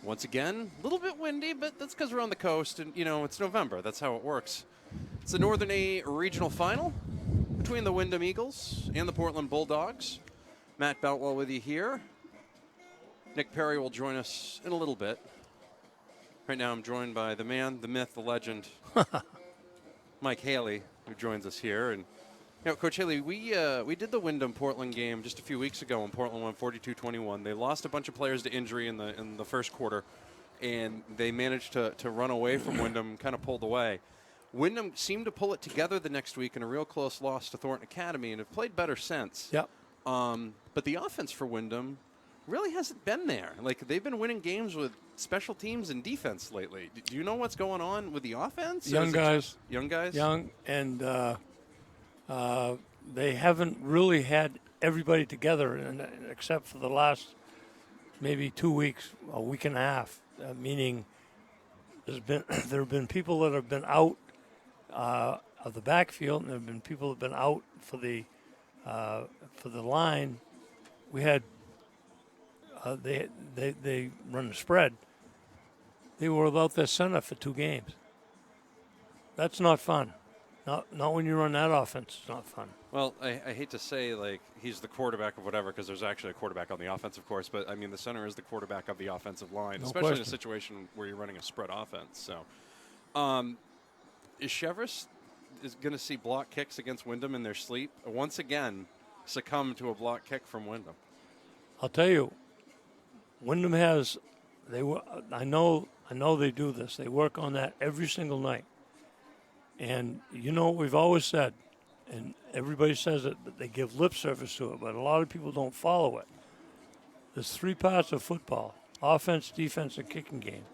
Once again, a little bit windy, but that's because we're on the coast and, it's November. That's how it works. It's the Northern A Regional Final between the Windham Eagles and the Portland Bulldogs. Matt Boutwell with you here. Nick Perry will join us in a little bit. Right now I'm joined by the man, the myth, the legend, Mike Haley, who joins us here. And Coach Haley, we did the Windham-Portland game just a few weeks ago, and Portland won 42-21. They lost a bunch of players to injury in the first quarter, and they managed to run away from Windham, kind of pulled away. Windham seemed to pull it together the next week in a real close loss to Thornton Academy, and have played better since. Yep. But the offense for Windham really hasn't been there. Like, they've been winning games with special teams and defense lately. Do you know what's going on with the offense? Young guys. Young guys? Young, and they haven't really had everybody together, except for the last maybe 2 weeks, a week and a half. Meaning, there have been people that have been out of the backfield, and there have been people that have been out for the line. We had they run the spread. They were without their center for 2 games. That's not fun. Not when you run that offense. It's not fun. Well, I hate to say, like, he's the quarterback of whatever, because there's actually a quarterback on the offense, of course. But, I mean, the center is the quarterback of the offensive line, especially in a situation where you're running a spread offense. So, is Chevrolet going to see block kicks against Windham in their sleep? Once again, succumb to a block kick from Windham? I'll tell you, Windham has. I know they do this. They work on that every single night. And you know what we've always said, and everybody says it, but they give lip service to it, but a lot of people don't follow it. There's 3 parts of football: offense, defense, and kicking game.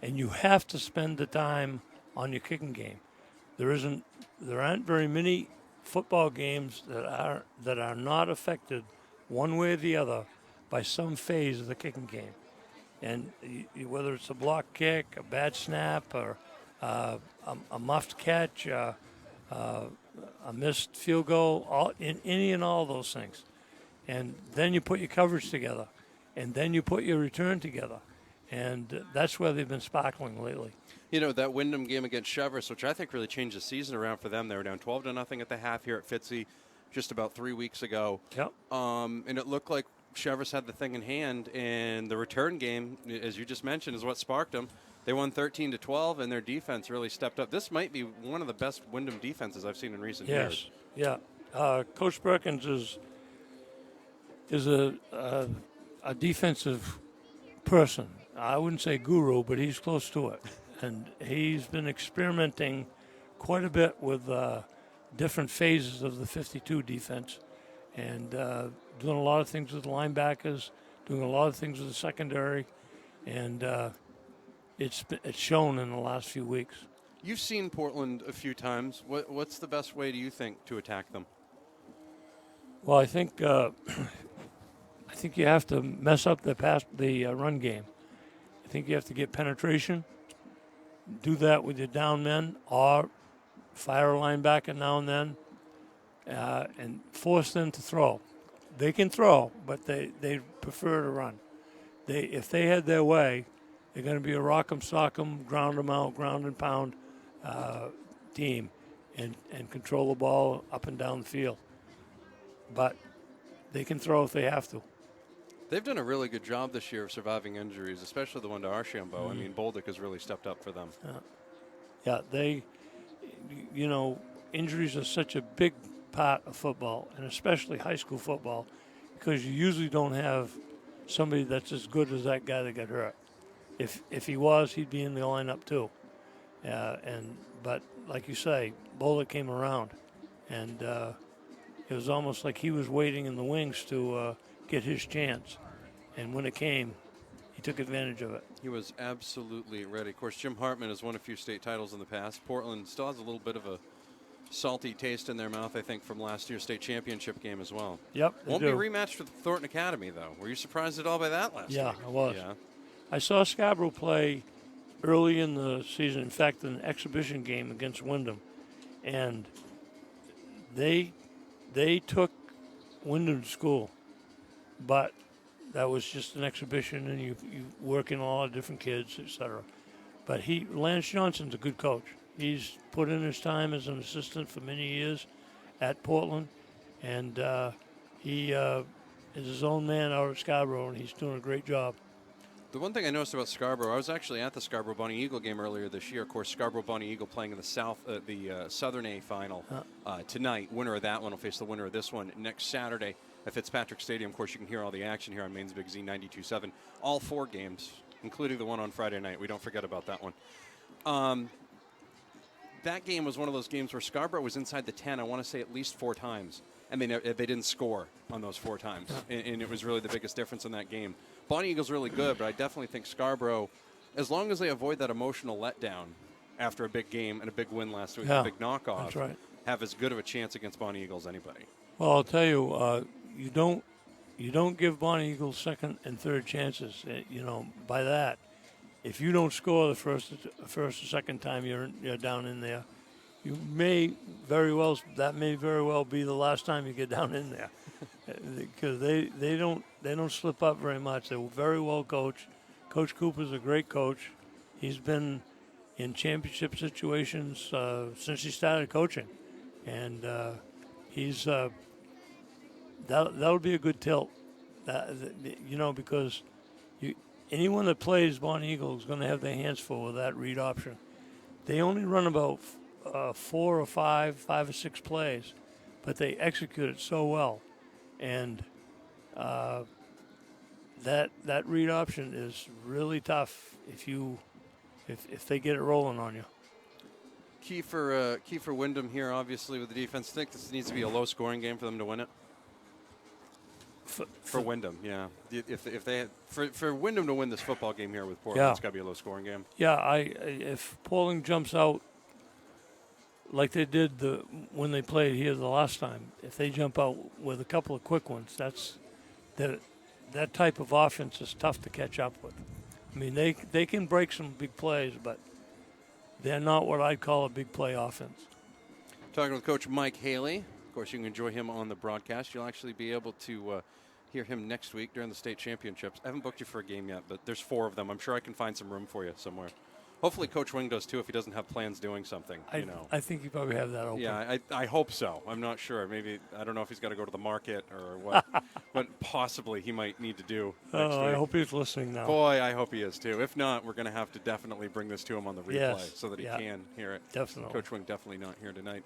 And you have to spend the time on your kicking game. There aren't very many football games that are not affected one way or the other by some phase of the kicking game. And whether it's a block kick, a bad snap, or a muffed catch, a missed field goal, any and all those things. And then you put your coverage together, and then you put your return together. And that's where they've been sparkling lately. That Windham game against Chevrolet, which I think really changed the season around for them. They were down 12-0 at the half here at Fitzy just about 3 weeks ago. Yep. And it looked like Chevrolet had the thing in hand, and the return game, as you just mentioned, is what sparked them. They won 13-12, and their defense really stepped up. This might be one of the best Windham defenses I've seen in recent years. Yes, yeah. Coach Perkins is a defensive person. I wouldn't say guru, but he's close to it. And he's been experimenting quite a bit with different phases of the 52 defense, and doing a lot of things with the linebackers, doing a lot of things with the secondary, and it's shown in the last few weeks. You've seen Portland a few times. What's the best way, do you think, to attack them? Well, I think you have to mess up the run game. I think you have to get penetration. Do that with your down men, or fire a linebacker now and then, and force them to throw. They can throw, but they prefer to run. If they had their way, they're going to be a rock 'em, sock 'em, ground 'em out, ground and pound team, and control the ball up and down the field. But they can throw if they have to. They've done a really good job this year of surviving injuries, especially the one to Archambault. Mm-hmm. I mean, Bolduc has really stepped up for them. Yeah, injuries are such a big part of football, and especially high school football, because you usually don't have somebody that's as good as that guy that got hurt. If he was, he'd be in the lineup too. But like you say, Bolduc came around, and it was almost like he was waiting in the wings to get his chance. And when it came, he took advantage of it. He was absolutely ready. Of course, Jim Hartman has won a few state titles in the past. Portland still has a little bit of a salty taste in their mouth, I think, from last year's state championship game as well. Yep. Won't be rematched with Thornton Academy, though. Were you surprised at all by that last week? Yeah, I was. Yeah. I saw Scarborough play early in the season, in fact, an exhibition game against Windham. And they took Windham to school. But that was just an exhibition, and you working a lot of different kids, etc. But Lance Johnson's a good coach. He's put in his time as an assistant for many years at Portland, and he is his own man out at Scarborough, and he's doing a great job. The one thing I noticed about Scarborough, I was actually at the Scarborough Bonnie Eagle game earlier this year. Of course, Scarborough Bonnie Eagle playing in the Southern A final tonight. Winner of that one will face the winner of this one next Saturday at Fitzpatrick Stadium. Of course, you can hear all the action here on Maine's Big Z 92.7. All 4 games, including the one on Friday night. We don't forget about that one. That game was one of those games where Scarborough was inside the 10, I want to say at least 4 times. I mean, they didn't score on those 4 times, and it was really the biggest difference in that game. Bonnie Eagle's really good, but I definitely think Scarborough, as long as they avoid that emotional letdown after a big game and a big win last week, a big knockoff, that's right, have as good of a chance against Bonnie Eagle as anybody. Well, I'll tell you, you don't give Bonnie Eagles second and third chances. By that, if you don't score the first or second time you're down in there, that may very well be the last time you get down in there, because they don't slip up very much. They're very well coached. Coach Cooper's a great coach. He's been in championship situations since he started coaching, and he's that'll be a good tilt. Because anyone that plays Bonnie Eagle is going to have their hands full with that read option. They only run about 4 or 5 or 6 plays, but they execute it so well, and that read option is really tough if they get it rolling on you. Key for Windham here, obviously, with the defense. I think this needs to be a low-scoring game for them to win it. For Windham, yeah. If they for Windham to win this football game here with Portland, it's got to be a low-scoring game. Yeah, if Portland jumps out like they did when they played here the last time, if they jump out with a couple of quick ones, that type of offense is tough to catch up with. I mean, they can break some big plays, but they're not what I'd call a big play offense. Talking with Coach Mike Haley. Of course, you can enjoy him on the broadcast. You'll actually be able to hear him next week during the state championships. I haven't booked you for a game yet, but there's 4 of them. I'm sure I can find some room for you somewhere. Hopefully Coach Wing does, too, if he doesn't have plans doing something. I think you probably have that open. Yeah, I hope so. I'm not sure. Maybe, I don't know if he's got to go to the market or what, what possibly he might need to do next week. I hope he's listening now. Boy, I hope he is, too. If not, we're going to have to definitely bring this to him on the replay so that he can hear it. Definitely. Coach Wing definitely not here tonight.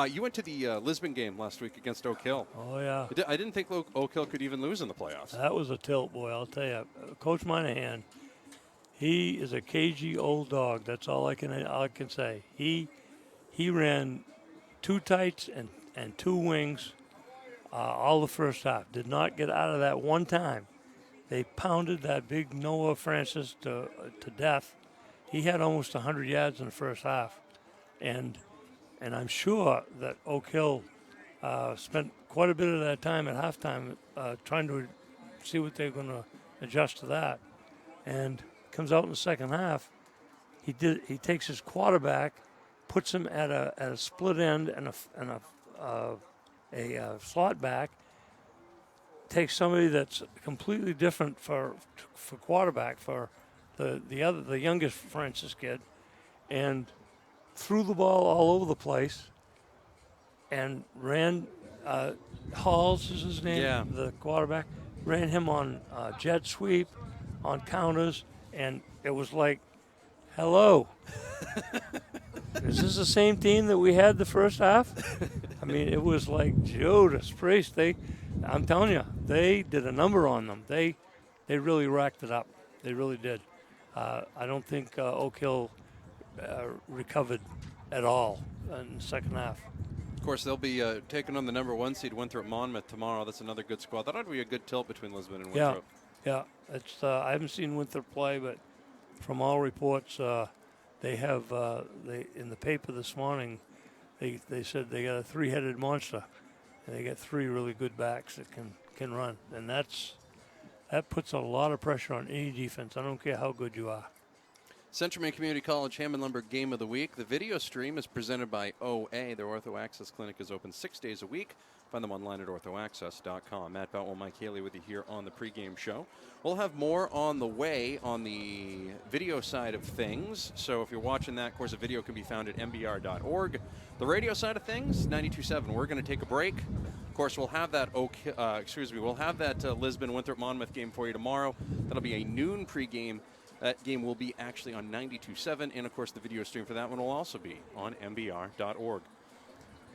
You went to the Lisbon game last week against Oak Hill. Oh, yeah. I didn't think Oak Hill could even lose in the playoffs. That was a tilt, boy, I'll tell you. Coach Monahan, he is a cagey old dog. That's all I can say. He ran 2 tights and 2 wings all the first half. Did not get out of that one time. They pounded that big Noah Francis to death. He had almost 100 yards in the first half, and I'm sure that Oak Hill spent quite a bit of that time at halftime trying to see what they're going to adjust to that, and comes out in the second half. He takes his quarterback, puts him at a split end and a slot back. Takes somebody that's completely different for quarterback for the youngest Francis kid, and threw the ball all over the place. And ran Halls is his name, the quarterback. Ran him on jet sweep, on counters. And it was like, hello. Is this the same team that we had the first half? I mean, it was like Judas Priest. I'm telling you, they did a number on them. They really racked it up. They really did. I don't think Oak Hill recovered at all in the second half. Of course, they'll be taking on the number 1 seed Winthrop Monmouth tomorrow. That's another good squad. That ought to be a good tilt between Lisbon and Winthrop. Yeah, it's. I haven't seen Winthrop play, but from all reports, they have. In the paper this morning, they said they got a 3-headed monster, and they got 3 really good backs that can run, and that puts a lot of pressure on any defense. I don't care how good you are. Central Maine Community College Hammond Lumber Game of the Week. The video stream is presented by OA. Their Ortho Access Clinic is open 6 days a week Find them online at orthoaccess.com. Matt Boutwell, Mike Haley with you here on the pregame show. We'll have more on the way on the video side of things. So if you're watching that, of course, a video can be found at mbr.org. The radio side of things, 92.7. We're going to take a break. Of course, we'll have that. We'll have that Lisbon Winthrop Monmouth game for you tomorrow. That'll be a noon pregame. That game will be actually on 92.7, and of course, the video stream for that one will also be on mbr.org.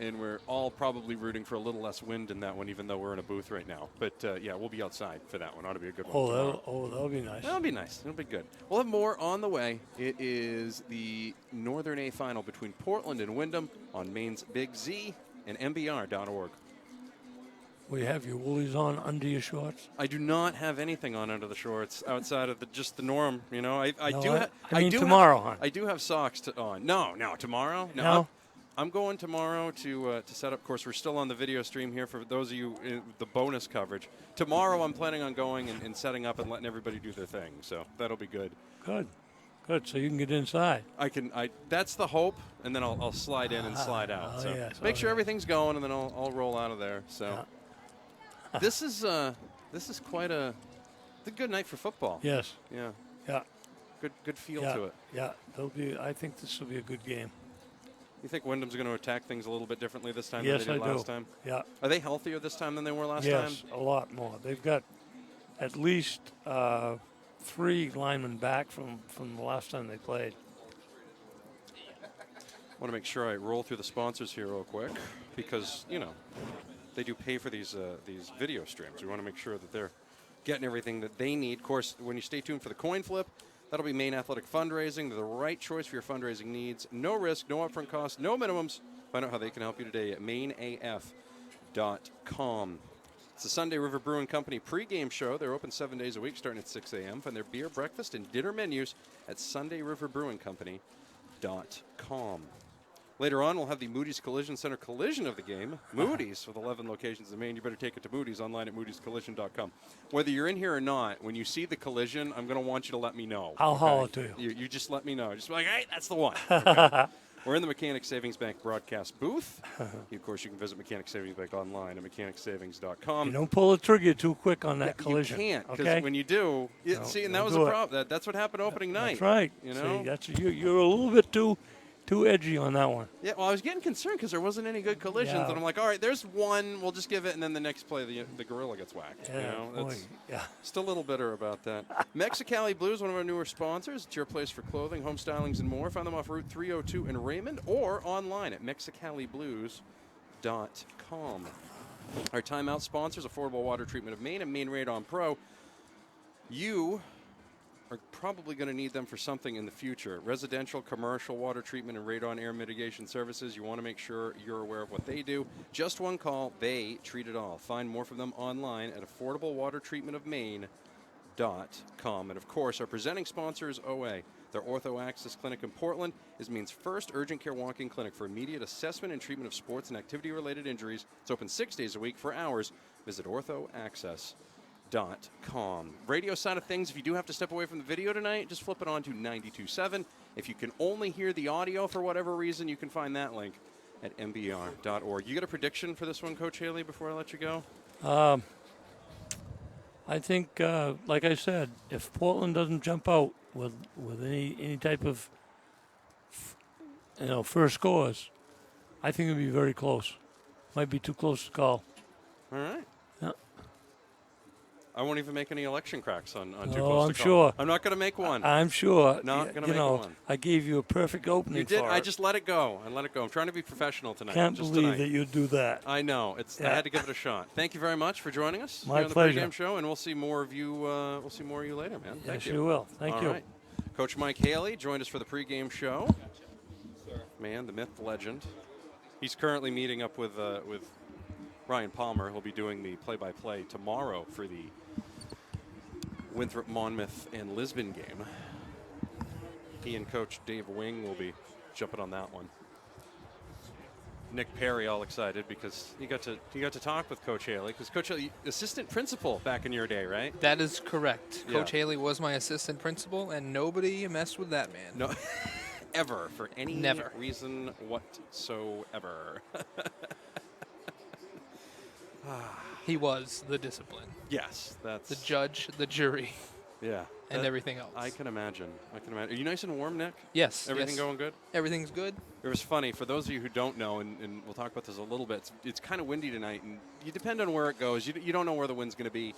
And we're all probably rooting for a little less wind in that one, even though we're in a booth right now. But, yeah, we'll be outside for that one. Ought to be a good one tomorrow. That'll be nice. That'll be nice. It'll be good. We'll have more on the way. It is the Northern A final between Portland and Windham on Maine's Big Z and mbr.org. We have your woolies on under your shorts? I do not have anything on under the shorts outside of just the norm. You know, I mean tomorrow, hon. I do have socks on. No, tomorrow? No. I'm going tomorrow to set up. Of course, we're still on the video stream here for those of you in the bonus coverage. Tomorrow, I'm planning on going and setting up and letting everybody do their thing. So that'll be good. Good. So you can get inside. That's the hope, and then I'll slide in and slide out. So yes. make sure everything's going, and then I'll roll out of there. So this is quite a good night for football. Yes. Yeah. Yeah. Good feel to it. Yeah. I think this will be a good game. You think Wyndham's going to attack things a little bit differently this time than they did last time? Yeah. Are they healthier this time than they were last time? Yes, a lot more. They've got at least 3 linemen back from the last time they played. I want to make sure I roll through the sponsors here real quick because, they do pay for these video streams. We want to make sure that they're getting everything that they need. Of course, when you stay tuned for the coin flip, that'll be Maine Athletic Fundraising. They're the right choice for your fundraising needs. No risk, no upfront costs, no minimums. Find out how they can help you today at maineaf.com. It's the Sunday River Brewing Company pregame show. They're open 7 days a week starting at 6 a.m. Find their beer, breakfast, and dinner menus at sundayriverbrewingcompany.com. Later on, we'll have the Moody's Collision Center collision of the game. Moody's, with 11 locations in Maine. You better take it to Moody's online at moodyscollision.com. Whether you're in here or not, when you see the collision, I'm going to want you to let me know. I'll holler to you. You just let me know. Just be like, hey, that's the one. Okay. We're in the Mechanic Savings Bank broadcast booth. Of course, you can visit Mechanic Savings Bank online at mechanicsavings.com. You don't pull the trigger too quick on that collision. You can't, because when you do, that was a problem. That's what happened opening night. That's right. See, you're a little bit too edgy on that one. Yeah, well, I was getting concerned because there wasn't any good collisions, and I'm like, all right, there's one, we'll just give it, and then the next play, the gorilla gets whacked. Still a little bitter about that. Mexicali Blues, one of our newer sponsors. It's your place for clothing, home stylings, and more. Find them off Route 302 in Raymond or online at mexicaliblues.com. Our timeout sponsors, Affordable Water Treatment of Maine and Maine Radon Pro. You are probably going to need them for something in the future. Residential, commercial water treatment and radon air mitigation services. You want to make sure you're aware of what they do. Just one call. They treat it all. Find more from them online at affordablewatertreatmentofmaine.com. And, of course, our presenting sponsor is OA. Their Ortho Access Clinic in Portland is Maine's first urgent care walk-in clinic for immediate assessment and treatment of sports and activity-related injuries. It's open 6 days a week for hours. Visit orthoaccess.com. Radio side of things, if you do have to step away from the video tonight, just flip it on to 92.7. If you can only hear the audio for whatever reason, you can find that link at mbr.org. You got a prediction for this one, Coach Haley, before I let you go? I think, like I said, if Portland doesn't jump out with any type of first scores, I think it'll be very close. Might be too close to call. All right. Yeah. I won't even make any election cracks on too close to I'm call. sure. I'm not going to make one. I'm sure. Not going to make one. I gave you a perfect opening. You did. For I it. just let it go. I'm trying to be professional tonight. Can't just believe tonight. that you do that. I know. I had to give it a shot. Thank you very much for joining us My here on the pleasure. Pregame Show, and we'll see more of you. We'll see more of you later, man. Yes, you will. Thank you. All right. Coach Mike Haley joined us for the Pregame Show. Man, the myth, the legend. He's currently meeting up with Ryan Palmer. He'll be doing the play-by-play tomorrow for the Winthrop, Monmouth, and Lisbon game. He and Coach Dave Wing will be jumping on that one. Nick Perry all excited because you got to talk with Coach Haley, because Coach Haley, assistant principal back in your day, right? That is correct. Yeah. Coach Haley was my assistant principal, and nobody messed with that man. No, ever, for any Never. reason whatsoever. He was the discipline, Yes, that's the judge, the jury, yeah, and everything else. I can imagine. I can imagine. Are you nice and warm, Nick? Yes. Everything yes. going good? Everything's good. It was funny for those of you who don't know, and we'll talk about this a little bit. It's kind of windy tonight, and you depend on where it goes. You don't know where the wind's going to be.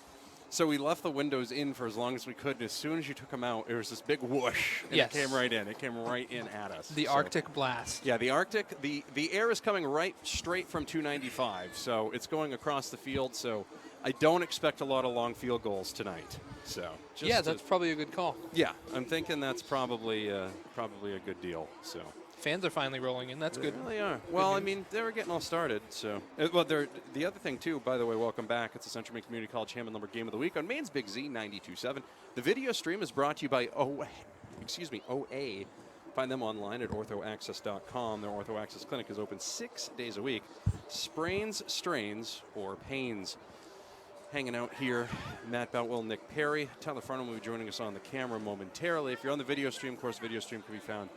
So we left the windows in for as long as we could, and as soon as you took them out, there was this big whoosh, and Yes. it came right in. It came right in at us. The So- Arctic blast. Yeah, the Arctic, the air is coming right straight from 295, so it's going across the field. So I don't expect a lot of long field goals tonight. So just Yeah, that's probably a good call. yeah, I'm thinking that's probably a good deal. So. Fans are finally rolling in. That's good. Yeah, they are. Well, I mean, they were getting all started. So, well, the other thing too. By the way, welcome back. It's the Central Maine Community College Hammond Lumber Game of the Week on Maine's Big Z 92.7. The video stream is brought to you by OA. Find them online at orthoaccess.com. Their Ortho Access Clinic is open 6 days a week. Sprains, strains, or pains. Hanging out here, Matt Boutwell, Nick Perry. Tyler Farnham will be joining us on the camera momentarily. If you're on the video stream, of course, the video stream can be found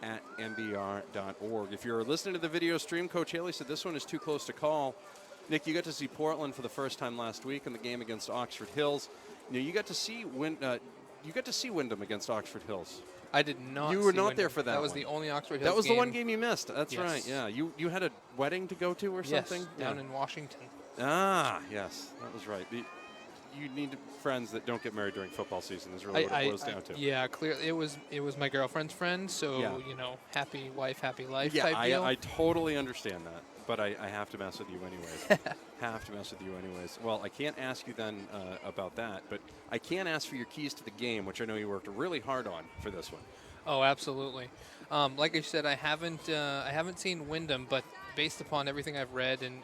at mbr.org. If you're listening to the video stream, Coach Haley said this one is too close to call. Nick, you got to see Portland for the first time last week in the game against Oxford Hills. You got to see Windham against Oxford Hills. I did not. You were see not Windham. there for that. That was one. the only Oxford Hills That was game. the one game you missed. That's Yes. right. Yeah, you had a wedding to go to or something. Yes, down in Washington. Ah, yes, that was right. You need friends that don't get married during football season. Is really what it boils down to. Yeah, clearly it was my girlfriend's friend, so Yeah. happy wife, happy life Yeah, type deal. I totally understand that, but I have to mess with you anyways. Have to mess with you anyways. Well, I can't ask you then about that, but I can ask for your keys to the game, which I know you worked really hard on for this one. Oh, absolutely. Like I said, I haven't seen Windham, but based upon everything I've read and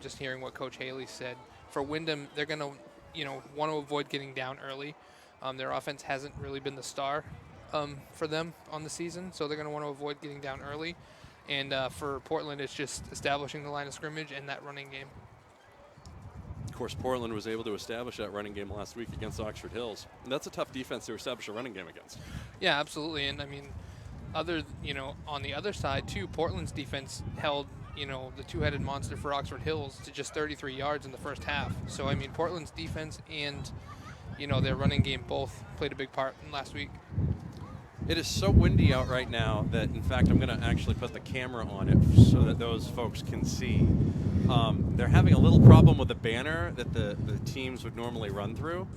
just hearing what Coach Haley said, for Windham, they're going to want to avoid getting down early. Their offense hasn't really been the star for them on the season, so they're going to want to avoid getting down early. And for Portland, it's just establishing the line of scrimmage and that running game. Of course, Portland was able to establish that running game last week against Oxford Hills. And that's a tough defense to establish a running game against. Yeah, absolutely. And I mean, on the other side too, Portland's defense held, the two-headed monster for Oxford Hills to just 33 yards in the first half. So I mean, Portland's defense and their running game both played a big part in last week. It is so windy out right now that, in fact, I'm going to actually put the camera on it so that those folks can see. They're having a little problem with the banner that the teams would normally run through.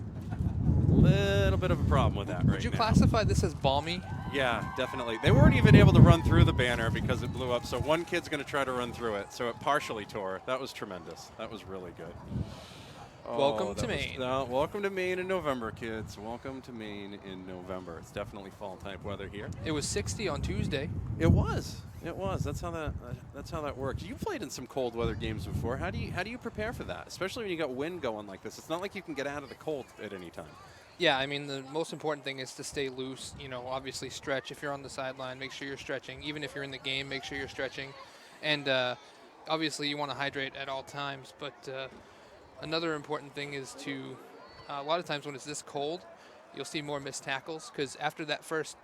Little bit of a problem with that right now. Would you classify this as balmy? Yeah, definitely. They weren't even able to run through the banner because it blew up, so one kid's going to try to run through it, so it partially tore. That was tremendous. That was really good. Welcome to Maine. Welcome to Maine in November, kids. Welcome to Maine in November. It's definitely fall-type weather here. It was 60 on Tuesday. It was. It was. That's how that works. You played in some cold weather games before. How do you prepare for that? Especially when you got wind going like this. It's not like you can get out of the cold at any time. Yeah, I mean, the most important thing is to stay loose. Obviously stretch. If you're on the sideline, make sure you're stretching. Even if you're in the game, make sure you're stretching. And obviously you want to hydrate at all times. But another important thing is to, a lot of times when it's this cold, you'll see more missed tackles because after that first,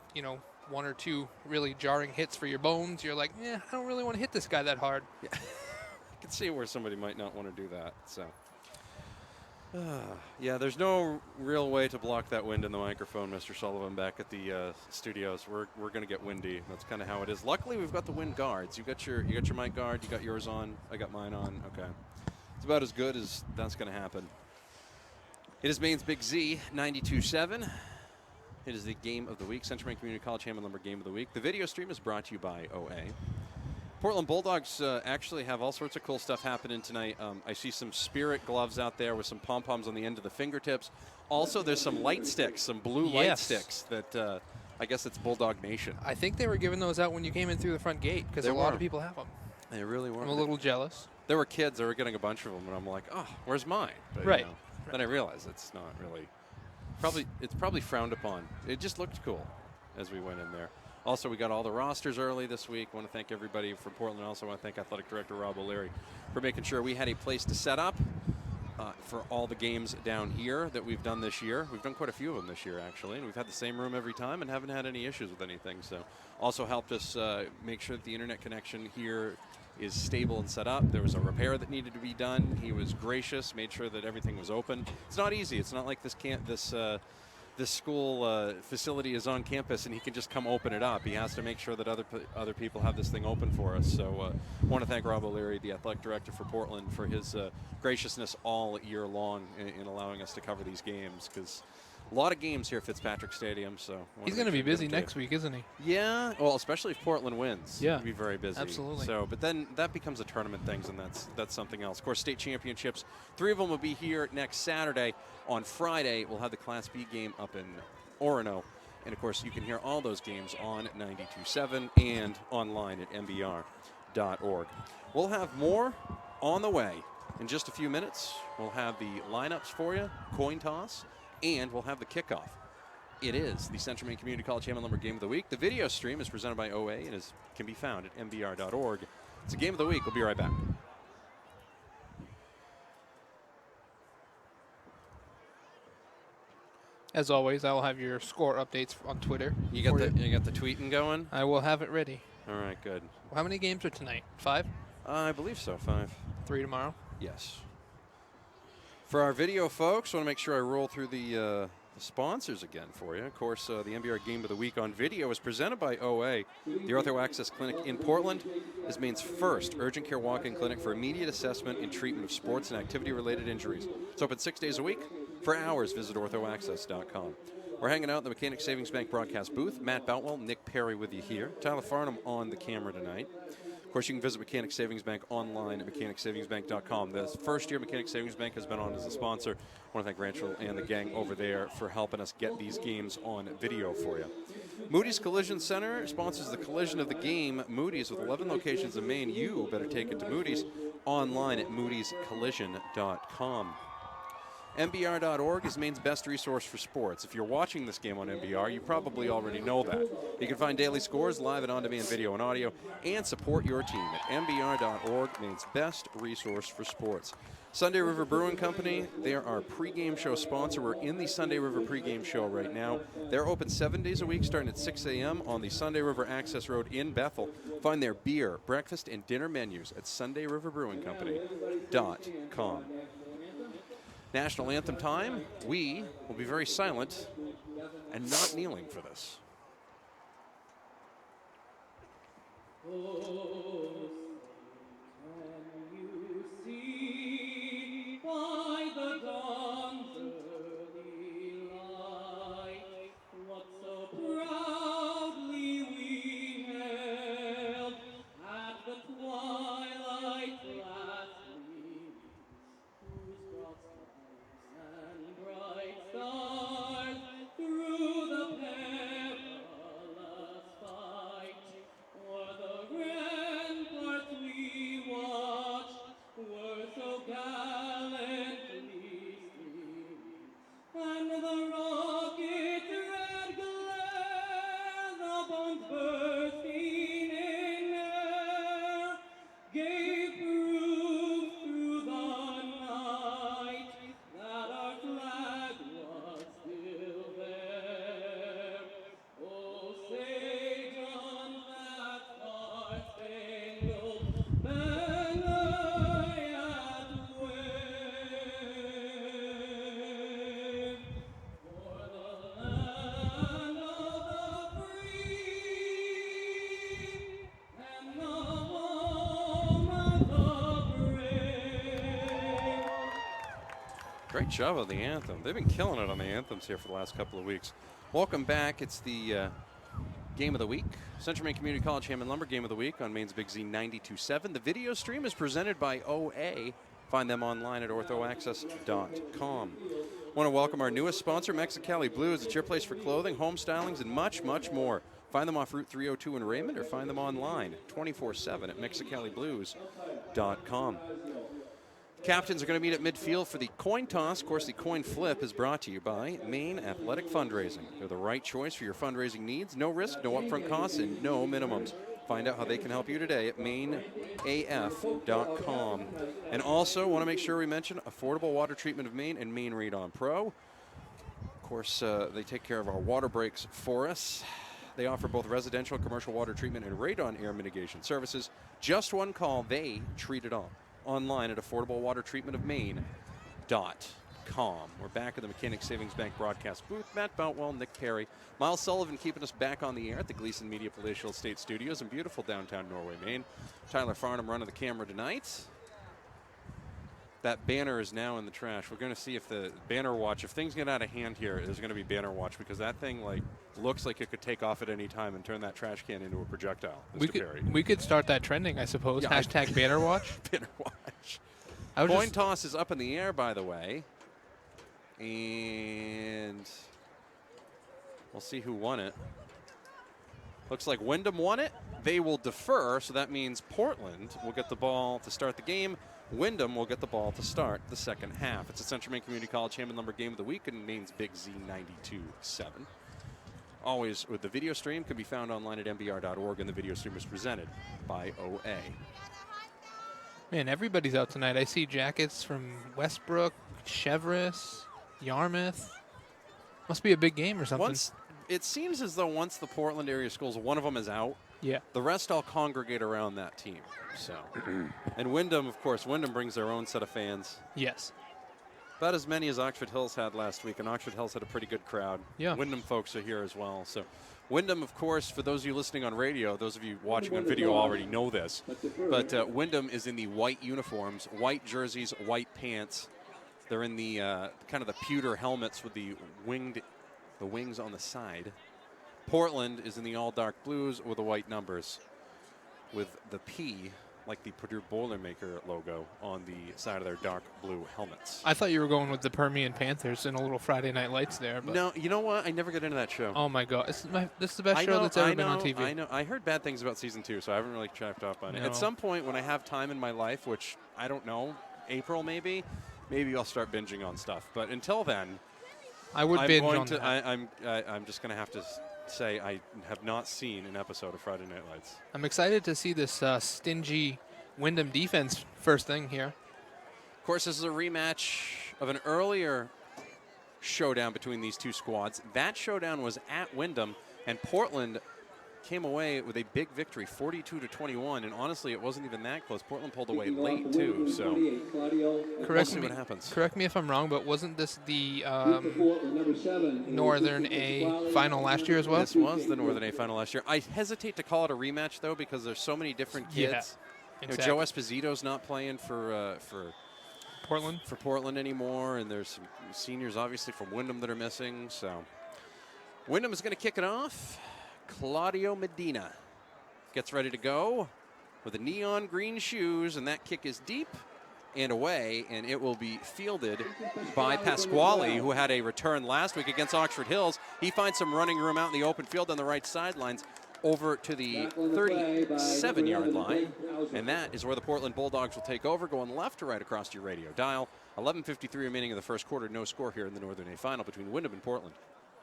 one or two really jarring hits for your bones, you're like, I don't really want to hit this guy that hard. Yeah. I can see where somebody might not want to do that. So, yeah, there's no real way to block that wind in the microphone, Mr. Sullivan, back at the studios. We're going to get windy. That's kind of how it is. Luckily, we've got the wind guards. You got your mic guard. You got yours on. I got mine on. Okay. It's about as good as that's going to happen. It is Maine's Big Z 92.7. It is the game of the week, Central Maine Community College Hammond Lumber Game of the Week. The video stream is brought to you by OA. Portland Bulldogs actually have all sorts of cool stuff happening tonight. I see some Spirit gloves out there with some pom-poms on the end of the fingertips. Also, there's some light sticks, some blue light sticks that I guess it's Bulldog Nation. I think they were giving those out when you came in through the front gate because a lot of people have them. They really were. I'm a little jealous. There were kids that were getting a bunch of them, and I'm like, oh, where's mine? But, right. Then I realized it's not really. It's probably frowned upon. It just looked cool as we went in there. Also, we got all the rosters early this week. I want to thank everybody from Portland. Also, want to thank Athletic Director Rob O'Leary for making sure we had a place to set up for all the games down here that we've done this year. We've done quite a few of them this year, actually, and we've had the same room every time and haven't had any issues with anything. So, also helped us make sure that the internet connection here is stable and set up. There was a repair that needed to be done. He was gracious, made sure that everything was open. It's not easy. It's not like this school facility is on campus and he can just come open it up. He has to make sure that other people have this thing open for us. So I want to thank Rob O'Leary, the athletic director for Portland, for his graciousness all year long in allowing us to cover these games, because a lot of games here at Fitzpatrick Stadium. So he's going to be busy next week, isn't he? Yeah, well, especially if Portland wins. Yeah, he'll be very busy. Absolutely. So, but then that becomes a tournament thing, and that's something else. Of course, state championships. 3 of them will be here next Saturday. On Friday, we'll have the Class B game up in Orono, and of course, you can hear all those games on 92.7 and online at mbr.org. We'll have more on the way in just a few minutes. We'll have the lineups for you, coin toss, and we'll have the kickoff. It is the Central Maine Community College Ham and Lumber Game of the Week. The video stream is presented by OA and can be found at mbr.org. It's a Game of the Week. We'll be right back. As always, I will have your score updates on Twitter. You got the tweeting going? I will have it ready. All right, good. How many games are tonight? 5? I believe so, 5. 3 tomorrow? Yes. For our video folks, I want to make sure I roll through the sponsors again for you. Of course, the NBR Game of the Week on video is presented by OA. The Ortho Access Clinic in Portland is Maine's first urgent care walk-in clinic for immediate assessment and treatment of sports and activity-related injuries. It's open 6 days a week. For hours, visit orthoaccess.com. We're hanging out in the Mechanic Savings Bank broadcast booth. Matt Boutwell, Nick Perry with you here. Tyler Farnham on the camera tonight. Of course, you can visit Mechanic Savings Bank online at mechanicsavings.com. The first year Mechanic Savings Bank has been on as a sponsor. I want to thank Rachel and the gang over there for helping us get these games on video for you. Moody's Collision Center sponsors the collision of the game. Moody's, with 11 locations in Maine. You better take it to Moody's online at moodyscollision.com. MBR.org is Maine's best resource for sports. If you're watching this game on MBR, you probably already know that. You can find daily scores, live and on-demand video and audio, and support your team at MBR.org, Maine's best resource for sports. Sunday River Brewing Company, they're our pregame show sponsor. We're in the Sunday River pregame show right now. They're open 7 days a week starting at 6 a.m. on the Sunday River Access Road in Bethel. Find their beer, breakfast, and dinner menus at SundayRiverBrewingCompany.com. National anthem time. We will be very silent and not kneeling for this. Oh, can you see by the dawn's early light what so proudly we hailed at the twilight last week, whose broad stripes and bright stars through the perilous fight o'er the ramparts we watched were so gallantly streamed, and the rocket's red glare, the bombs bursting in air, gave proof through the night that our flag was still there. Oh, sage on that star-spangled banner yet wave, for the land of the free and the home of the brave. Great job of the anthem. They've been killing it on the anthems here for the last couple of weeks. Welcome back. It's the Game of the Week. Central Maine Community College Ham and Lumber Game of the Week on Maine's Big Z 92.7. The video stream is presented by OA. Find them online at orthoaccess.com. Want to welcome our newest sponsor, Mexicali Blues. It's your place for clothing, home stylings, and much, much more. Find them off Route 302 in Raymond or find them online 24/7 at mexicaliblues.com. Captains are going to meet at midfield for the coin toss. Of course, the coin flip is brought to you by Maine Athletic Fundraising. They're the right choice for your fundraising needs. No risk, no upfront costs, and no minimums. Find out how they can help you today at maineaf.com. And also, want to make sure we mention Affordable Water Treatment of Maine and Maine Read On Pro. Of course, they take care of our water breaks for us. They offer both residential and commercial water treatment and radon air mitigation services. Just one call, they treat it all. Online at affordablewatertreatmentofmaine.com. We're back at the Mechanic Savings Bank broadcast booth. Matt Boutwell, Nick Carey, Miles Sullivan keeping us back on the air at the Gleason Media Palatial Estate Studios in beautiful downtown Norway, Maine. Tyler Farnham running the camera tonight. That banner is now in the trash. We're going to see if the banner watch, if things get out of hand here, there's going to be banner watch because that thing looks like it could take off at any time and turn that trash can into a projectile. We could start that trending, I suppose. Yeah, Hashtag banner watch. Banner watch. Coin toss is up in the air, by the way. And we'll see who won it. Looks like Windham won it. They will defer, so that means Portland will get the ball to start the game. Windham will get the ball to start the second half. It's a Central Maine Community College Hammond Lumber Game of the Week and Maine's Big Z 92.7. Always with the video stream, can be found online at mbr.org, and the video stream is presented by OA. Man, everybody's out tonight. I see jackets from Westbrook, Cheverus, Yarmouth. Must be a big game or something. It seems as though once the Portland area schools, one of them is out, yeah, the rest all congregate around that team. So, and Windham, of course, Windham brings their own set of fans. Yes. About as many as Oxford Hills had last week, and Oxford Hills had a pretty good crowd. Yeah. Windham folks are here as well. So, Windham, of course, for those of you listening on radio, those of you watching on video already know this, but Windham is in the white uniforms, white jerseys, white pants. They're in the kind of the pewter helmets with the wings on the side. Portland is in the all dark blues with the white numbers, with the P, like the Purdue Boilermaker logo, on the side of their dark blue helmets. I thought you were going with the Permian Panthers and a little Friday Night Lights there. But no, you know what? I never get into that show. Oh, my God. This is the best show that's ever been on TV. I know. I heard bad things about season 2, so I haven't really checked up on it. No. At some point when I have time in my life, which I don't know, April maybe I'll start binging on stuff. But until then, I would binge on that. I'm just going to have to say I have not seen an episode of Friday Night Lights. I'm excited to see this stingy Windham defense first thing here. Of course, this is a rematch of an earlier showdown between these two squads. That showdown was at Windham, and Portland came away with a big victory, 42-21, and honestly, it wasn't even that close. Portland pulled away late, too, so we'll see what happens. Correct me if I'm wrong, but wasn't this the Northern A final last year as well? This was the Northern A final last year. I hesitate to call it a rematch, though, because there's so many different kids. Yeah, exactly. Joe Esposito's not playing for Portland anymore, and there's some seniors, obviously, from Windham that are missing, so Windham is going to kick it off. Claudio Medina gets ready to go with the neon green shoes, and that kick is deep and away, and it will be fielded by Pasquale, who had a return last week against Oxford Hills. He finds some running room out in the open field on the right sidelines over to the 37-yard line, and that is where the Portland Bulldogs will take over, going left to right across your radio dial. 11:53 remaining in the first quarter. No score here in the Northern A final between Windham and Portland.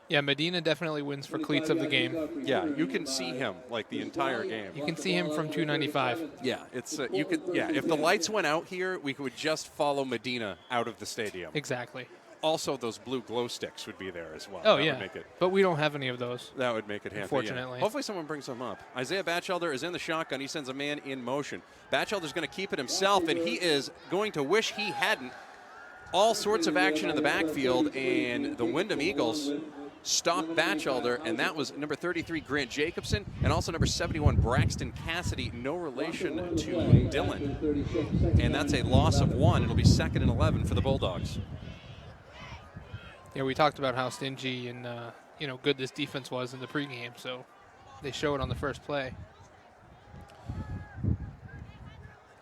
Yeah, Medina definitely wins for cleats of the game. Yeah, you can see him like the entire game. You can see him from 295. Yeah, it's you could. Yeah, if the lights went out here, we would just follow Medina out of the stadium. Exactly. Also, those blue glow sticks would be there as well. Oh, that yeah. Would make it, but we don't have any of those. That would make it handy. Unfortunately. Yeah. Hopefully someone brings them up. Isaiah Batchelder is in the shotgun. He sends a man in motion. Batchelder's going to keep it himself, and he is going to wish he hadn't. All sorts of action in the backfield, and the Windham Eagles stopped Batchelder, and that was number 33, Grant Jacobson, and also number 71, Braxton Cassidy, no relation to Dylan. And that's a loss of 1. It'll be 2nd and 11 for the Bulldogs. Yeah, we talked about how stingy and good this defense was in the pregame, so they show it on the first play.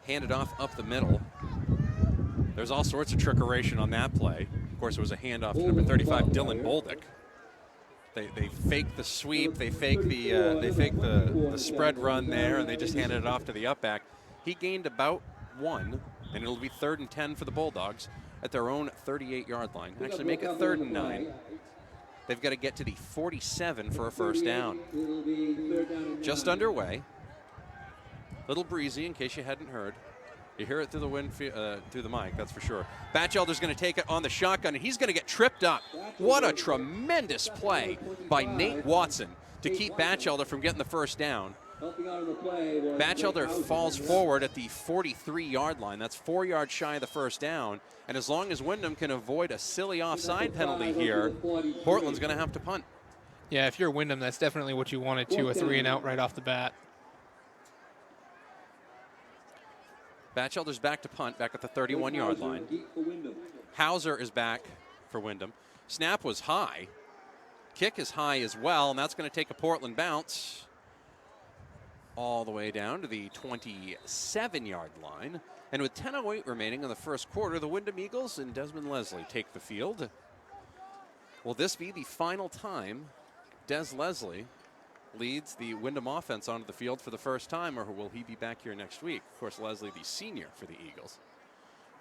Handed off up the middle. There's all sorts of trickeration on that play. Of course, it was a handoff to number 35, Dylan Boldick. They fake the sweep, they fake the spread run there, and they just handed it off to the up back. He gained about 1, and it'll be 3rd and 10 for the Bulldogs at their own 38-yard line. Actually, make it 3rd and 9. They've got to get to the 47 for a first down. Just underway. Little breezy, in case you hadn't heard. You hear it through the wind, through the mic, that's for sure. Batchelder's going to take it on the shotgun, and he's going to get tripped up. What a tremendous play by Nate Watson to keep Batchelder from getting the first down. Batchelder falls forward at the 43-yard line. That's 4 yards shy of the first down. And as long as Windham can avoid a silly offside penalty here, Portland's going to have to punt. Yeah, if you're Windham, that's definitely what you wanted to, a 3-and-out right off the bat. Batchelder's back to punt, back at the 31-yard line. Hauser is back for Windham. Snap was high. Kick is high as well, and that's going to take a Portland bounce all the way down to the 27-yard line. And with 10:08 remaining in the first quarter, the Windham Eagles and Desmond Leslie take the field. Will this be the final time Des Leslie leads the Windham offense onto the field for the first time, or will he be back here next week? Of course, Leslie, the senior for the Eagles.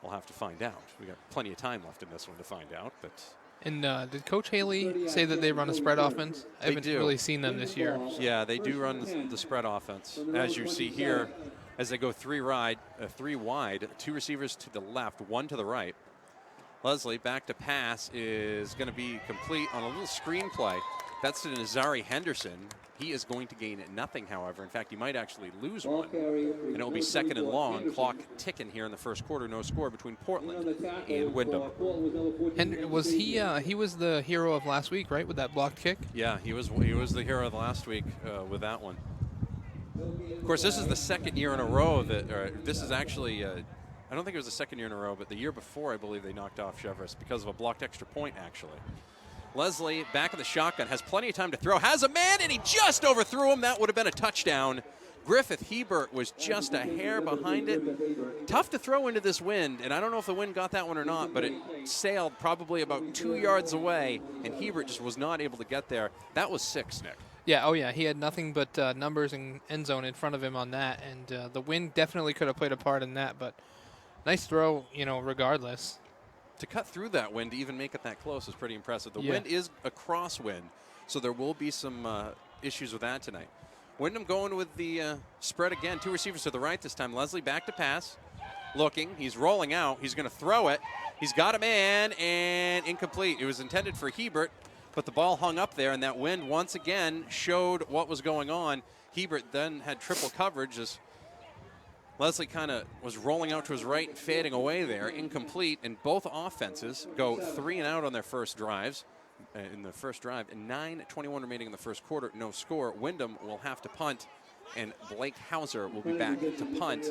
We'll have to find out. We got plenty of time left in this one to find out, but... And did Coach Haley say that they run a spread offense? I haven't really seen them this year. Yeah, they do run the spread offense. As you see here, as they go three wide, 2 receivers to the left, 1 to the right. Leslie back to pass is going to be complete on a little screen play. That's to Nazari Henderson. He is going to gain nothing, however. In fact, he might actually lose one. And it will be 2nd and long. Clock ticking here in the first quarter. No score between Portland and Windham. And was he was the hero of last week, right, with that blocked kick? Yeah, he was the hero of last week with that one. Of course, this is the second year in a row that, this is actually, I don't think it was the second year in a row, but the year before, I believe they knocked off Chevrolet because of a blocked extra point, actually. Leslie, back of the shotgun, has plenty of time to throw, has a man, and he just overthrew him. That would have been a touchdown. Griffith Hebert was just a hair behind it. Tough to throw into this wind, and I don't know if the wind got that one or not, but it sailed probably about 2 yards away, and Hebert just was not able to get there. That was 6, Nick. Yeah, oh yeah, he had nothing but numbers and end zone in front of him on that, and the wind definitely could have played a part in that, but nice throw, regardless. To cut through that wind to even make it that close is pretty impressive. The wind is a crosswind, so there will be some issues with that tonight. Windham going with the spread again. 2 receivers to the right this time. Leslie back to pass. Looking. He's rolling out. He's going to throw it. He's got a man, and incomplete. It was intended for Hebert, but the ball hung up there, and that wind once again showed what was going on. Hebert then had triple coverage as Leslie kind of was rolling out to his right and fading away there, incomplete, and both offenses go 3 and out on their first drives. In the first drive, and 9:21 remaining in the first quarter, no score. Windham will have to punt, and Blake Hauser will be back to punt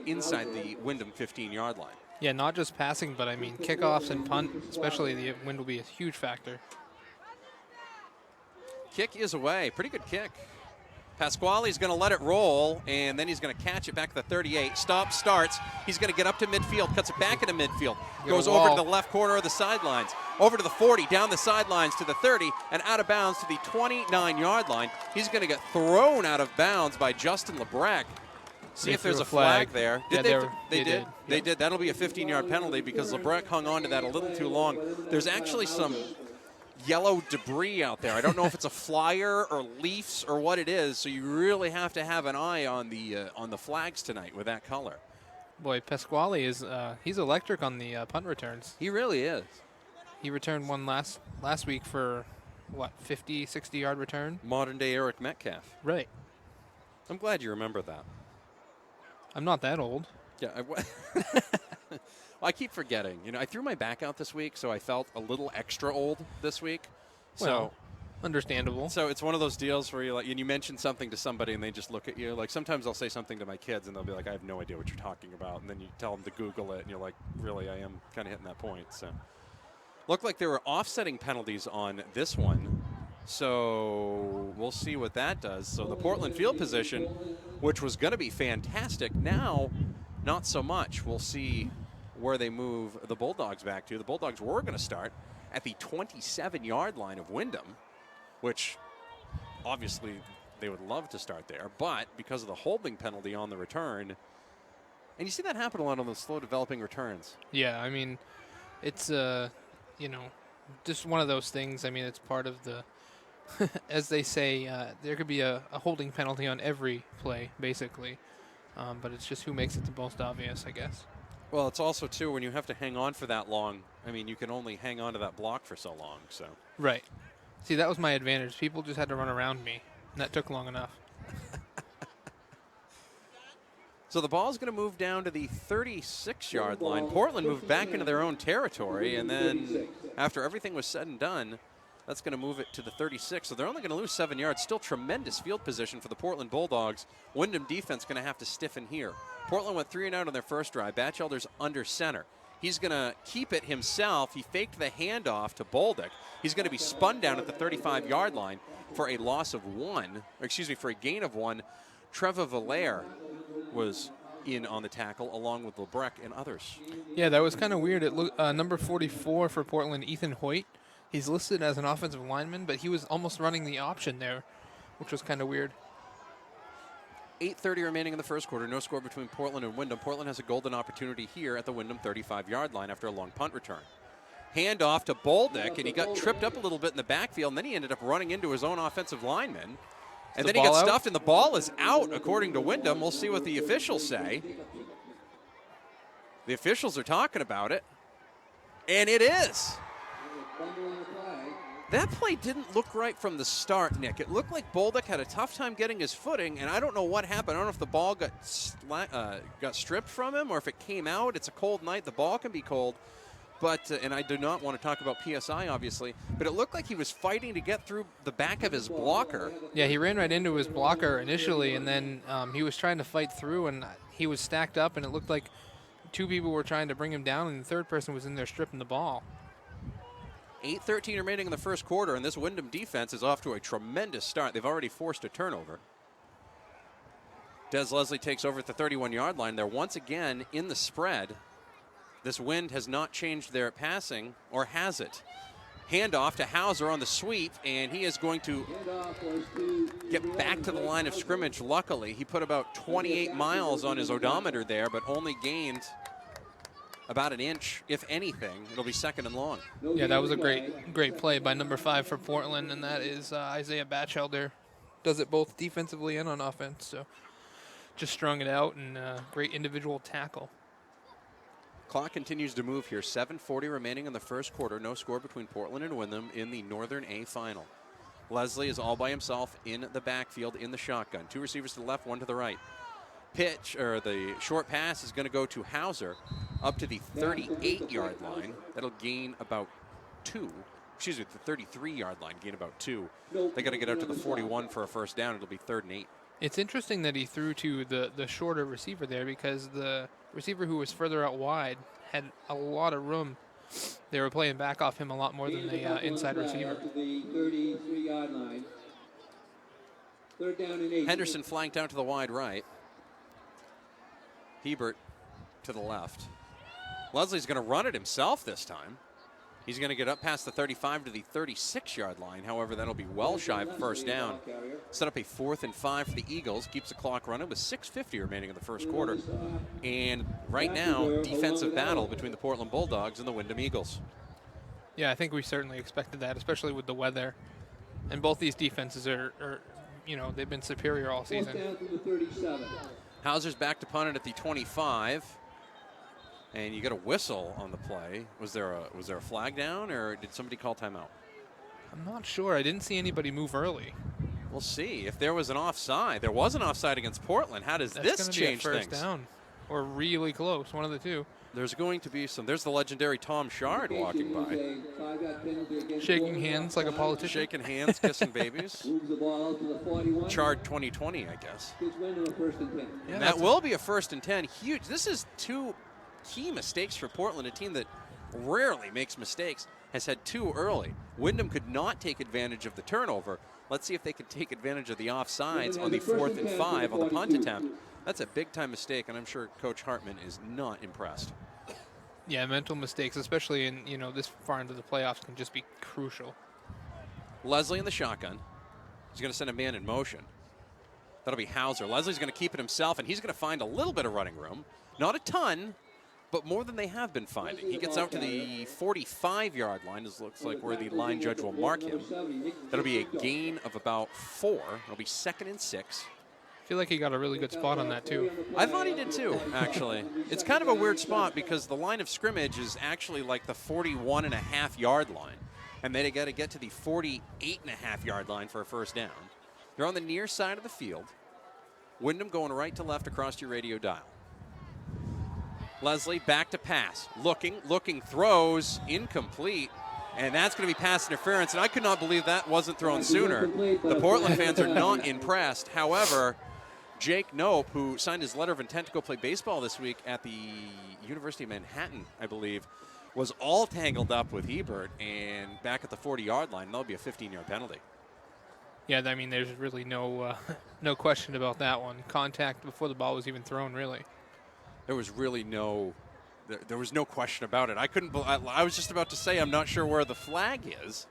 inside the Windham 15-yard line. Yeah, not just passing, but I mean kickoffs and punt, especially the wind will be a huge factor. Kick is away. Pretty good kick. Pasquale's going to let it roll, and then he's going to catch it back to the 38. Stops, starts. He's going to get up to midfield, cuts it back into midfield, goes over to the left corner of the sidelines, over to the 40, down the sidelines to the 30, and out of bounds to the 29-yard line. He's going to get thrown out of bounds by Justin Lebrecq. See if there's a flag there. They did. They did. That'll be a 15-yard penalty because Lebrecq hung on to that a little too long. There's actually some yellow debris out there. I don't know if it's a flyer or leaves or what it is, so you really have to have an eye on the flags tonight with that color. Boy, Pasquale is he's electric on the punt returns. He really is. He returned one last week for, what, 50, 60-yard return? Modern-day Eric Metcalf. Right. I'm glad you remember that. I'm not that old. Yeah. I keep forgetting. I threw my back out this week, so I felt a little extra old this week. Well, understandable. So it's one of those deals where you mention something to somebody and they just look at you. Like sometimes I'll say something to my kids and they'll be like, I have no idea what you're talking about. And then you tell them to Google it and you're like, really, I am kind of hitting that point. So looked like there were offsetting penalties on this one. So we'll see what that does. So the Portland field position, which was going to be fantastic, now not so much. We'll see where they move the Bulldogs back to. The Bulldogs were going to start at the 27-yard line of Windham, which obviously they would love to start there, but because of the holding penalty on the return, and you see that happen a lot on those slow developing returns. Yeah, I mean, it's, just one of those things. I mean, it's part of the, as they say, there could be a holding penalty on every play, basically, but it's just who makes it the most obvious, I guess. Well, it's also, too, when you have to hang on for that long, I mean, you can only hang on to that block for so long. So right. See, that was my advantage. People just had to run around me, and that took long enough. So the ball's going to move down to the 36-yard line. Portland moved back into their own territory, and then after everything was said and done, that's going to move it to the 36. So they're only going to lose 7 yards. Still tremendous field position for the Portland Bulldogs. Windham defense going to have to stiffen here. Portland went 3 and out on their first drive. Batchelder's under center. He's going to keep it himself. He faked the handoff to Bolduc. He's going to be spun down at the 35-yard line for a loss of 1, or excuse me, for a gain of 1. Trevor Valaire was in on the tackle along with Lebrecq and others. Yeah, that was kind of weird. It number 44 for Portland, Ethan Hoyt. He's listed as an offensive lineman, but he was almost running the option there, which was kind of weird. 8:30 remaining in the first quarter. No score between Portland and Windham. Portland has a golden opportunity here at the Windham 35-yard line after a long punt return. Hand off to Bolduc, and he got tripped up a little bit in the backfield, and then he ended up running into his own offensive lineman. And then he gets stuffed, and the ball is out, according to Windham. We'll see what the officials say. The officials are talking about it, and it is. That play didn't look right from the start, Nick. It looked like Bolduc had a tough time getting his footing, and I don't know what happened. I don't know if the ball got stripped from him or if it came out. It's a cold night. The ball can be cold. But, and I do not want to talk about PSI, obviously, but it looked like he was fighting to get through the back of his blocker. Yeah, he ran right into his blocker initially, and then he was trying to fight through, and he was stacked up, and it looked like 2 people were trying to bring him down, and the third person was in there stripping the ball. 8:13 remaining in the first quarter, and this Windham defense is off to a tremendous start. They've already forced a turnover. Des Leslie takes over at the 31-yard line. They're once again in the spread. This wind has not changed their passing, or has it? Handoff to Hauser on the sweep, and he is going to get back to the line of scrimmage. Luckily, he put about 28 miles on his odometer there, but only gained about an inch, if anything. It'll be second and long. Yeah, that was a great play by number 5 for Portland, and that is Isaiah Batchelder. Does it both defensively and on offense, so just strung it out, and great individual tackle. Clock continues to move here. 7:40 remaining in the first quarter. No score between Portland and Windham in the Northern A final. Leslie is all by himself in the backfield in the shotgun. 2 receivers to the left, 1 to the right. Pitch, or the short pass, is going to go to Hauser up to the 38-yard line. That'll gain about 2. Excuse me, the 33-yard line, gain about 2. They got to get out to the 41 for a first down. It'll be 3rd and 8. It's interesting that he threw to the shorter receiver there, because the receiver who was further out wide had a lot of room. They were playing back off him a lot more than the inside receiver. The 33-yard line. 3rd down and 8. Henderson flanked out to the wide right. Hebert to the left. Leslie's going to run it himself this time. He's going to get up past the 35 to the 36-yard line. However, that'll be well shy of first down. Set up a 4th and 5 for the Eagles. Keeps the clock running with 6:50 remaining in the first quarter. And right now, defensive battle between the Portland Bulldogs and the Windham Eagles. Yeah, I think we certainly expected that, especially with the weather. And both these defenses are they've been superior all season. Hauser's back to punt it at the 25. And you got a whistle on the play. Was there a flag down, or did somebody call timeout? I'm not sure. I didn't see anybody move early. We'll see. If there was an offside, there was an offside against Portland. How does this change be a first things? Down, or really close, one of the two. There's going to be some. There's the legendary Tom Shard walking by, shaking hands like a politician. Shaking hands, kissing babies. Moves the ball out to the 41. Chard 2020, I guess. Gives Windham a 1st and 10. Yeah, That will be a 1st and 10. Huge. This is 2 key mistakes for Portland, a team that rarely makes mistakes, has had 2 early. Wyndham could not take advantage of the turnover. Let's see if they can take advantage of the offsides on the 4th and 5 on the punt attempt. That's a big-time mistake, and I'm sure Coach Hartman is not impressed. Yeah, mental mistakes, especially in this far into the playoffs, can just be crucial. Leslie in the shotgun. He's going to send a man in motion. That'll be Hauser. Leslie's going to keep it himself, and he's going to find a little bit of running room. Not a ton, but more than they have been finding. He gets out to the 45-yard line. This looks like where the line judge will mark him. That'll be a gain of about 4. It'll be 2nd and 6. I feel like he got a really good spot on that, too. I thought he did, too, actually. It's kind of a weird spot because the line of scrimmage is actually like the 41.5-yard line. and they got to get to the 48.5-yard line for a first down. They're on the near side of the field. Windham going right to left across your radio dial. Leslie back to pass. Looking, throws, incomplete. And that's going to be pass interference. And I could not believe that wasn't thrown sooner. The Portland fans are not impressed. However, Jake Nope, who signed his letter of intent to go play baseball this week at the University of Manhattan, I believe, was all tangled up with Hebert. And back at the 40-yard line, that'll be a 15-yard penalty. Yeah, I mean, there's really no question about that one. Contact before the ball was even thrown, really. There was really there was no question about it. I was just about to say I'm not sure where the flag is.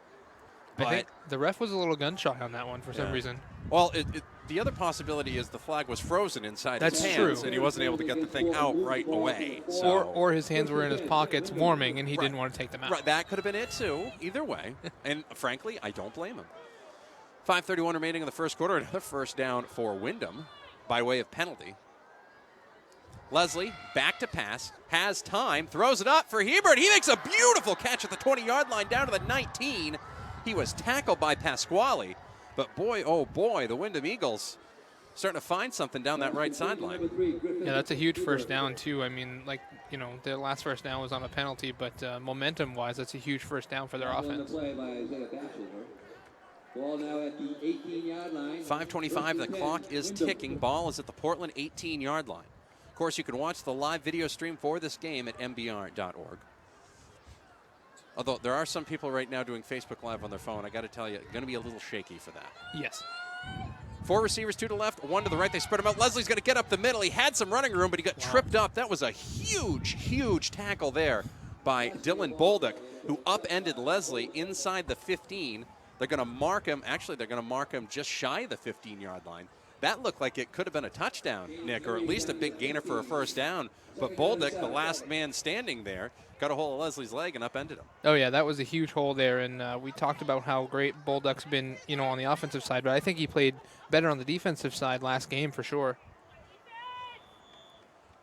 I think the ref was a little gun shy on that one for some reason. Well, the other possibility is the flag was frozen inside his hands, true. And he wasn't able to get the thing out right away. So. Or his hands were in his pockets warming, and he didn't want to take them out. Right, that could have been it too. Either way, and frankly, I don't blame him. 5:31 remaining in the first quarter. Another first down for Windham by way of penalty. Leslie back to pass, has time, throws it up for Hebert. He makes a beautiful catch at the 20-yard line down to the 19. He was tackled by Pasquale, but boy, oh boy, the Windham Eagles starting to find something down that right sideline. Yeah, that's a huge first down too. I mean, their last first down was on a penalty, but momentum-wise, that's a huge first down for their offense. Ball now at the 18-yard line. 5:25, the clock is ticking. Ball is at the Portland 18-yard line. Of course, you can watch the live video stream for this game at mbr.org. Although there are some people right now doing Facebook Live on their phone. I got to tell you, going to be a little shaky for that. Yes. 4 receivers, 2 to the left, 1 to the right. They spread him out. Leslie's going to get up the middle. He had some running room, but he got tripped up. That was a huge tackle there by Dylan Bolduc, who upended Leslie inside the 15. They're going to mark him. Actually, they're going to mark him just shy of the 15-yard line. That looked like it could have been a touchdown, Nick, or at least a big gainer for a first down. But Bolduc, the last man standing there, got a hold of Leslie's leg and upended him. Oh, yeah, that was a huge hole there. And we talked about how great Bolduc's been, on the offensive side. But I think he played better on the defensive side last game for sure.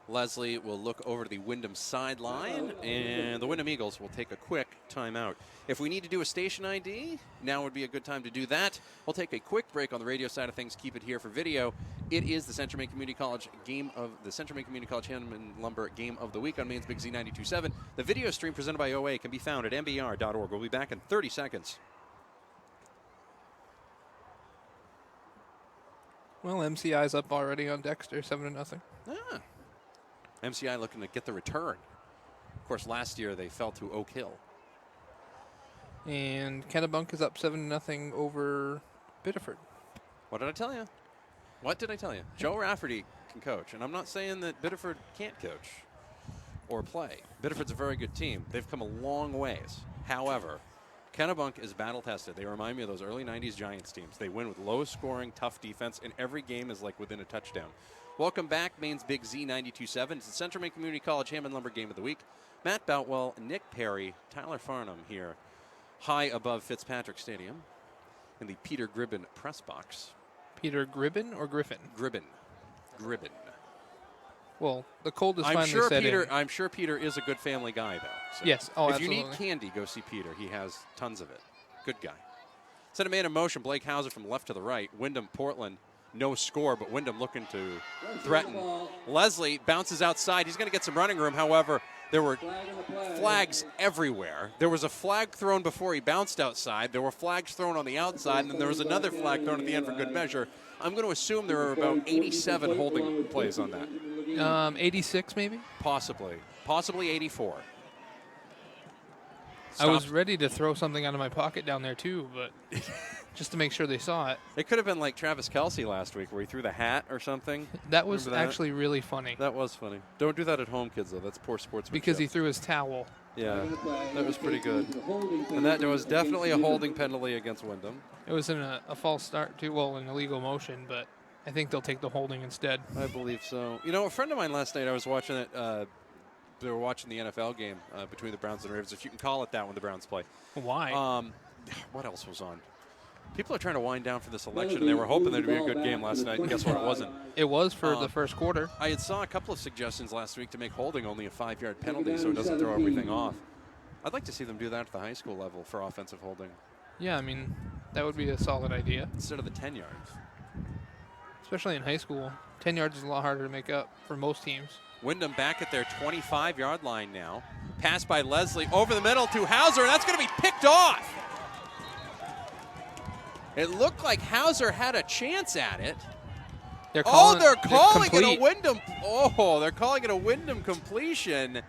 Leslie will look over to the Windham sideline, and the Windham Eagles will take a quick timeout. If we need to do a station ID, now would be a good time to do that. We'll take a quick break on the radio side of things, keep it here for video. It is the Central Maine Community College Hammond Lumber Game of the Week on Maine's Big Z 92.7. The video stream presented by OA can be found at mbr.org. We'll be back in 30 seconds. Well, MCI's up already on Dexter, 7-0. Ah. MCI looking to get the return. Of course, last year they fell to Oak Hill. And Kennebunk is up 7-0 over Biddeford. What did I tell you? Joe Rafferty can coach, and I'm not saying that Biddeford can't coach or play. Biddeford's a very good team. They've come a long ways. However, Kennebunk is battle-tested. They remind me of those early 90s Giants teams. They win with low-scoring, tough defense, and every game is like within a touchdown. Welcome back, Maine's Big Z 92.7. It's the Central Maine Community College Hammond Lumber Game of the Week. Matt Boutwell, Nick Perry, Tyler Farnham here, high above Fitzpatrick Stadium in the Peter Gribbin press box. Peter Gribbin or Griffin? Gribbin. Well, the cold is finally set in. I'm sure Peter is a good family guy, though. So yes. Oh, if absolutely. you need candy, go see Peter. He has tons of it. Good guy. Set a man in motion. Blake Hauser from left to the right. Windham, Portland. No score, but Windham looking to threaten. Leslie bounces outside. He's going to get some running room. However, there were flags everywhere. There was a flag thrown before he bounced outside. There were flags thrown on the outside, and then there was another flag thrown at the end for good measure. I'm going to assume there were about 87 holding plays on that. 86 maybe? Possibly 84. I was ready to throw something out of my pocket down there too, but just to make sure they saw it. It could have been like Travis Kelce last week where he threw the hat or something. That was actually really funny. That was funny. Don't do that at home, kids, though. That's poor sportsmanship. Because he threw his towel. Yeah, that was pretty good. And that there was definitely a holding penalty against Windham. It was in a false start, too. Well, an illegal motion, but I think they'll take the holding instead. I believe so. A friend of mine last night, I was watching it. They were watching the NFL game between the Browns and the Ravens, if you can call it that when the Browns play. Why? What else was on? People are trying to wind down for this election, and they were hoping there'd be a good game last night, and guess what? It wasn't. It was for the first quarter. I had saw a couple of suggestions last week to make holding only a 5-yard penalty so it doesn't throw everything off. I'd like to see them do that at the high school level for offensive holding Yeah, I mean, that would be a solid idea, instead of the 10 yards. especially in high school. 10 yards is a lot harder to make up for most teams. Windham back at their 25-yard line now. Pass by Leslie over the middle to Hauser, and that's going to be picked off. It looked like Hauser had a chance at it. They're calling They're calling it a complete. Windham. Oh, they're calling it a Windham completion.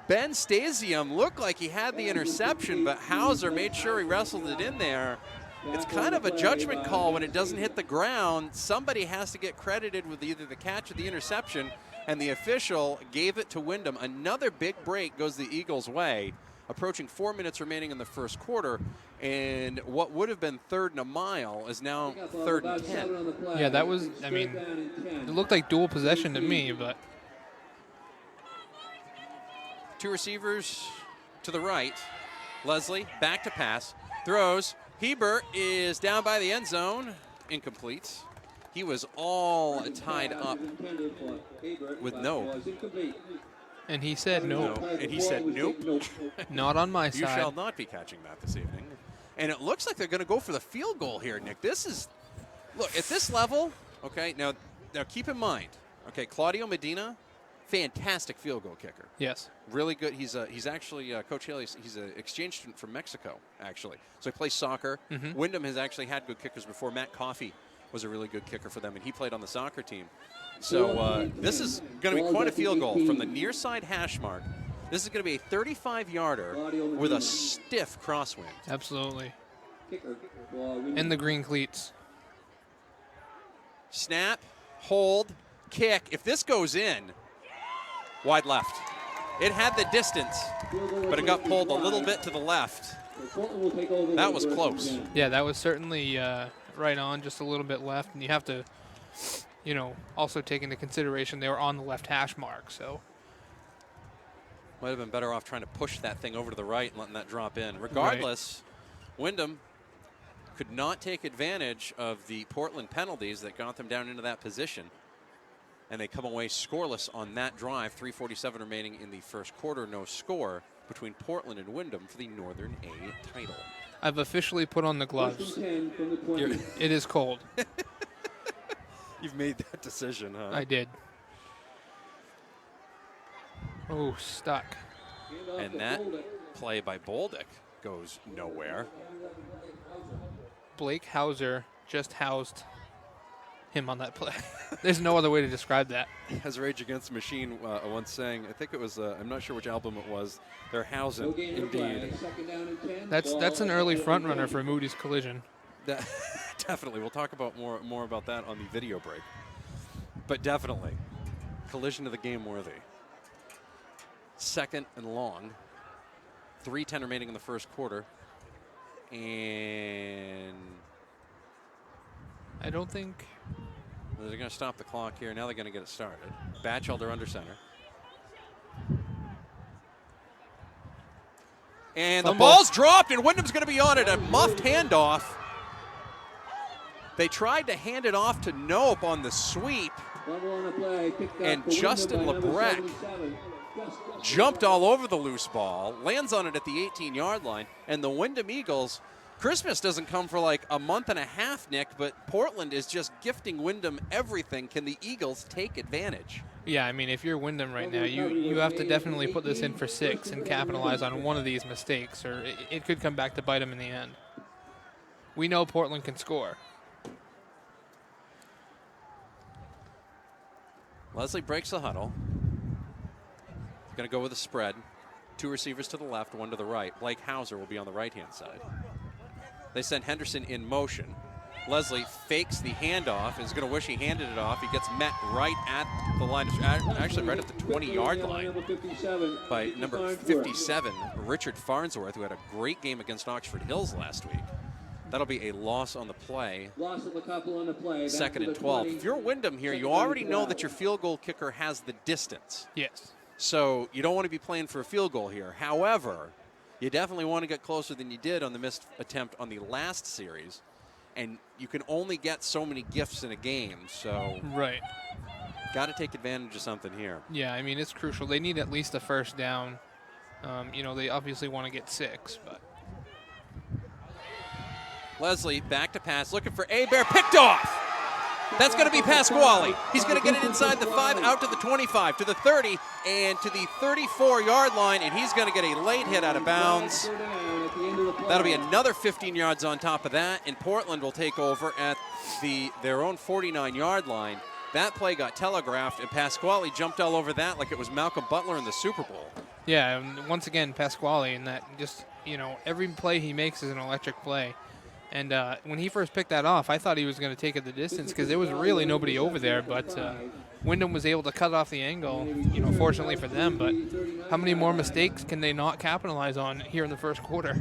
Ben Stasium looked like he had the interception, but Hauser made sure he wrestled it in there. It's kind of a judgment call when it doesn't hit the ground. Somebody has to get credited with either the catch or the interception, and the official gave it to Windham. Another big break goes the Eagles' way, approaching 4 minutes remaining in the first quarter, and what would have been 3rd and a mile is now 3rd and 10. Yeah, that was, I mean, it looked like dual possession to me, but 2 receivers to the right. Leslie back to pass, throws. Heber is down by the end zone, incomplete. He was all tied up with no. and he said no, And he said nope. not on my You side. shall not be catching that this evening. And it looks like they're going to go for the field goal here, Nick. This is, look, at this level, okay, now keep in mind, okay, Claudio Medina, fantastic field goal kicker. Yes. Really good. He's actually, Coach Haley, he's an exchange student from Mexico, actually. So he plays soccer. Windham has actually had good kickers before. Matt Coffey was a really good kicker for them, and he played on the soccer team. So this is going to be quite a field goal from the near side hash mark. This is going to be a 35-yarder with a stiff crosswind. Absolutely. And the green cleats. Snap, hold, kick. If this goes in, wide left. It had the distance, but it got pulled a little bit to the left. That was close. Yeah, that was certainly right on, just a little bit left. And you have to, also take into consideration they were on the left hash mark. So Might have been better off trying to push that thing over to the right and letting that drop in. Regardless, Windham could not take advantage of the Portland penalties that got them down into that position. And they come away scoreless on that drive. 3:47 remaining in the first quarter. No score between Portland and Windham for the Northern A title. I've officially put on the gloves. It is cold. You've made that decision, huh? I did. Oh, stuck. And that play by Bolduc goes nowhere. Blake Hauser just housed him on that play. There's no other way to describe that. As Rage Against the Machine once sang, I think it was, I'm not sure which album it was, they're housing, indeed. That's an early front runner for Moody's Collision. Definitely. We'll talk about more about that on the video break. But definitely, collision of the game worthy. 2nd and long. 3:10 remaining in the first quarter. And I don't think they're going to stop the clock here. Now they're going to get it started. Batchelder under center. And the ball's dropped, and Windham's going to be on it. A muffed handoff. They tried to hand it off to Nope on the sweep. And Justin Lebrec jumped all over the loose ball, lands on it at the 18-yard line, and the Windham Eagles, Christmas doesn't come for like a month and a half, Nick, but Portland is just gifting Windham everything. Can the Eagles take advantage? Yeah, I mean, if you're Windham right now, you have to definitely put this in for 6 and capitalize on one of these mistakes, or it could come back to bite them in the end. We know Portland can score. Leslie breaks the huddle. Going to go with a spread. 2 receivers to the left, 1 to the right. Blake Hauser will be on the right-hand side. They send Henderson in motion. Leslie fakes the handoff, is going to wish he handed it off. He gets met right at the line, actually right at the 20-yard line by number 57, Richard Farnsworth, who had a great game against Oxford Hills last week. That'll be a loss on the play. Loss of a couple on the play. 2nd and 12. If you're Windham here, you already know that your field goal kicker has the distance. Yes. So you don't want to be playing for a field goal here. However, you definitely want to get closer than you did on the missed attempt on the last series. And you can only get so many gifts in a game. So right. Got to take advantage of something here. Yeah, I mean, it's crucial. They need at least a first down You know, they obviously want to get 6, but Leslie back to pass, looking for Bear, picked off. That's going to be Pasquale. He's going to get it inside the 5, out to the 25, to the 30, and to the 34-yard line, and he's going to get a late hit out of bounds. That'll be another 15 yards on top of that, and Portland will take over at their own 49-yard line. That play got telegraphed, and Pasquale jumped all over that like it was Malcolm Butler in the Super Bowl. yeah, and once again, Pasquale, and that just, you know, every play he makes is an electric play. And when he first picked that off, I thought he was going to take it the distance because there was really nobody over there. But Windham was able to cut off the angle, you know, fortunately for them. But how many more mistakes can they not capitalize on here in the first quarter?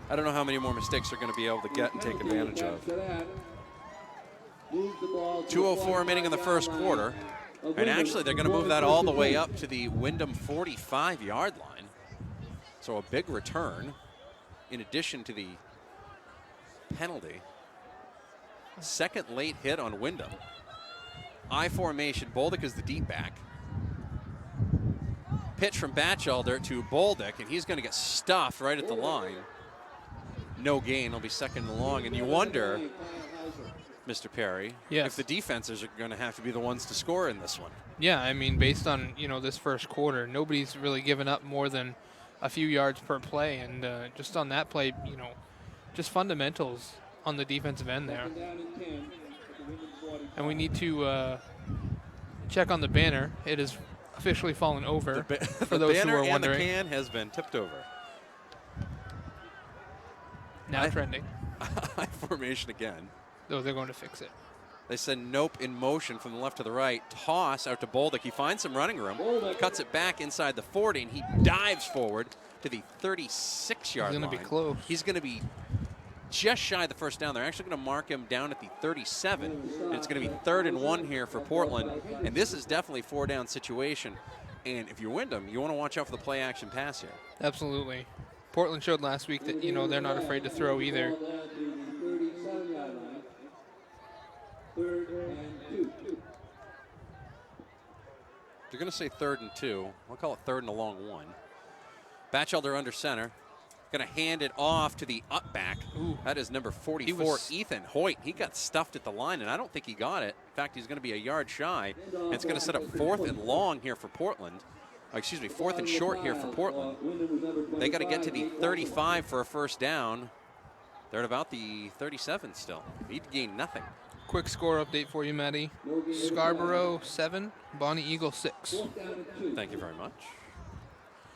I don't know how many more mistakes they're going to be able to get and take advantage of. 2:04 remaining in the first quarter. And actually, they're going to move that all the way up to the Windham 45-yard line. So a big return in addition to the penalty. Second late hit on Windham. I formation. Bolduc is the deep back. Pitch from Batchelder to Bolduc, and he's going to get stuffed right at the line. No gain. He'll be second and long. And you wonder, Mr. Perry, yes, if the defenses are going to have to be the ones to score in this one. Yeah, I mean, based on, you know, this first quarter, nobody's really given up more than a few yards per play. And just on that play, you know, just fundamentals on the defensive end there. And we need to check on the banner. It has officially fallen over for those who are wondering. The can has been tipped over. Now trending. I formation again. Oh, they're going to fix it. They send nope in motion from the left to the right. Toss out to Bolduc. He finds some running room. Cuts it back inside the 40, and he dives forward to the 36-yard line. He's going to be close. He's going to be just shy of the first down. They're actually going to mark him down at the 37. And it's going to be 3rd and 1 here for Portland. And this is definitely a 4-down situation. And if you're Windham, you want to watch out for the play action pass here. Absolutely. Portland showed last week that, you know, they're not afraid to throw either. 3rd and 2. They're going to say 3rd and 2. I'll call it 3rd and a long 1. Batchelder under center. Going to hand it off to the up back. Ooh. That is number 44, Ethan Hoyt. He got stuffed at the line, and I don't think he got it. In fact, he's going to be a yard shy. And it's going to set up 4th and long here for Portland. Excuse me, 4th and short here for Portland. They got to get to the 35 for a first down. They're at about the 37 still. Need to gain nothing. Quick score update for you, Matty. Scarborough 7, Bonnie Eagle 6. Thank you very much.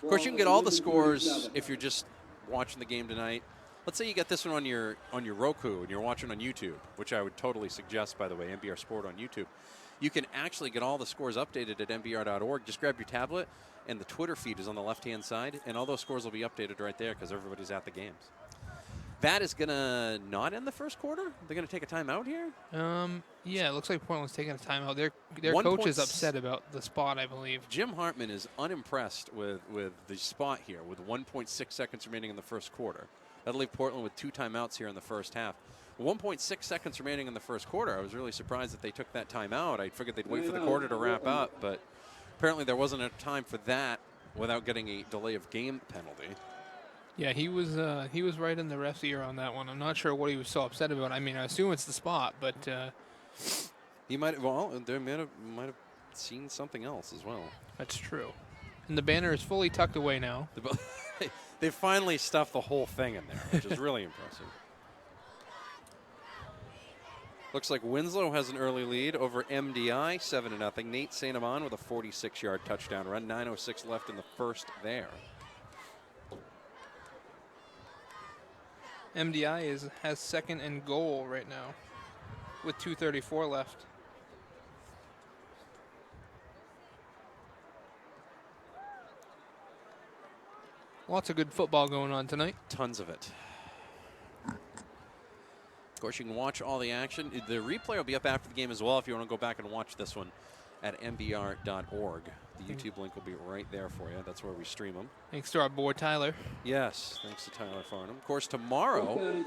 Of course, you can get all the scores if you're just watching the game tonight. Let's say you get this one on your Roku and you're watching on YouTube, which I would totally suggest, by the way, NBR Sport on YouTube. You can actually get all the scores updated at nbr.org. Just grab your tablet, and the Twitter feed is on the left-hand side, and all those scores will be updated right there because everybody's at the games. That is going to not end the first quarter? They're going to take a timeout here? Yeah, it looks like Portland's taking a timeout. Their coach is upset about the spot, I believe. Jim Hartman is unimpressed with the spot here with 1.6 seconds remaining in the first quarter. That'll leave Portland with 2 timeouts here in the first half. 1.6 seconds remaining in the first quarter. I was really surprised that they took that timeout. I figured they'd wait for the quarter to wrap up, but apparently there wasn't enough time for that without getting a delay of game penalty. Yeah, he was right in the ref's ear on that one. I'm not sure what he was so upset about. I mean, I assume it's the spot, but he might have seen something else as well. That's true. And the banner is fully tucked away now. They finally stuffed the whole thing in there, which is really impressive. Looks like Winslow has an early lead over MDI, 7-0. Nate St. Amand with a 46-yard touchdown run. 9:06 left in the first there. MDI has 2nd and goal right now with 2:34 left. Lots of good football going on tonight. Tons of it. Of course, you can watch all the action. The replay will be up after the game as well if you want to go back and watch this one at nbr.org. The YouTube link will be right there for you. That's where we stream them. Thanks to our boy Tyler. Yes, thanks to Tyler Farnham. Of course, tomorrow,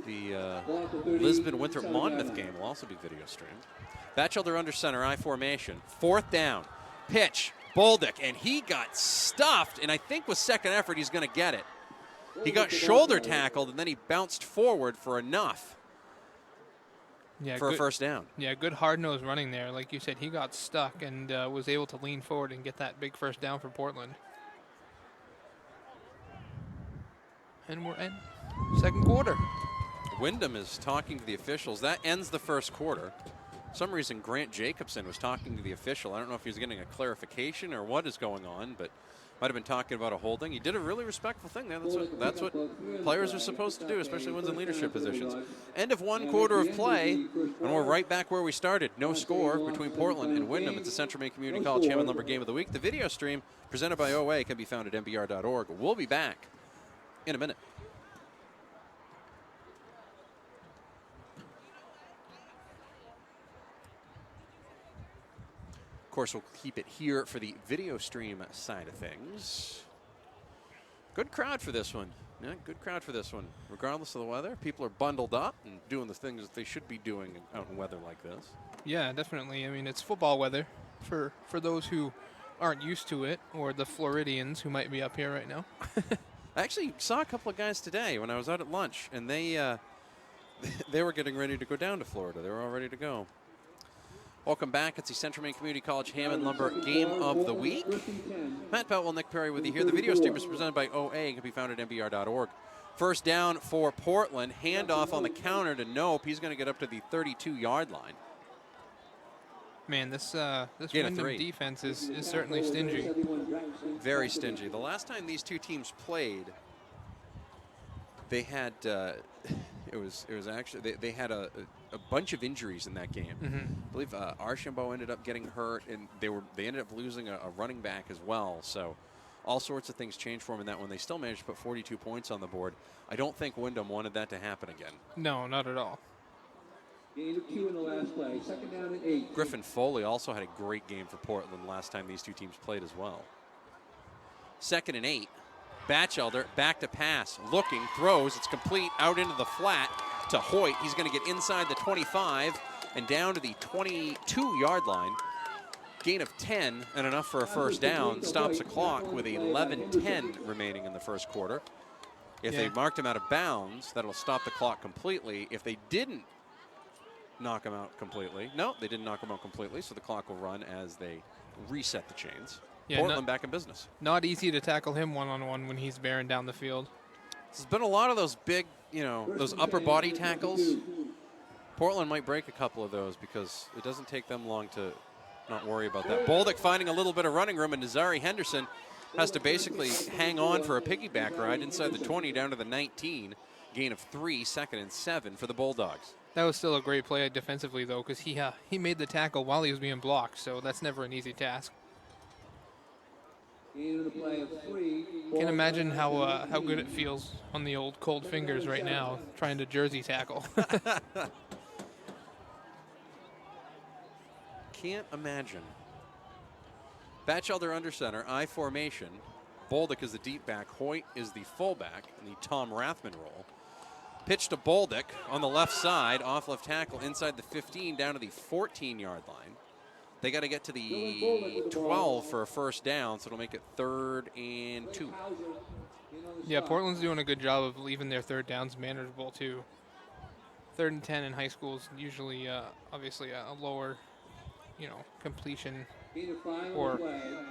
the Lisbon-Winthrop-Monmouth game will also be video streamed. Batchelder under center, I formation. 4th down. Pitch. Bolduc, and he got stuffed, and I think with second effort he's going to get it. He got shoulder tackled, and then he bounced forward for enough for a first down. Yeah, good hard-nosed running there. Like you said, he got stuck and was able to lean forward and get that big first down for Portland. And we're in second quarter. Windham is talking to the officials. That ends the first quarter. For some reason, Grant Jacobson was talking to the official. I don't know if he was getting a clarification or what is going on, but might have been talking about a holding. He did a really respectful thing there. That's what players are supposed to do, especially ones in leadership positions. End of one quarter of play, and we're right back where we started. No score between Portland and Windham. It's the Central Maine Community College Hammond Lumber Game of the Week. The video stream presented by OA can be found at nbr.org. We'll be back in a minute. Of course, we'll keep it here for the video stream side of things. Good crowd for this one. Yeah, good crowd for this one. Regardless of the weather, people are bundled up and doing the things that they should be doing out in weather like this. Yeah, definitely. I mean, it's football weather for those who aren't used to it, or the Floridians who might be up here right now. I actually saw a couple of guys today when I was out at lunch, and they were getting ready to go down to Florida. They were all ready to go. Welcome back. It's the Central Maine Community College Hammond Lumber Game of the Week. Matt Peltwell, Nick Perry with you here. The video stream is presented by OA and can be found at nbr.org. First down for Portland. Handoff on the counter to Nope. He's going to get up to the 32-yard line. Man, this Windham defense is certainly stingy. Very stingy. The last time these two teams played, they had it was actually they had a bunch of injuries in that game. I believe Archambault ended up getting hurt, and they ended up losing a running back as well. So all sorts of things changed for them in that one. They still managed to put 42 points on the board. I don't think Windham wanted that to happen again. No, not at all. Gain of 2 in the last play. Second down and 8. Griffin Foley also had a great game for Portland last time these two teams played as well. Second and 8. Batchelder back to pass, looking, throws, it's complete, out into the flat to Hoyt. He's going to get inside the 25 and down to the 22-yard line. Gain of 10 and enough for a first down. Stops the clock with 11:10 remaining in the first quarter. If they marked him out of bounds, that'll stop the clock completely. If they didn't knock him out completely, no, they didn't knock him out completely, so the clock will run as they reset the chains. Yeah, Portland back in business. Not easy to tackle him one-on-one when he's bearing down the field. There's been a lot of those big, those upper body tackles. Portland might break a couple of those because it doesn't take them long to not worry about that. Bolduc finding a little bit of running room, and Nazari Henderson has to basically hang on for a piggyback ride inside the 20 down to the 19. Gain of 3, second and 7 for the Bulldogs. That was still a great play defensively, though, because he made the tackle while he was being blocked, so that's never an easy task. Can't imagine how good it feels on the old cold fingers right now trying to jersey tackle. Can't imagine. Batchelder under center, I formation. Bolduc is the deep back. Hoyt is the fullback in the Tom Rathman role. Pitch to Bolduc on the left side, off left tackle, inside the 15, down to the 14-yard line. They got to get to the 12 for a first down, so it'll make it 3rd and 2. Yeah, Portland's doing a good job of leaving their third downs manageable, too. 3rd and 10 in high school is usually, obviously, a lower, completion. Or,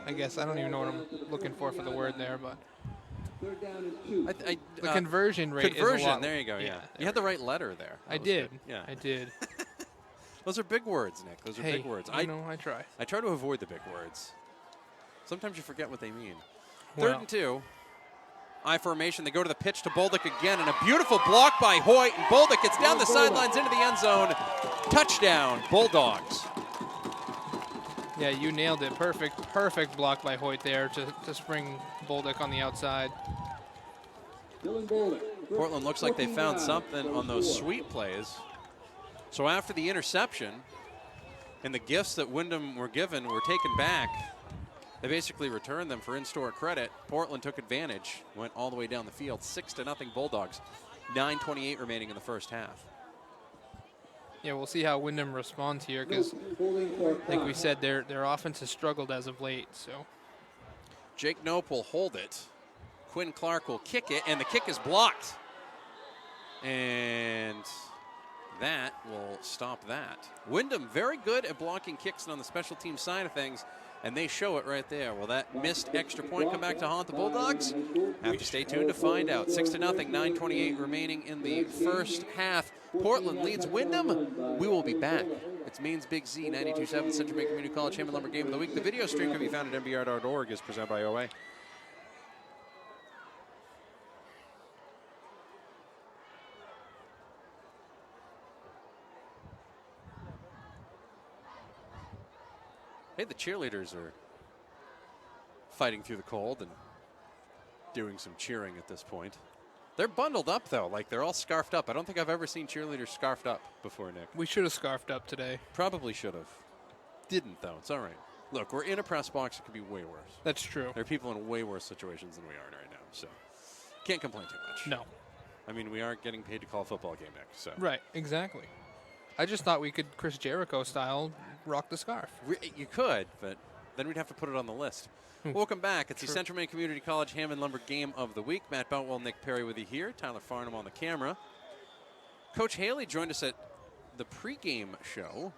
I guess, I don't even know what I'm looking for the word there, but the conversion rate is a lot. There you go, yeah. You had the right letter there. I did. Good. Yeah. I did. Those are big words, Nick. Those are big words. I try. I try to avoid the big words. Sometimes you forget what they mean. 3rd and 2. I formation. They go to the pitch to Bolduc again, and a beautiful block by Hoyt. And Bolduc gets down the sidelines into the end zone. Touchdown, Bulldogs. Yeah, you nailed it. Perfect block by Hoyt there to spring Bolduc on the outside. Portland looks like they found something on those sweep plays. So after the interception and the gifts that Windham were given were taken back, they basically returned them for in-store credit. Portland took advantage, went all the way down the field, 6-0 Bulldogs. 9:28 remaining in the first half. Yeah, we'll see how Windham responds here because, like we said, their offense has struggled as of late. So Jake Nope will hold it. Quinn Clark will kick it, and the kick is blocked. And that will stop that. Windham very good at blocking kicks and on the special team side of things, and they show it right there. Will that missed extra point come back to haunt the Bulldogs? Have to stay tuned to find out. 6-0, 9:28 remaining in the first half. Portland leads Windham. We will be back. It's Maine's Big Z, 92.7 Central Maine Community College Hammond Lumber Game of the Week. The video stream can be found at nbr.org. Is presented by OA. Hey, the cheerleaders are fighting through the cold and doing some cheering at this point. They're bundled up, though. Like, they're all scarfed up. I don't think I've ever seen cheerleaders scarfed up before, Nick. We should have scarfed up today. Probably should have. Didn't, though. It's all right. Look, we're in a press box. It could be way worse. That's true. There are people in way worse situations than we are in right now, so can't complain too much. No. I mean, we aren't getting paid to call a football game next, so. Right, exactly. I just thought we could, Chris Jericho style, rock the scarf. You could, but then we'd have to put it on the list. Welcome back. It's the Central Maine Community College Hammond Lumber Game of the Week. Matt Boutwell, Nick Perry with you here. Tyler Farnham on the camera. Coach Haley joined us at the pregame show.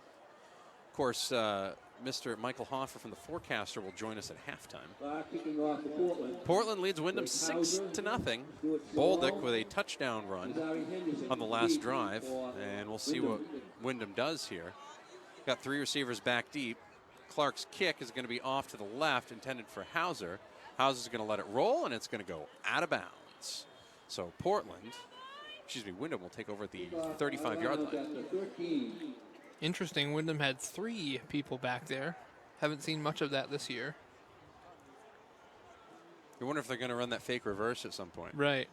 Of course, Mr. Michael Hoffer from the Forecaster will join us at halftime. Portland leads Windham 6-0. Bolduc with a touchdown run on the last drive, and we'll see what Windham does here. Got three receivers back deep. Clark's kick is going to be off to the left, intended for Hauser. Hauser's going to let it roll, and it's going to go out of bounds. So Windham will take over at the 35-yard line. Interesting, Windham had 3 people back there. Haven't seen much of that this year. You wonder if they're going to run that fake reverse at some point. Right.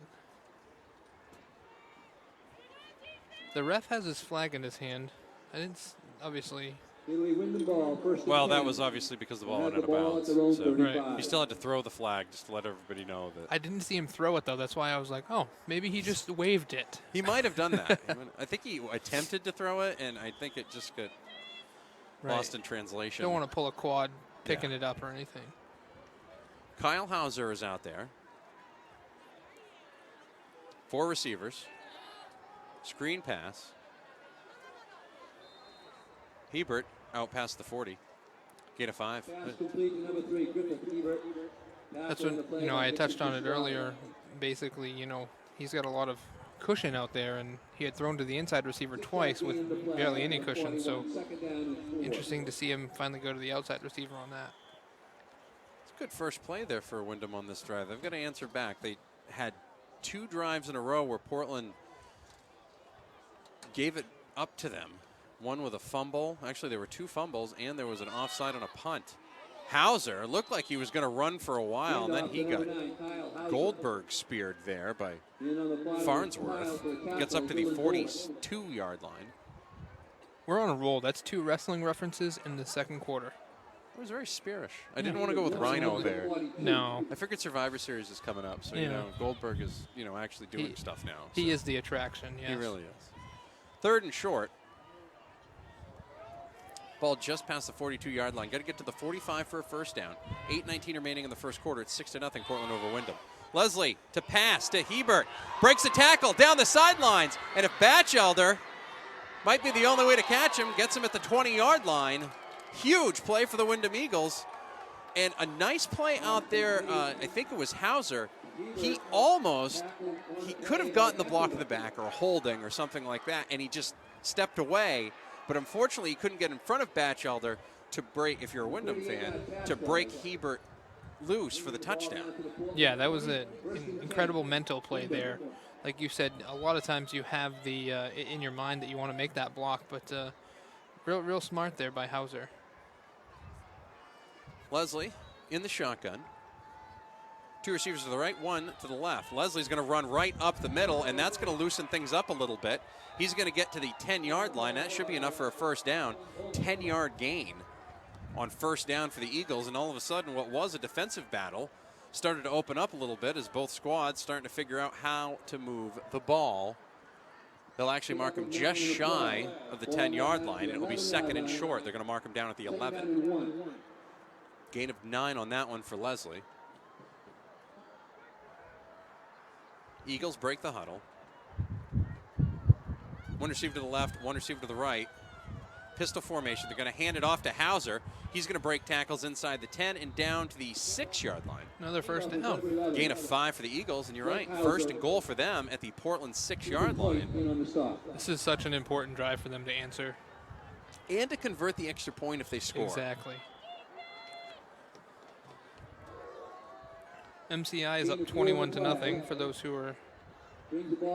The ref has his flag in his hand. I didn't, obviously. Well, that was obviously because the ball went out of bounds. So Right. he still had to throw the flag just to let everybody know that. I didn't see him throw it, though. That's why I was like, oh, maybe he just waved it. He might have done that. I think he attempted to throw it, and I think it just got lost in translation. Don't want to pull a quad picking it up or anything. Kyle Hauser is out there. 4 receivers. Screen pass. Hebert out past the 40. Gain of 5. That's when, I touched on it earlier. Basically, he's got a lot of cushion out there, and he had thrown to the inside receiver twice with barely any cushion. So interesting to see him finally go to the outside receiver on that. It's a good first play there for Windham on this drive. They've got to answer back. They had 2 drives in a row where Portland gave it up to them. One with a fumble. Actually, there were 2 fumbles, and there was an offside on a punt. Hauser looked like he was going to run for a while, and then he got Goldberg speared there by Farnsworth. Gets up to the 42-yard line. We're on a roll. That's 2 wrestling references in the second quarter. It was very spearish. I didn't want to go with Rhino there. No. I figured Survivor Series is coming up, so, Goldberg is, actually doing stuff now. So. He is the attraction, yes. He really is. 3rd and short. Ball just past the 42-yard line. Got to get to the 45 for a first down. 8:19 remaining in the first quarter. It's 6-0 Portland over Windham. Leslie to pass to Hebert. Breaks a tackle down the sidelines. And if Batchelder might be the only way to catch him, gets him at the 20-yard line. Huge play for the Windham Eagles. And a nice play out there. I think it was Hauser. He could have gotten the block in the back or a holding or something like that, and he just stepped away. But unfortunately, he couldn't get in front of Batchelder to break, if you're a Windham fan, to break Hebert loose for the touchdown. Yeah, that was an incredible mental play there. Like you said, a lot of times you have the in your mind that you want to make that block, but real smart there by Hauser. Leslie in the shotgun. 2 receivers to the right, 1 to the left. Leslie's going to run right up the middle, and that's going to loosen things up a little bit. He's going to get to the 10-yard line. That should be enough for a first down. 10-yard gain on first down for the Eagles, and all of a sudden what was a defensive battle started to open up a little bit as both squads starting to figure out how to move the ball. They'll actually mark him just shy of the 10-yard line, and it'll be 2nd and short. They're going to mark him down at the 11. Gain of 9 on that one for Leslie. Eagles break the huddle. One receiver to the left, one receiver to the right. Pistol formation. They're going to hand it off to Hauser. He's going to break tackles inside the 10 and down to the 6-yard line. Another first down. Gain of 5 for the Eagles, and you're right. First and goal for them at the Portland 6-yard line. This is such an important drive for them to answer. And to convert the extra point if they score. Exactly. MCI is up 21-0 for those who are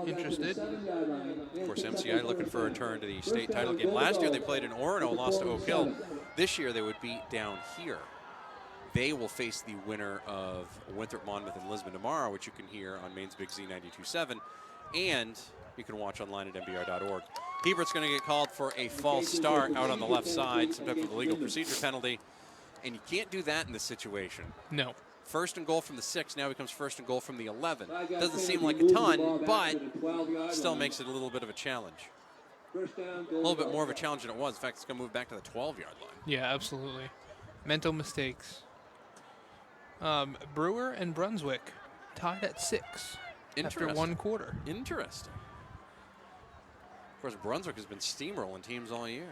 interested. Of course, MCI looking for a return to the state title game. Last year they played in Orono, lost to Oak Hill. This year they would be down here. They will face the winner of Winthrop, Monmouth, and Lisbon tomorrow, which you can hear on Maine's Big Z 92.7, and you can watch online at mbr.org. Hebert's going to get called for a false start out on the left side, some type of illegal procedure penalty, and you can't do that in this situation. No. First and goal from the 6 now becomes first and goal from the 11. Doesn't seem like a ton, but still makes it a little bit of a challenge. A little bit more of a challenge than it was. In fact, it's going to move back to the 12-yard line. Yeah, absolutely. Mental mistakes. Brewer and Brunswick tied at 6 after 1 quarter. Interesting. Of course, Brunswick has been steamrolling teams all year.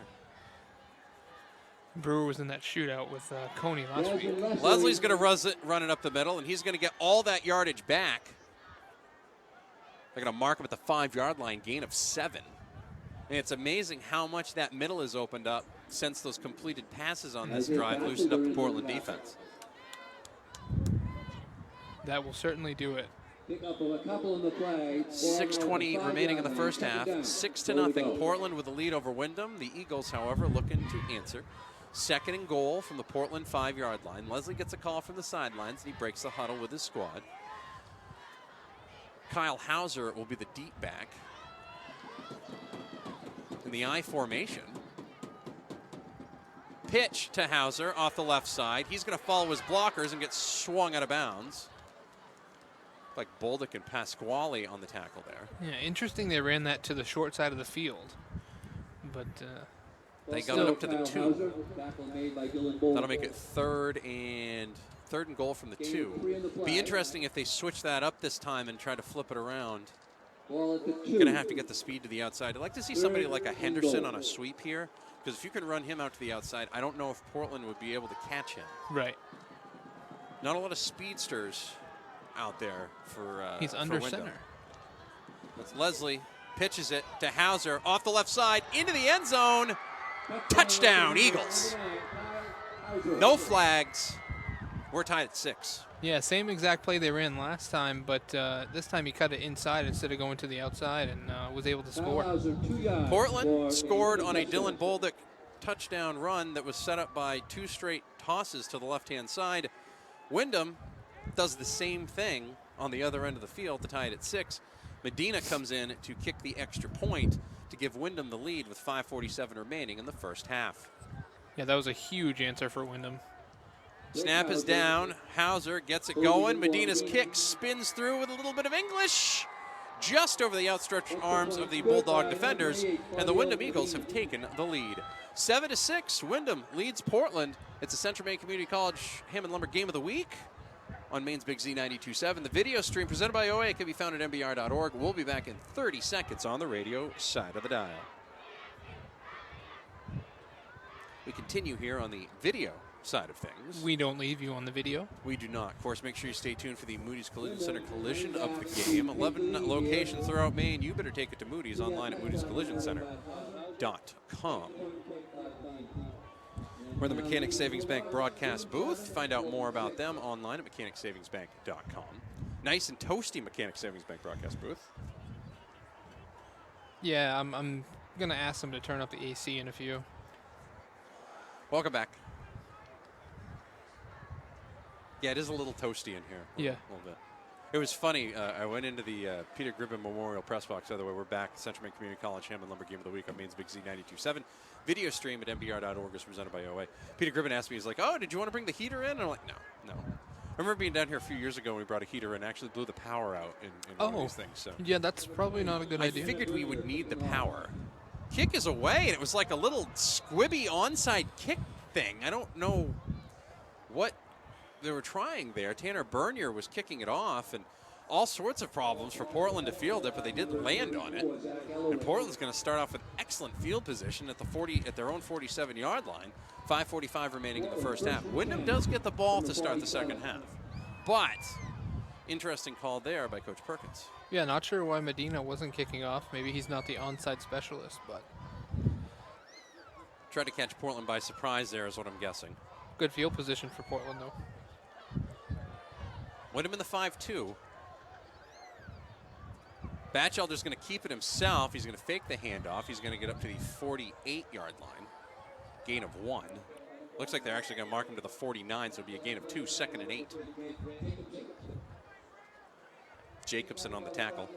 Brewer was in that shootout with Coney last week. Leslie's going to run it up the middle, and he's going to get all that yardage back. They're going to mark him at the 5-yard line, gain of 7. And it's amazing how much that middle has opened up since those completed passes on this drive loosened up the Portland defense. That will certainly do it. 6:20 remaining in the first half. 6-0. Portland with the lead over Windham. The Eagles, however, looking to answer. Second and goal from the Portland 5-yard line. Leslie gets a call from the sidelines, and he breaks the huddle with his squad. Kyle Hauser will be the deep back. In the I formation. Pitch to Hauser off the left side. He's going to follow his blockers and get swung out of bounds. Like Bolduc and Pasquale on the tackle there. Yeah, interesting they ran that to the short side of the field. But they got it up to the 2. That'll make it third and goal from the 2. Be interesting if they switch that up this time and try to flip it around. Going to have to get the speed to the outside. I'd like to see somebody like a Henderson on a sweep here, because if you can run him out to the outside, I don't know if Portland would be able to catch him. Right. Not a lot of speedsters out there for he's under Windham. center. That's Leslie. Pitches it to Hauser off the left side into the end zone. Touchdown, Eagles. No flags. We're tied at 6. Yeah, same exact play they ran last time, but this time he cut it inside instead of going to the outside and was able to score. Portland scored on a Dylan Bolduc touchdown run that was set up by 2 straight tosses to the left-hand side. Windham does the same thing on the other end of the field to tie it at 6. Medina comes in to kick the extra point to give Windham the lead with 5:47 remaining in the first half. Yeah, that was a huge answer for Windham. Snap is down. Hauser gets it going. Medina's kick spins through with a little bit of English, just over the outstretched arms of the Bulldog defenders, and the Windham Eagles have taken the lead. 7-6, Windham leads Portland. It's a Central Maine Community College Hammond Lumber Game of the Week on Maine's Big Z 92.7. The video stream presented by OA can be found at mbr.org. We'll be back in 30 seconds on the radio side of the dial. We continue here on the video side of things. We don't leave you on the video. We do not. Of course, make sure you stay tuned for the Moody's Collision Center collision of the game. 11 locations throughout Maine. You better take it to Moody's online at moody'scollisioncenter.com. We're in the Mechanic Savings Bank broadcast booth. Find out more about them online at mechanicsavings.com. Nice and toasty Mechanic Savings Bank broadcast booth. Yeah, I'm going to ask them to turn up the AC in a few. Welcome back. Yeah, it is a little toasty in here. Yeah. A little bit. It was funny. I went into the Peter Gribbin Memorial Press Box. By the way, we're back. Central Maine Community College Hammond Lumber Game of the Week on Maine's Big Z 92.7. Video stream at mbr.org is presented by OA. Peter Gribbin asked me, he's like, oh, did you want to bring the heater in? And I'm like, no. I remember being down here a few years ago when we brought a heater in, actually blew the power out in one of these things. So yeah, that's probably not a good idea. I figured we would need the power. Kick is away, and it was like a little squibby onside kick thing. I don't know what they were trying there. Tanner Bernier was kicking it off, and all sorts of problems for Portland to field it, but they did land on it. And Portland's going to start off with excellent field position at their own 47-yard line. 5:45 remaining in the first half. Windham does get the ball to start the second half. But interesting call there by Coach Perkins. Yeah, not sure why Medina wasn't kicking off. Maybe he's not the onside specialist, but Tried to catch Portland by surprise there is what I'm guessing. good field position for Portland, though. Windham in the 5-2. Batchelder's going to keep it himself. He's going to fake the handoff. He's going to get up to the 48-yard line. Gain of 1. Looks like they're actually going to mark him to the 49, so it'll be a gain of 2, 2nd and 8. Jacobson on the tackle.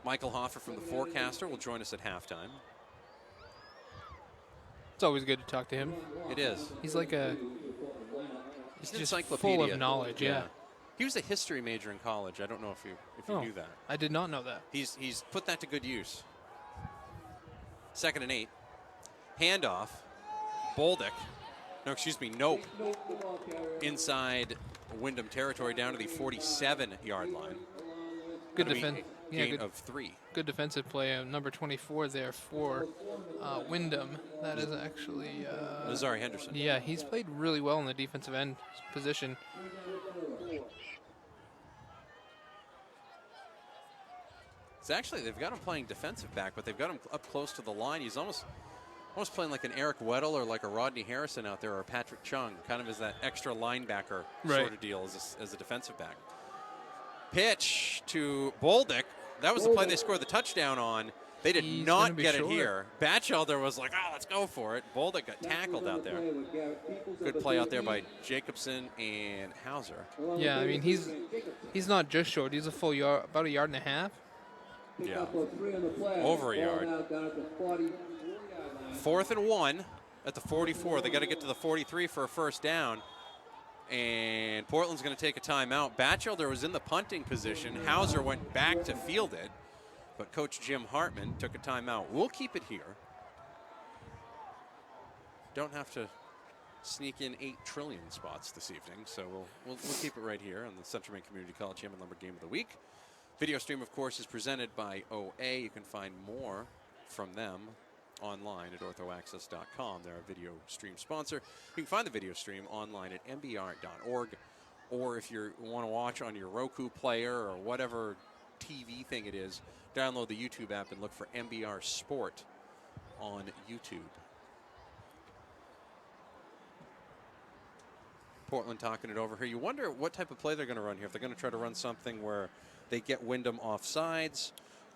Michael Hoffer from the Forecaster will join us at halftime. It's always good to talk to him. It is. He's like a He's just an encyclopedia. full of knowledge. Yeah. He was a history major in college. I don't know if you knew that. I did not know that. He's put that to good use. 2nd and 8. Handoff. Boldick. No, excuse me. Nope. Inside Windham territory down to the 47-yard line. Good That'll be defense. a Yeah, gain of 3. good defensive play. Number 24 there for Windham. That is actually Nazari Henderson. yeah, he's played really well in the defensive end position. It's actually, they've got him playing defensive back, but they've got him up close to the line. He's almost playing like an Eric Weddle or like a Rodney Harrison out there, or a Patrick Chung, kind of as that extra linebacker sort of deal as a defensive back. Pitch to Boldick. That was the play they scored the touchdown on. They did not get it here. Batchelder was like, oh, let's go for it. Boldick got tackled out there. Good play out there by Jacobson and Hauser. Yeah, I mean he's not just short. He's a full yard, about a yard and a half. Yeah, over a yard. 4th and 1 at the 44. They got to get to the 43 for a first down. And Portland's going to take a timeout. Batchelder was in the punting position. Hauser went back to field it. But Coach Jim Hartman took a timeout. We'll keep it here. Don't have to sneak in 8 trillion spots this evening. So we'll keep it right here on the Central Maine Community College Ham and Lumber Game of the Week. Video stream, of course, is presented by OA. You can find more from them online at orthoaccess.com. They're a video stream sponsor. You can find the video stream online at mbr.org, or if you want to watch on your Roku player or whatever TV thing it is, download the YouTube app and look for MBR Sport on YouTube. Portland talking it over here. You wonder what type of play they're going to run here. If they're going to try to run something where they get Windham off sides,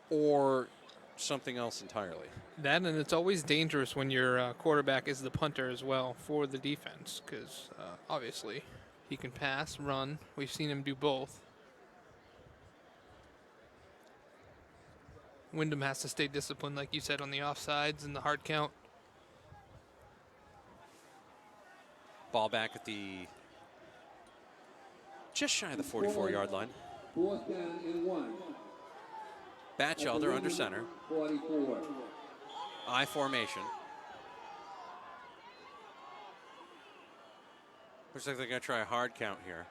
or something else entirely. That, and it's always dangerous when your quarterback is the punter as well for the defense, because obviously he can pass, run. We've seen him do both. Windham has to stay disciplined, like you said, on the offsides and the hard count. Ball back at the just shy of the 44-yard line. 4th down and 1. Batchelder under center. 44. I formation. Looks like they're going to try a hard count here.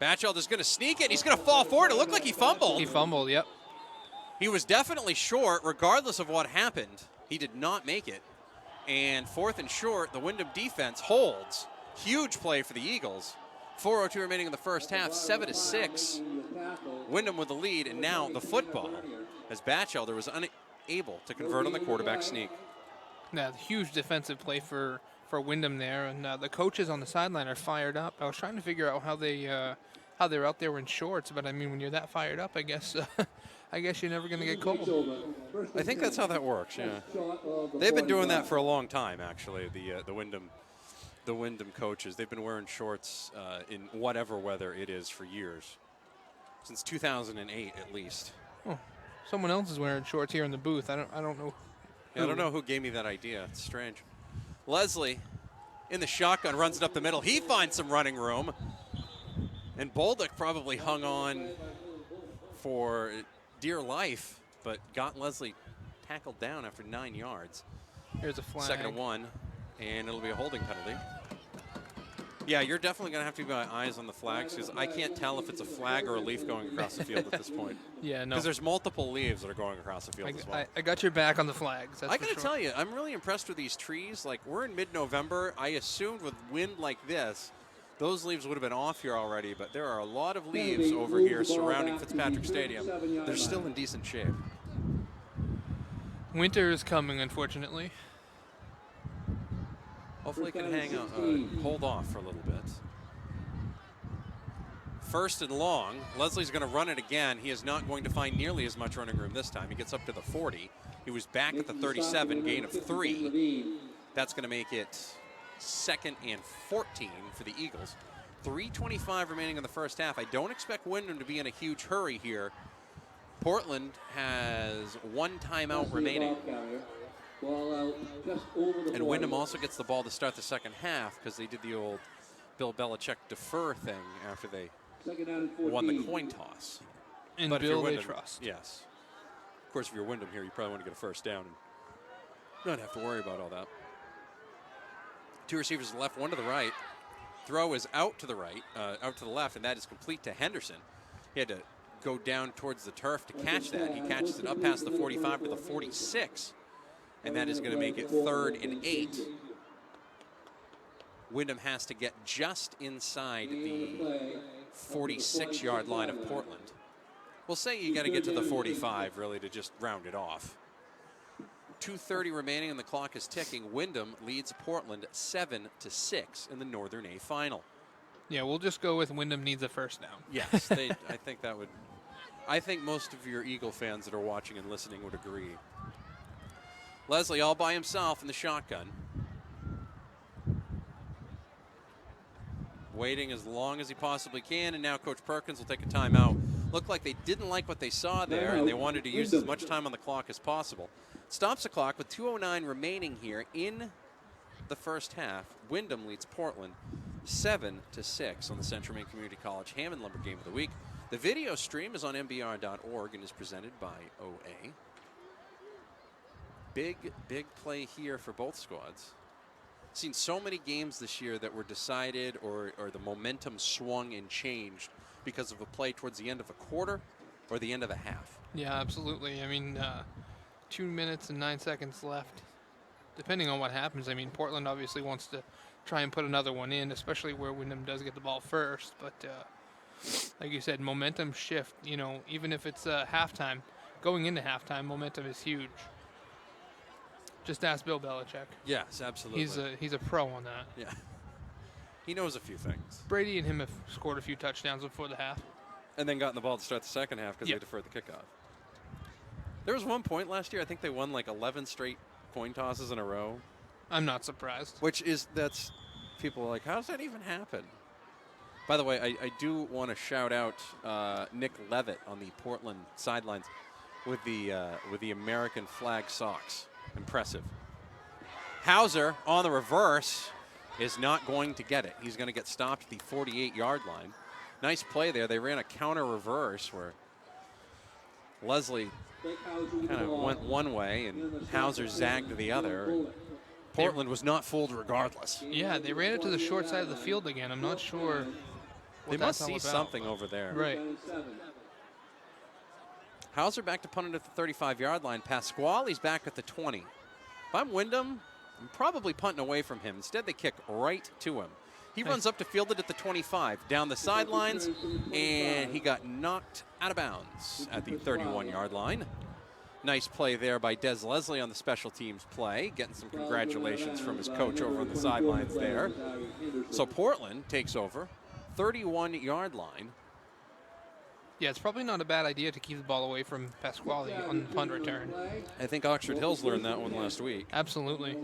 Batchelder's going to sneak it. He's going to fall forward. It looked like he fumbled. He fumbled, yep. He was definitely short, regardless of what happened. He did not make it. And 4th and short, the Windham defense holds. Huge play for the Eagles. 4:02 remaining in the first half, 7-6. Windham with the lead, and now the football, as Batchelder was unable to convert on the quarterback sneak. Yeah, huge defensive play for Windham there, and the coaches on the sideline are fired up. I was trying to figure out how they're out there in shorts, but I mean, when you're that fired up, I guess you're never going to get cold. I think that's how that works. Yeah, they've been doing that for a long time, actually. The Windham coaches, they've been wearing shorts in whatever weather it is for years, since 2008 at least. Oh, someone else is wearing shorts here in the booth. I don't know. Yeah, I don't know who gave me that idea. It's strange. Leslie in the shotgun runs it up the middle. He finds some running room. And Boldick probably hung on for dear life, but got Leslie tackled down after 9 yards. Here's a flag. 2nd and 1, and it'll be a holding penalty. Yeah, you're definitely going to have to be my eyes on the flags because I can't tell if it's a flag or a leaf going across the field at this point. Yeah, no. Because there's multiple leaves that are going across the field as well. I got your back on the flags. That's I for got to sure. tell you, I'm really impressed with these trees. Like, we're in mid-November. I assumed with wind like this, those leaves would have been off here already, but there are a lot of leaves over here surrounding Fitzpatrick Stadium. They're still in decent shape. Winter is coming, unfortunately. Hopefully can hold off for a little bit. First and long. Leslie's going to run it again. He is not going to find nearly as much running room this time. He gets up to the 40. He was back at the 37, gain of 3. That's going to make it 2nd and 14 for the Eagles. 3:25 remaining in the first half. I don't expect Windham to be in a huge hurry here. Portland has 1 timeout remaining. And Windham also gets the ball to start the second half because they did the old Bill Belichick defer thing after they won the coin toss. And but Bill, Windham, they trust. Yes. Of course, if you're Windham here, you probably want to get a first down and not have to worry about all that. 2 receivers to the left, 1 to the right. Throw is out to the right, out to the left, and that is complete to Henderson. He had to go down towards the turf to catch that. He catches it up past the 45 to the 46, and that is going to make it 3rd and 8. Windham has to get just inside the 46-yard line of Portland. We'll say you got to get to the 45, really, to just round it off. 2:30 remaining and the clock is ticking. Windham leads Portland 7-6 in the Northern A final. Yeah, we'll just go with Windham needs a first down. Yes, I think that would. I think most of your Eagle fans that are watching and listening would agree. Leslie all by himself in the shotgun. Waiting as long as he possibly can, and now Coach Perkins will take a timeout. Looked like they didn't like what they saw there, and they wanted to use as much time on the clock as possible. Stops the clock with 2:09 remaining here in the first half. Windham leads Portland 7-6 on the Central Maine Community College Ham and Lumber Game of the Week. The video stream is on mbr.org and is presented by OA. Big play here for both squads. Seen so many games this year that were decided or the momentum swung and changed because of a play towards the end of a quarter or the end of a half. Yeah, absolutely. I mean, 2 minutes and 9 seconds left. Depending on what happens, I mean, Portland obviously wants to try and put another one in, especially where Windham does get the ball first. But like you said, momentum shift, you know, even if it's halftime, going into halftime, momentum is huge. Just ask Bill Belichick. Yes, absolutely. He's a pro on that. Yeah. He knows a few things. Brady and him have scored a few touchdowns before the half. And then gotten the ball to start the second half because they deferred the kickoff. There was one point last year, I think they won like 11 straight coin tosses in a row. I'm not surprised. That's people are like, how does that even happen? By the way, I do want to shout out Nick Levitt on the Portland sidelines with the American flag socks. Impressive. Hauser on the reverse is not going to get it. He's going to get stopped at the 48-yard line. Nice play there. They ran a counter reverse where Leslie kind of went one way and Hauser zagged to the other. Portland was not fooled regardless. Yeah, they ran it to the short side of the field again. I'm not sure what They must that's all see about. something over there. Right. Hauser back to punt it at the 35-yard line. Pasquale's back at the 20. If I'm Windham, I'm probably punting away from him. Instead, they kick right to him. He runs up to field it at the 25, down the sidelines, and he got knocked out of bounds at the 31-yard line. Nice play there by Des Leslie on the special teams play, getting some congratulations from his coach over on the sidelines there. So Portland takes over, 31-yard line. Yeah, it's probably not a bad idea to keep the ball away from Pasquale on the punt return. I think Oxford Hills learned that one last week. Absolutely.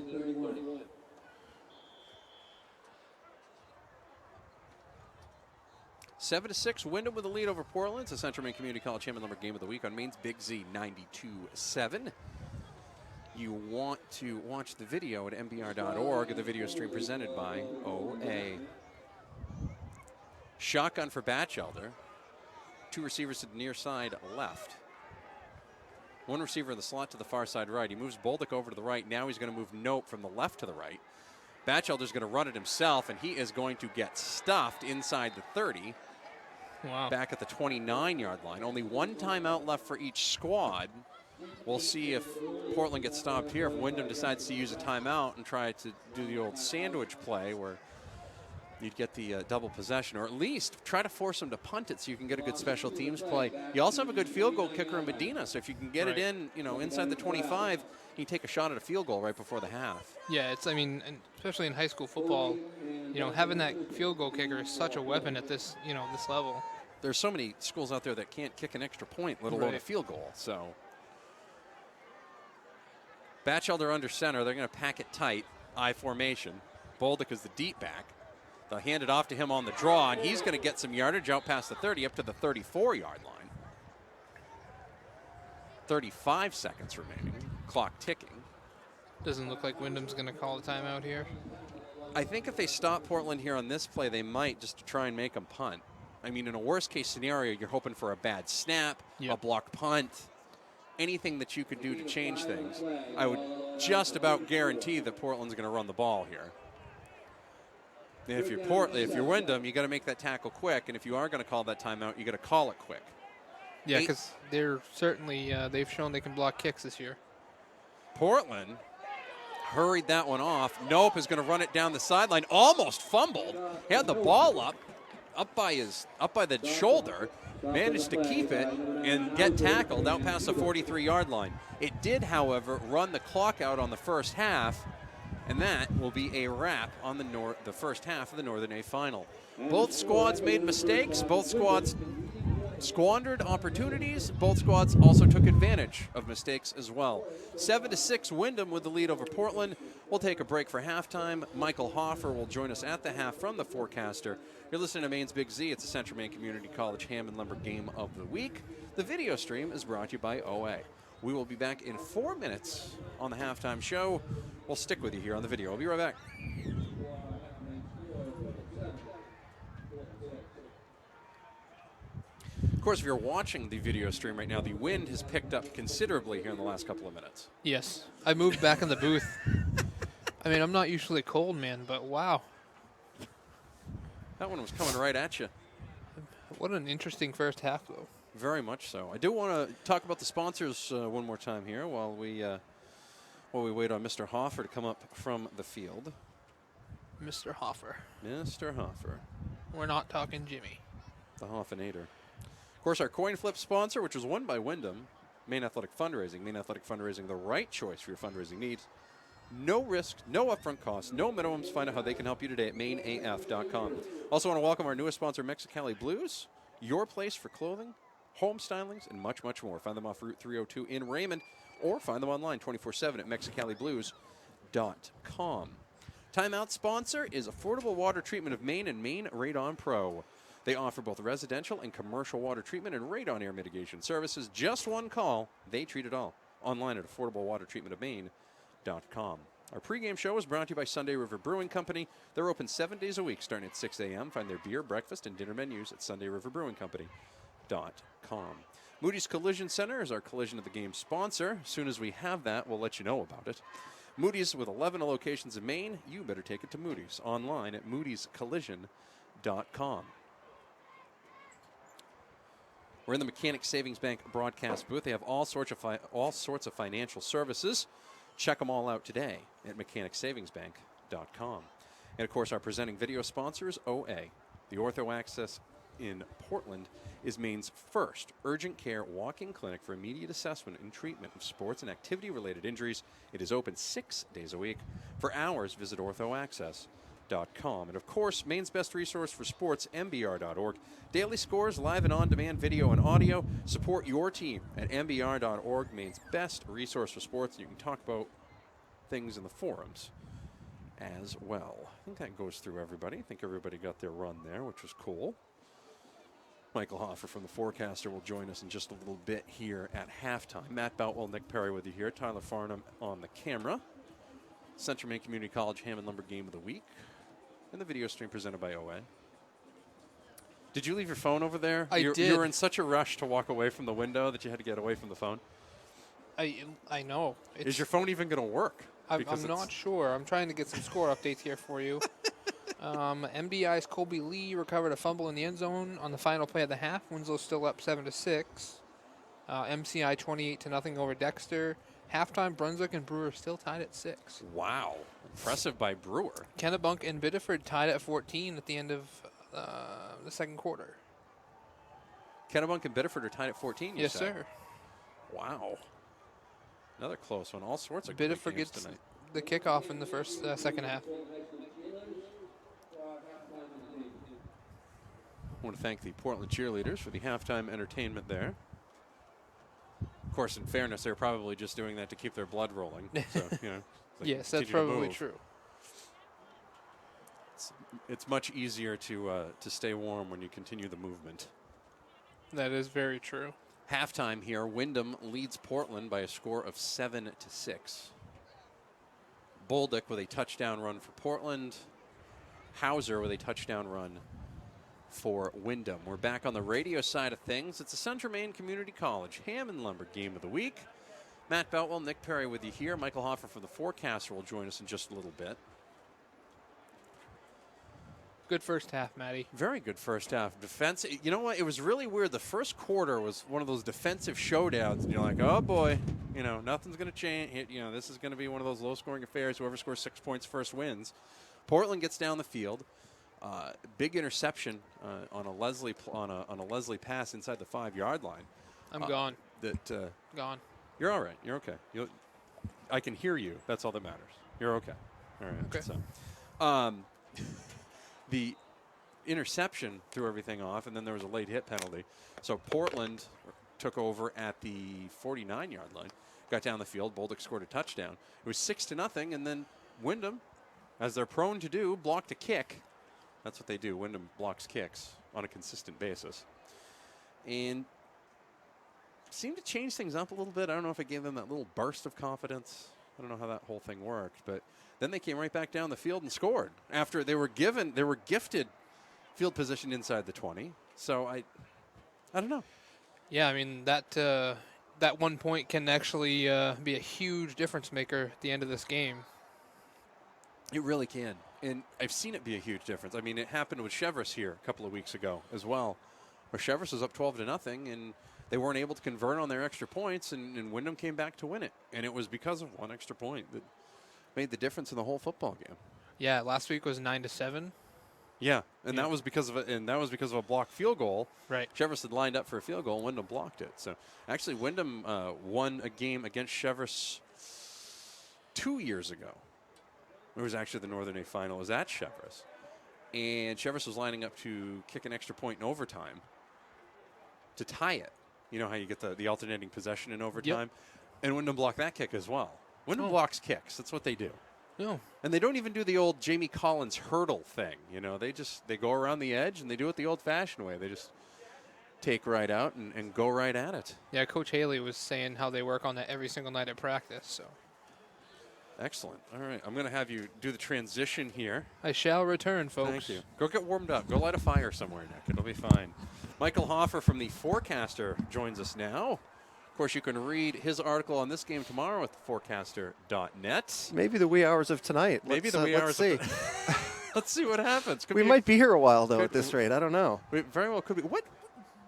Seven to 6, Windham with a lead over Portland. It's a Central Maine Community College Ham and Lumber Game of the Week on Maine's Big Z 92.7. You want to watch the video at mbr.org, the video stream presented by OA. Shotgun for Batchelder. 2 receivers to the near side left. 1 receiver in the slot to the far side right. He moves Bolduc over to the right. Now he's going to move Nope from the left to the right. Batchelder's going to run it himself, and he is going to get stuffed inside the 30. Wow. Back at the 29-yard line. Only one timeout left for each squad. We'll see if Portland gets stopped here, if Windham decides to use a timeout and try to do the old sandwich play where you'd get the double possession, or at least try to force them to punt it so you can get a good special teams play. You also have a good field goal kicker in Medina, so if you can get it in, inside the 25, you can take a shot at a field goal right before the half. Yeah, and especially in high school football, having that field goal kicker is such a weapon at this, this level. There's so many schools out there that can't kick an extra point, let alone a field goal. So Batchelder under center. They're going to pack it tight, I formation. Bolduc is the deep back. They'll hand it off to him on the draw, and he's going to get some yardage out past the 30 up to the 34-yard line. 35 seconds remaining. Clock ticking. Doesn't look like Windham's going to call a timeout here. I think if they stop Portland here on this play, they might, just to try and make them punt. I mean, in a worst-case scenario, you're hoping for a bad snap, a blocked punt, anything that you could do to change things. I would just about guarantee that Portland's going to run the ball here. And if you're Windham, you got to make that tackle quick, and if you are going to call that timeout, you got to call it quick. Yeah, because they're certainly they've shown they can block kicks this year. Portland hurried that one off. Nope is going to run it down the sideline. Almost fumbled. He had the ball up by the shoulder. Managed to keep it and get tackled out past the 43-yard line. It did, however, run the clock out on the first half, and that will be a wrap on the first half of the Northern A final. Both squads made mistakes. Both squads squandered opportunities. Both squads also took advantage of mistakes as well. 7-6 Windham with the lead over Portland. We'll take a break for halftime. Michael Hoffer will join us at the half from the forecaster. You're listening to Maine's Big Z. It's the Central Maine Community College Ham and Lumber Game of the Week. The video stream is brought to you by OA. We will be back in 4 minutes on the halftime show. We'll stick with you here on the video. We'll be right back. Of course, if you're watching the video stream right now, the wind has picked up considerably here in the last couple of minutes. Yes. I moved back in the booth. I mean, I'm not usually cold, man, but wow. That one was coming right at you. What an interesting first half, though. Very much so. I do want to talk about the sponsors one more time here while we wait on Mr. Hoffer to come up from the field. Mr. Hoffer. Mr. Hoffer. We're not talking Jimmy. The Hoffinator. Of course, our coin flip sponsor, which was won by Windham, Maine Athletic Fundraising. Maine Athletic Fundraising, the right choice for your fundraising needs. No risk, no upfront costs, no minimums. Find out how they can help you today at maineaf.com. Also want to welcome our newest sponsor, Mexicali Blues, your place for clothing, home stylings, and much, much more. Find them off Route 302 in Raymond, or find them online 24/7 at mexicaliblues.com. Timeout sponsor is Affordable Water Treatment of Maine and Maine Radon Pro. They offer both residential and commercial water treatment and radon air mitigation services. Just one call, they treat it all. Online at affordablewatertreatmentofmaine.com. Our pregame show is brought to you by Sunday River Brewing Company. They're open 7 days a week starting at 6 a.m. Find their beer, breakfast, and dinner menus at SundayRiverBrewingCompany.com. Moody's Collision Center is our collision of the game sponsor. As soon as we have that, we'll let you know about it. Moody's with 11 locations in Maine. You better take it to Moody's. Online at moodyscollision.com. We're in the Mechanic Savings Bank broadcast booth. They have all sorts of financial services. Check them all out today at mechanicssavingsbank.com. And, of course, our presenting video sponsor is OA. The Ortho Access in Portland is Maine's first urgent care walk-in clinic for immediate assessment and treatment of sports and activity-related injuries. It is open 6 days a week. For hours, visit orthoaccess.com. And, of course, Maine's best resource for sports, mbr.org. Daily scores, live and on-demand video and audio. Support your team at mbr.org, Maine's best resource for sports. You can talk about things in the forums as well. I think that goes through everybody. I think everybody got their run there, which was cool. Michael Hoffer from the Forecaster will join us in just a little bit here at halftime. Matt Boutwell, Nick Perry with you here. Tyler Farnham on the camera. Central Maine Community College Ham and Lumber Game of the Week. And the video stream presented by OA. Did you leave your phone over there? I did. You were in such a rush to walk away from the window that you had to get away from the phone. I know. Is your phone even going to work? I'm not sure. I'm trying to get some score updates here for you. MBI's Colby Lee recovered a fumble in the end zone on the final play of the half. Winslow still up 7-6. MCI 28-0 over Dexter. Halftime, Brunswick and Brewer still tied at 6. Wow. Impressive by Brewer. Kennebunk and Biddeford tied at 14 at the end of the second quarter. Kennebunk and Biddeford are tied at 14, you Yes, said? sir. Wow. Another close one. All sorts of Biddeford games gets tonight. the kickoff in the second half. I want to thank the Portland cheerleaders for the halftime entertainment there. Of course, in fairness, they're probably just doing that to keep their blood rolling. So, Yes, that's probably true. It's much easier to stay warm when you continue the movement. That is very true. Halftime here, Windham leads Portland by a score of 7-6. Bolduc with a touchdown run for Portland. Hauser with a touchdown run for Windham. We're back on the radio side of things. It's the Saint Germain Community College Ham and Lumber Game of the Week. Matt Beltwell, Nick Perry with you here. Michael Hoffer from the Forecaster will join us in just a little bit. Good first half, Matty. Very good first half. Defense. You know what? It was really weird. The first quarter was one of those defensive showdowns. And you're like, oh, boy, nothing's going to change. This is going to be one of those low-scoring affairs. Whoever scores 6 points first wins. Portland gets down the field. Big interception on a Leslie pass inside the 5-yard line. I'm gone. Gone. You're all right. You're okay. I can hear you. That's all that matters. You're okay. All right. Okay. So, the interception threw everything off, and then there was a late hit penalty. So Portland took over at the 49-yard line, got down the field. Bolduc scored a touchdown. It was 6-0, and then Windham, as they're prone to do, blocked a kick. That's what they do. Windham blocks kicks on a consistent basis. And seemed to change things up a little bit. I don't know if it gave them that little burst of confidence. I don't know how that whole thing worked. But then they came right back down the field and scored after they were gifted field position inside the 20. So I don't know. Yeah, I mean, that 1 point can actually be a huge difference maker at the end of this game. It really can. And I've seen it be a huge difference. I mean, it happened with Chevrolet here a couple of weeks ago as well, where Chevrolet was up 12-0, and they weren't able to convert on their extra points, and Windham came back to win it. And it was because of one extra point that made the difference in the whole football game. Yeah, last week was 9-7. Yeah, and that was because of a blocked field goal. Right. Chevrolet had lined up for a field goal, and Windham blocked it. So actually, Windham won a game against Chevrolet 2 years ago. It was actually the Northern A final. It was at Chevrolet. And Chevrolet was lining up to kick an extra point in overtime to tie it. You know how you get the alternating possession in overtime? Yep. And Windham blocked that kick as well. Windham blocks kicks. That's what they do. No. And they don't even do the old Jamie Collins hurdle thing. They go around the edge, and they do it the old-fashioned way. They just take right out and go right at it. Yeah, Coach Haley was saying how they work on that every single night at practice. So. Excellent. All right. I'm going to have you do the transition here. I shall return, folks. Thank you. Go get warmed up. Go light a fire somewhere, Nick. It'll be fine. Michael Hoffer from the Forecaster joins us now. Of course, you can read his article on this game tomorrow at theforecaster.net. Maybe the wee hours of tonight. Maybe the wee hours. Let's see what happens. We might be here a while, though, at this rate. I don't know. We very well could be. What?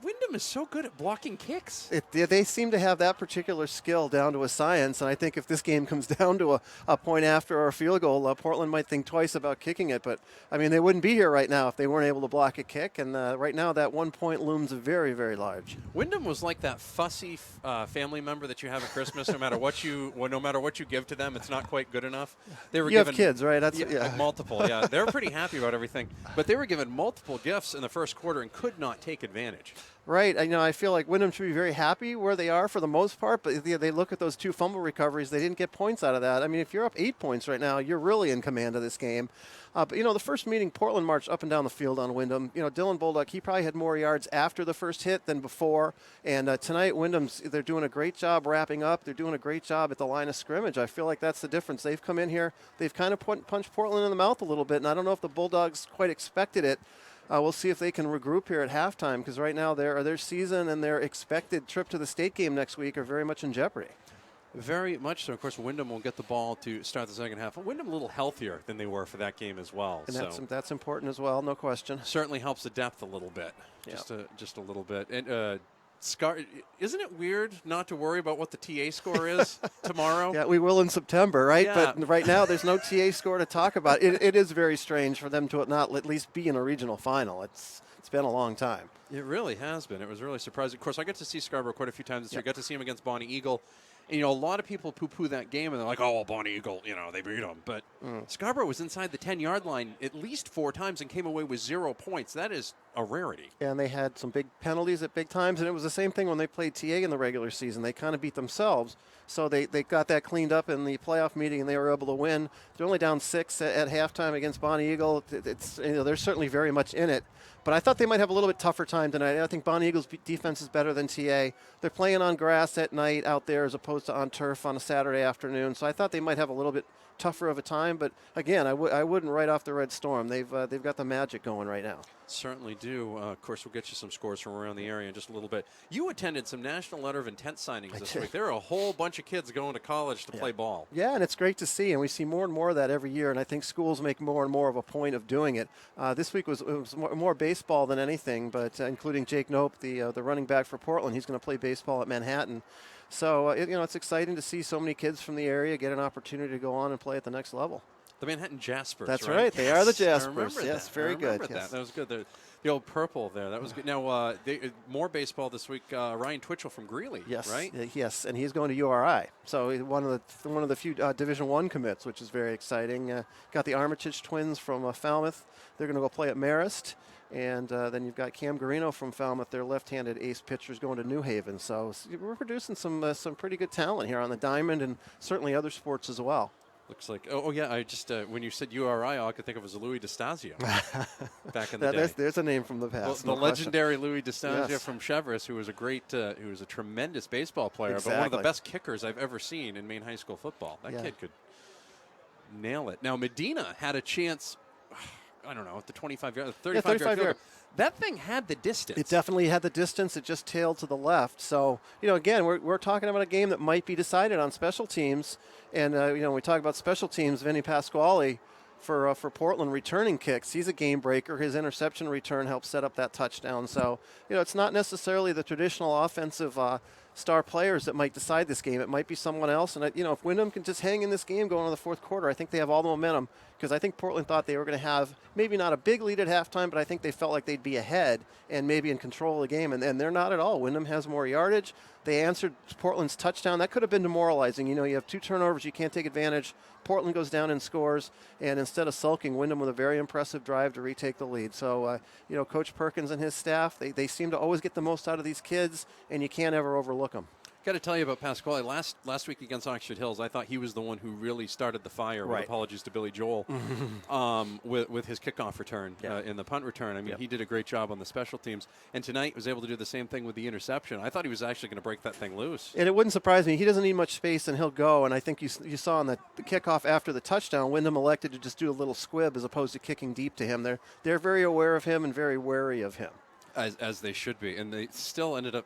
Windham is so good at blocking kicks. They seem to have that particular skill down to a science, and I think if this game comes down to a point after or a field goal, Portland might think twice about kicking it. But, I mean, they wouldn't be here right now if they weren't able to block a kick, and right now that 1 point looms very, very large. Windham was like that fussy family member that you have at Christmas. No matter what you give to them, it's not quite good enough. They were given have kids, right? That's multiple. Yeah, they were pretty happy about everything, but they were given multiple gifts in the first quarter and could not take advantage. Right. I feel like Windham should be very happy where they are for the most part, but they look at those 2 fumble recoveries. They didn't get points out of that. I mean, if you're up 8 points right now, you're really in command of this game. But, the first meeting, Portland marched up and down the field on Windham. Dylan Bolduc, he probably had more yards after the first hit than before. And tonight, they're doing a great job wrapping up. They're doing a great job at the line of scrimmage. I feel like that's the difference. They've come in here. They've kind of punched Portland in the mouth a little bit, and I don't know if the Bulldogs quite expected it. We'll see if they can regroup here at halftime, because right now their season and their expected trip to the state game next week are very much in jeopardy. Very much so. Of course, Windham will get the ball to start the second half. Windham a little healthier than they were for that game as well. And that's important as well, no question. Certainly helps the depth a little bit, just a little bit. And isn't it weird not to worry about what the TA score is tomorrow? Yeah, we will in September, right? Yeah. But right now, there's no TA score to talk about. It is very strange for them to not at least be in a regional final. It's been a long time. It really has been. It was really surprising. Of course, I got to see Scarborough quite a few times this year. I got to see him against Bonnie Eagle. And, a lot of people poo-poo that game, and they're like, oh, well, Bonnie Eagle, they beat them. But Scarborough was inside the 10-yard line at least 4 times and came away with 0 points. That is a rarity. And they had some big penalties at big times, and it was the same thing when they played TA in the regular season. They kind of beat themselves. So they got that cleaned up in the playoff meeting, and they were able to win. They're only down 6 at halftime against Bonnie Eagle. They're certainly very much in it. But I thought they might have a little bit tougher time tonight. I think Bonnie Eagle's defense is better than TA. They're playing on grass at night out there as opposed to on turf on a Saturday afternoon. So I thought they might have a little bit tougher of a time. But again, I wouldn't write off the Red Storm. They've got the magic going right now. Certainly do. Of course, we'll get you some scores from around the area in just a little bit. You attended some National Letter of Intent signings this week. There are a whole bunch of kids going to college to play ball. Yeah, and it's great to see, and we see more and more of that every year, and I think schools make more and more of a point of doing it. This week was more baseball than anything, but including Jake Nope, the running back for Portland. He's going to play baseball at Manhattan. So, it's exciting to see so many kids from the area get an opportunity to go on and play at the next level. The Manhattan Jaspers. That's right. They are the Jaspers. Yes, very good. That was good. The old purple there. That was good. Now, more baseball this week. Ryan Twitchell from Greeley. Yes, right. Yes, and he's going to URI. So one of the few Division I commits, which is very exciting. Got the Armitage twins from Falmouth. They're going to go play at Marist. And then you've got Cam Garino from Falmouth, their left-handed ace pitchers, going to New Haven. So we're producing some pretty good talent here on the diamond, and certainly other sports as well. Looks like, I just, when you said URI, all I could think of was Louis DeStasio back in the day. There's a name from the past. Well, the legendary Louis DeStasio from Chevrolet, who was who was a tremendous baseball player, but one of the best kickers I've ever seen in Maine high school football. That kid could nail it. Now, Medina had a chance, I don't know, at the 25-yard, 35-yard field. That thing had the distance. It definitely had the distance. It just tailed to the left. So, again, we're talking about a game that might be decided on special teams. And, we talk about special teams, Vinny Pasquale for Portland returning kicks. He's a game breaker. His interception return helped set up that touchdown. So, it's not necessarily the traditional offensive star players that might decide this game. It might be someone else. And, if Windham can just hang in this game going into the fourth quarter, I think they have all the momentum, because I think Portland thought they were going to have maybe not a big lead at halftime, but I think they felt like they'd be ahead and maybe in control of the game. And they're not at all. Windham has more yardage. They answered Portland's touchdown. That could have been demoralizing. You have 2 turnovers. You can't take advantage. Portland goes down and scores. And instead of sulking, Windham with a very impressive drive to retake the lead. So, Coach Perkins and his staff, they seem to always get the most out of these kids, and you can't ever overlook them. Got to tell you about Pasquale. Last week against Oxford Hills, I thought he was the one who really started the fire. With apologies to Billy Joel, with his kickoff return in the punt return. I mean, he did a great job on the special teams, and tonight was able to do the same thing with the interception. I thought he was actually going to break that thing loose. And it wouldn't surprise me. He doesn't need much space, and he'll go. And I think you saw on the kickoff after the touchdown, Windham elected to just do a little squib as opposed to kicking deep to him. They're very aware of him and very wary of him, as they should be. And they still ended up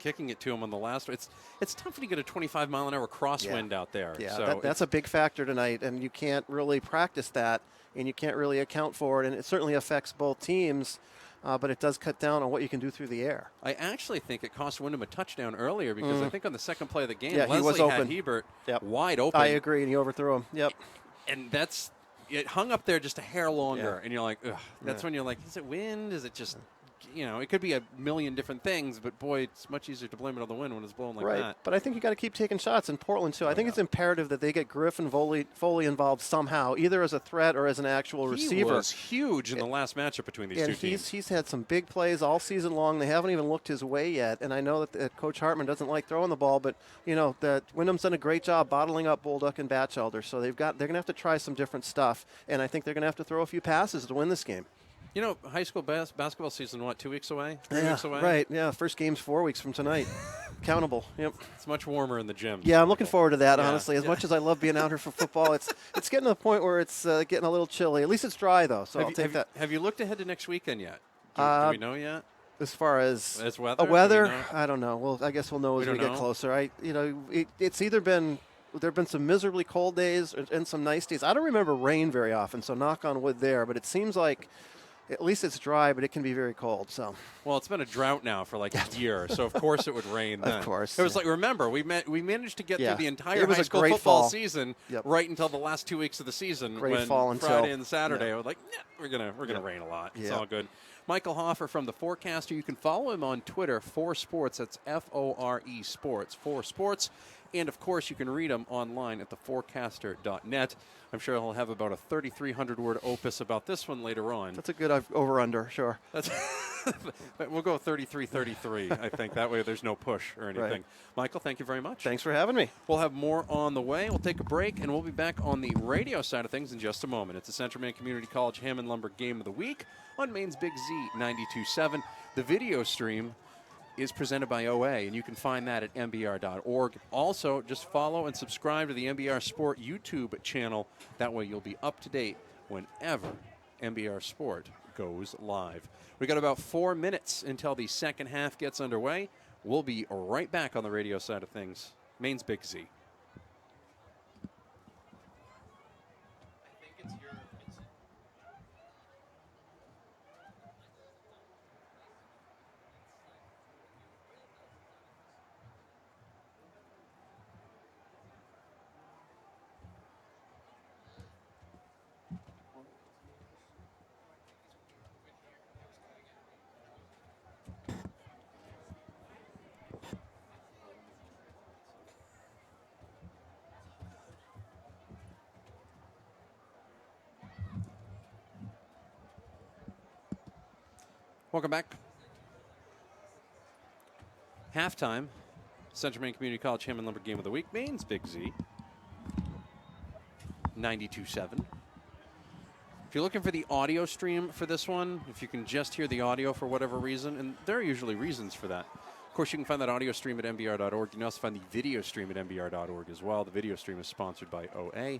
kicking it to him on the last one. It's tough to get a 25-mile-an-hour crosswind out there. Yeah, so that's a big factor tonight, and you can't really practice that, and you can't really account for it, and it certainly affects both teams, but it does cut down on what you can do through the air. I actually think it cost Windham a touchdown earlier, because I think on the second play of the game, he was open. had Hebert wide open. I agree, and he overthrew him. Yep. And it hung up there just a hair longer, and you're like, ugh. That's when you're like, is it wind? Is it just... it could be a million different things, but boy, it's much easier to blame it on the wind when it's blowing like that. But I think you got to keep taking shots in Portland too. I think it's imperative that they get Griff and Foley involved somehow, either as a threat or as an actual receiver. He was huge in the last matchup between these two teams. He's had some big plays all season long. They haven't even looked his way yet, and I know that Coach Hartman doesn't like throwing the ball, but that Wyndham's done a great job bottling up Bolduc and Batchelder, so they're going to have to try some different stuff, and I think they're going to have to throw a few passes to win this game. High school basketball season, 2 weeks away? 3 yeah, weeks away? Right, yeah. First game's 4 weeks from tonight. Countable, yep. It's much warmer in the gym. Yeah, I'm looking forward to that, honestly. As much as I love being out here for football, it's getting to the point where it's getting a little chilly. At least it's dry, though, so I'll take that. Have you looked ahead to next weekend yet? Do we know yet? As far as weather? weather, Do you know? I don't know. Well, I guess we'll know as we don't get know? closer. It's either been there have been some miserably cold days and some nice days. I don't remember rain very often, so knock on wood there. But it seems like at least it's dry, but it can be very cold. So Well, it's been a drought now for like a year, so of course it would rain then. Of course, It was yeah. like, remember, we managed to get Yeah. through the entire It was high a school great football fall. season Yep. right until the last 2 weeks of the season Great when fall until- Friday and Saturday, yeah. I was like, we're gonna rain a lot. It's Yeah. all good. Michael Hoffer from The Forecaster. You can follow him on Twitter, 4Sports. That's FORE Sports, 4Sports. And, of course, you can read him online at theforecaster.net. I'm sure he'll have about a 3,300-word opus about this one later on. that's a good over/under, sure. That's we'll go 33-33, I think. That way there's no push or anything. Right. Michael, thank you very much. Thanks for having me. We'll have more on the way. We'll take a break, and we'll be back on the radio side of things in just a moment. It's the Central Maine Community College Ham and Lumber Game of the Week on Maine's Big Z 92.7. The video stream is presented by OA, and you can find that at mbr.org. Also, just follow and subscribe to the MBR Sport YouTube channel. That way you'll be up to date whenever MBR Sport goes live. We got about 4 minutes until the second half gets underway. We'll be right back on the radio side of things. Maine's Big Z. Welcome back. Halftime. Central Maine Community College Ham and Lumber Game of the Week. Maine's Big Z. 92.7. If you're looking for the audio stream for this one, if you can just hear the audio for whatever reason, and there are usually reasons for that. Of course, you can find that audio stream at mbr.org. You can also find the video stream at mbr.org as well. The video stream is sponsored by OA.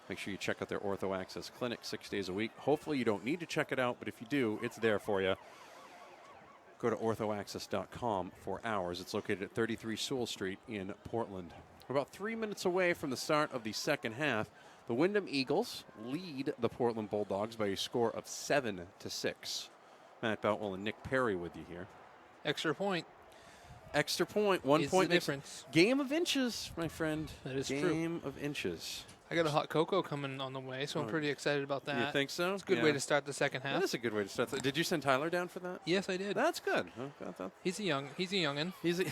Make sure you check out their Ortho Access Clinic 6 days a week. Hopefully you don't need to check it out, but if you do, it's there for you. Go to orthoaccess.com for hours. It's located at 33 Sewell Street in Portland. We're about 3 minutes away from the start of the second half. The Windham Eagles lead the Portland Bulldogs by a score of 7-6. Matt Boutwell and Nick Perry with you here. Extra point. Extra point, 1 Is point the difference. Game of inches, my friend. That is Game true. Game of inches. I got a hot cocoa coming on the way, so I'm pretty excited about that. You think so? It's a good way to start the second half. That is a good way to start. Did you send Tyler down for that? Yes, I did. That's good. He's a youngin. He's a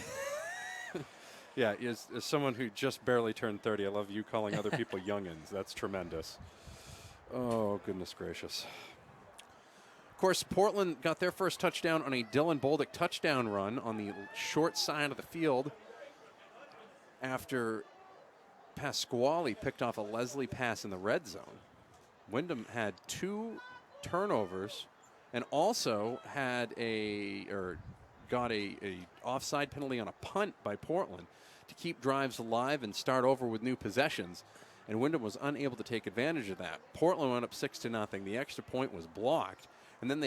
yeah, as someone who just barely turned 30, I love you calling other people youngins. That's tremendous. Oh, goodness gracious. Of course, Portland got their first touchdown on a Dylan Bolduc touchdown run on the short side of the field after Pasquale picked off a Leslie pass in the red zone. Windham had 2 turnovers and also had got a offside penalty on a punt by Portland to keep drives alive and start over with new possessions. And Windham was unable to take advantage of that. Portland went up 6-0. The extra point was blocked. And then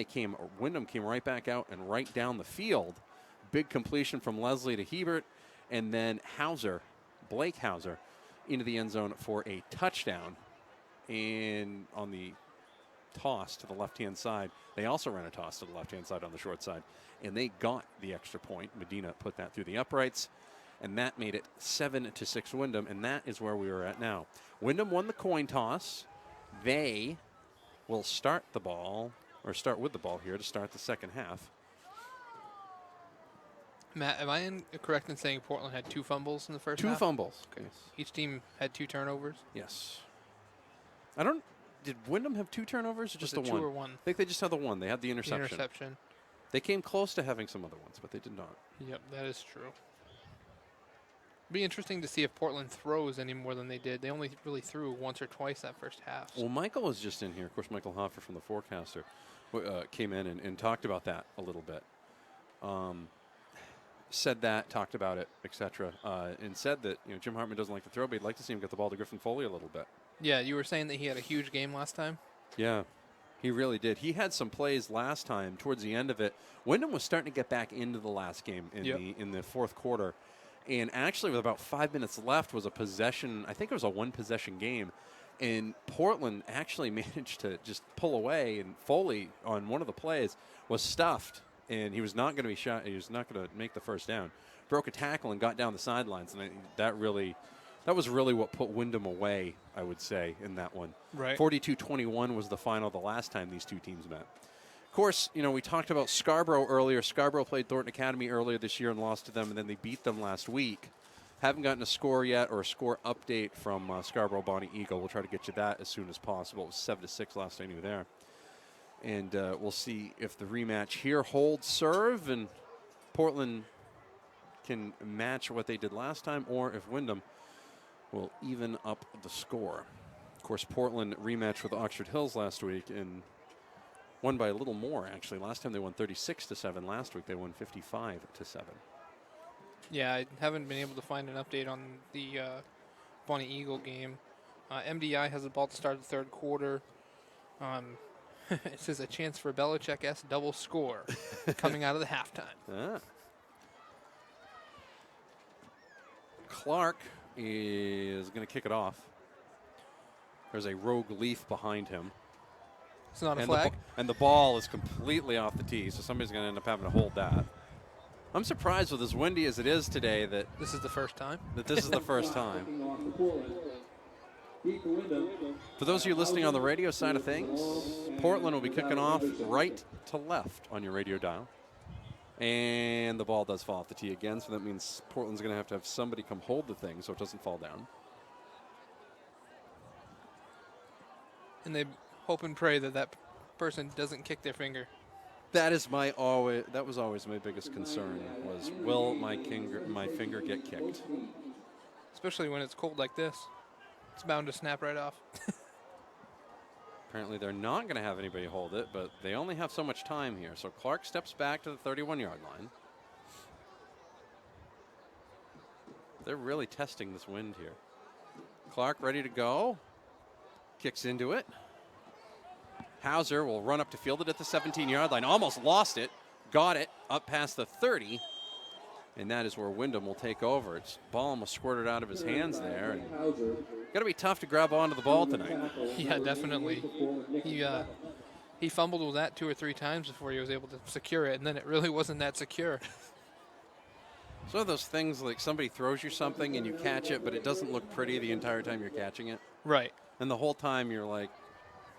Windham came right back out and right down the field. Big completion from Leslie to Hebert. And then Blake Hauser, into the end zone for a touchdown. And on the toss to the left-hand side, they also ran a toss to the left-hand side on the short side. And they got the extra point. Medina put that through the uprights. And that made it 7-6 Windham. And that is where we are at now. Windham won the coin toss. They will start with the ball here to start the second half. Matt, am I correct in saying Portland had 2 fumbles in the first half? 2 fumbles. Okay. Yes. Each team had 2 turnovers? Yes. Did Windham have 2 turnovers or just the Was it one? 2 or 1? I think they just had the one. They had the interception. They came close to having some other ones, but they did not. Yep, that is true. Be interesting to see if Portland throws any more than they did. They only really threw once or twice that first half. Well, Michael was just in here. Of course, Michael Hoffer from The Forecaster came in and talked about that a little bit. Said that, talked about it, etc., and said that Jim Hartman doesn't like to throw, but he'd like to see him get the ball to Griffin Foley a little bit. Yeah, you were saying that he had a huge game last time? Yeah. He really did. He had some plays last time towards the end of it. Windham was starting to get back into the last game in the fourth quarter. And actually, with about 5 minutes left, was a possession. I think it was a one-possession game. And Portland actually managed to just pull away. And Foley, on one of the plays, was stuffed. And he was not going to be shot. He was not going to make the first down. Broke a tackle and got down the sidelines. And that was really what put Windham away, I would say, in that one. Right. 42-21 was the final the last time these two teams met. Of course, we talked about Scarborough earlier. Scarborough played Thornton Academy earlier this year and lost to them, and then they beat them last week. Haven't gotten a score yet or a score update from Scarborough Bonnie Eagle. We'll try to get you that as soon as possible. It was 7-6 last time you were there. And we'll see if the rematch here holds serve and Portland can match what they did last time, or if Windham will even up the score. Of course, Portland rematched with Oxford Hills last week and won by a little more, actually. Last time they won 36-7. Last week they won 55-7. Yeah, I haven't been able to find an update on the Bonnie Eagle game. MDI has the ball to start the third quarter. It says a chance for Belichick-esque double score coming out of the halftime. Clark is going to kick it off. There's a rogue leaf behind him. It's not a flag. And the ball is completely off the tee, so somebody's going to end up having to hold that. I'm surprised with as windy as it is today that this is the first time. This is the first time. For those of you listening on the radio side of things, Portland will be kicking off right to left on your radio dial. And the ball does fall off the tee again, so that means Portland's going to have somebody come hold the thing so it doesn't fall down. And they hope and pray that person doesn't kick their finger. That was always my biggest concern, was will my finger get kicked? Especially when it's cold like this. It's bound to snap right off. Apparently they're not going to have anybody hold it, but they only have so much time here. So Clark steps back to the 31-yard line. They're really testing this wind here. Clark ready to go. Kicks into it. Hauser will run up to field it at the 17-yard line. Almost lost it. Got it up past the 30. And that is where Windham will take over. Its ball almost squirted out of his hands there. Got to be tough to grab onto the ball tonight. Yeah, definitely. He fumbled with that 2 or 3 times before he was able to secure it, and then it really wasn't that secure. It's one of those things like somebody throws you something and you catch it, but it doesn't look pretty the entire time you're catching it. Right. And the whole time you're like,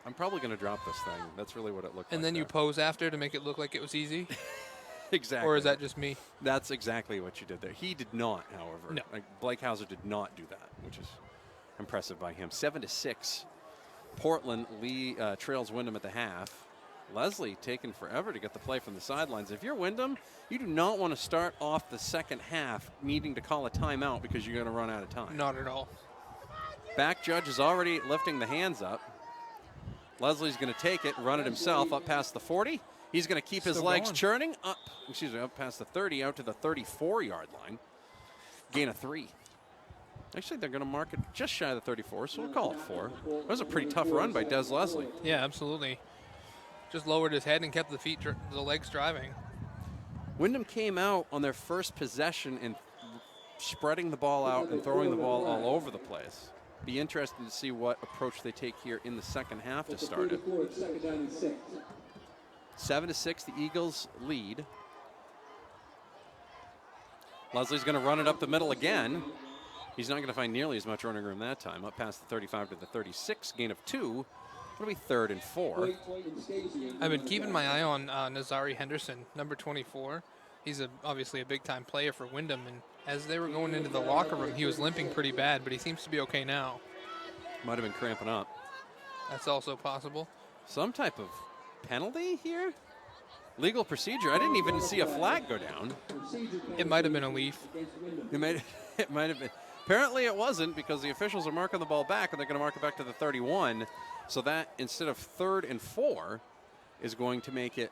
I'm probably going to drop this thing. That's really what it looked like. And then you pose after to make it look like it was easy? Exactly. Or is that just me? That's exactly what you did there. He did not, however. No. Blake Hauser did not do that, which is impressive by him. 7-6. Portland trails Windham at the half. Leslie taking forever to get the play from the sidelines. If you're Windham, you do not want to start off the second half needing to call a timeout because you're going to run out of time. Not at all. Back judge is already lifting the hands up. Leslie's going to take it, run it himself up past the 40. He's going to keep his legs churning up past the 30, out to the 34-yard line. Gain of 3. Actually, they're going to mark it just shy of the 34, so we'll call it 4. That was a pretty tough run by Des Leslie. Yeah, absolutely. Just lowered his head and kept the legs driving. Windham came out on their first possession and spreading the ball out and throwing the ball all over the place. Be interesting to see what approach they take here in the second half to start it. 7-6, the Eagles lead. Leslie's going to run it up the middle again. He's not going to find nearly as much running room that time. Up past the 35 to the 36, gain of 2. It'll be 3rd and 4. I've been keeping my eye on Nazari Henderson, number 24. He's obviously a big-time player for Windham, and as they were going into the locker room, he was limping pretty bad, but he seems to be okay now. Might have been cramping up. That's also possible. Some type of penalty here? Legal procedure. I didn't even see a flag go down. It might have been a leaf. It might have been. Apparently it wasn't, because the officials are marking the ball back, and they're going to mark it back to the 31. So that, instead of 3rd and 4, is going to make it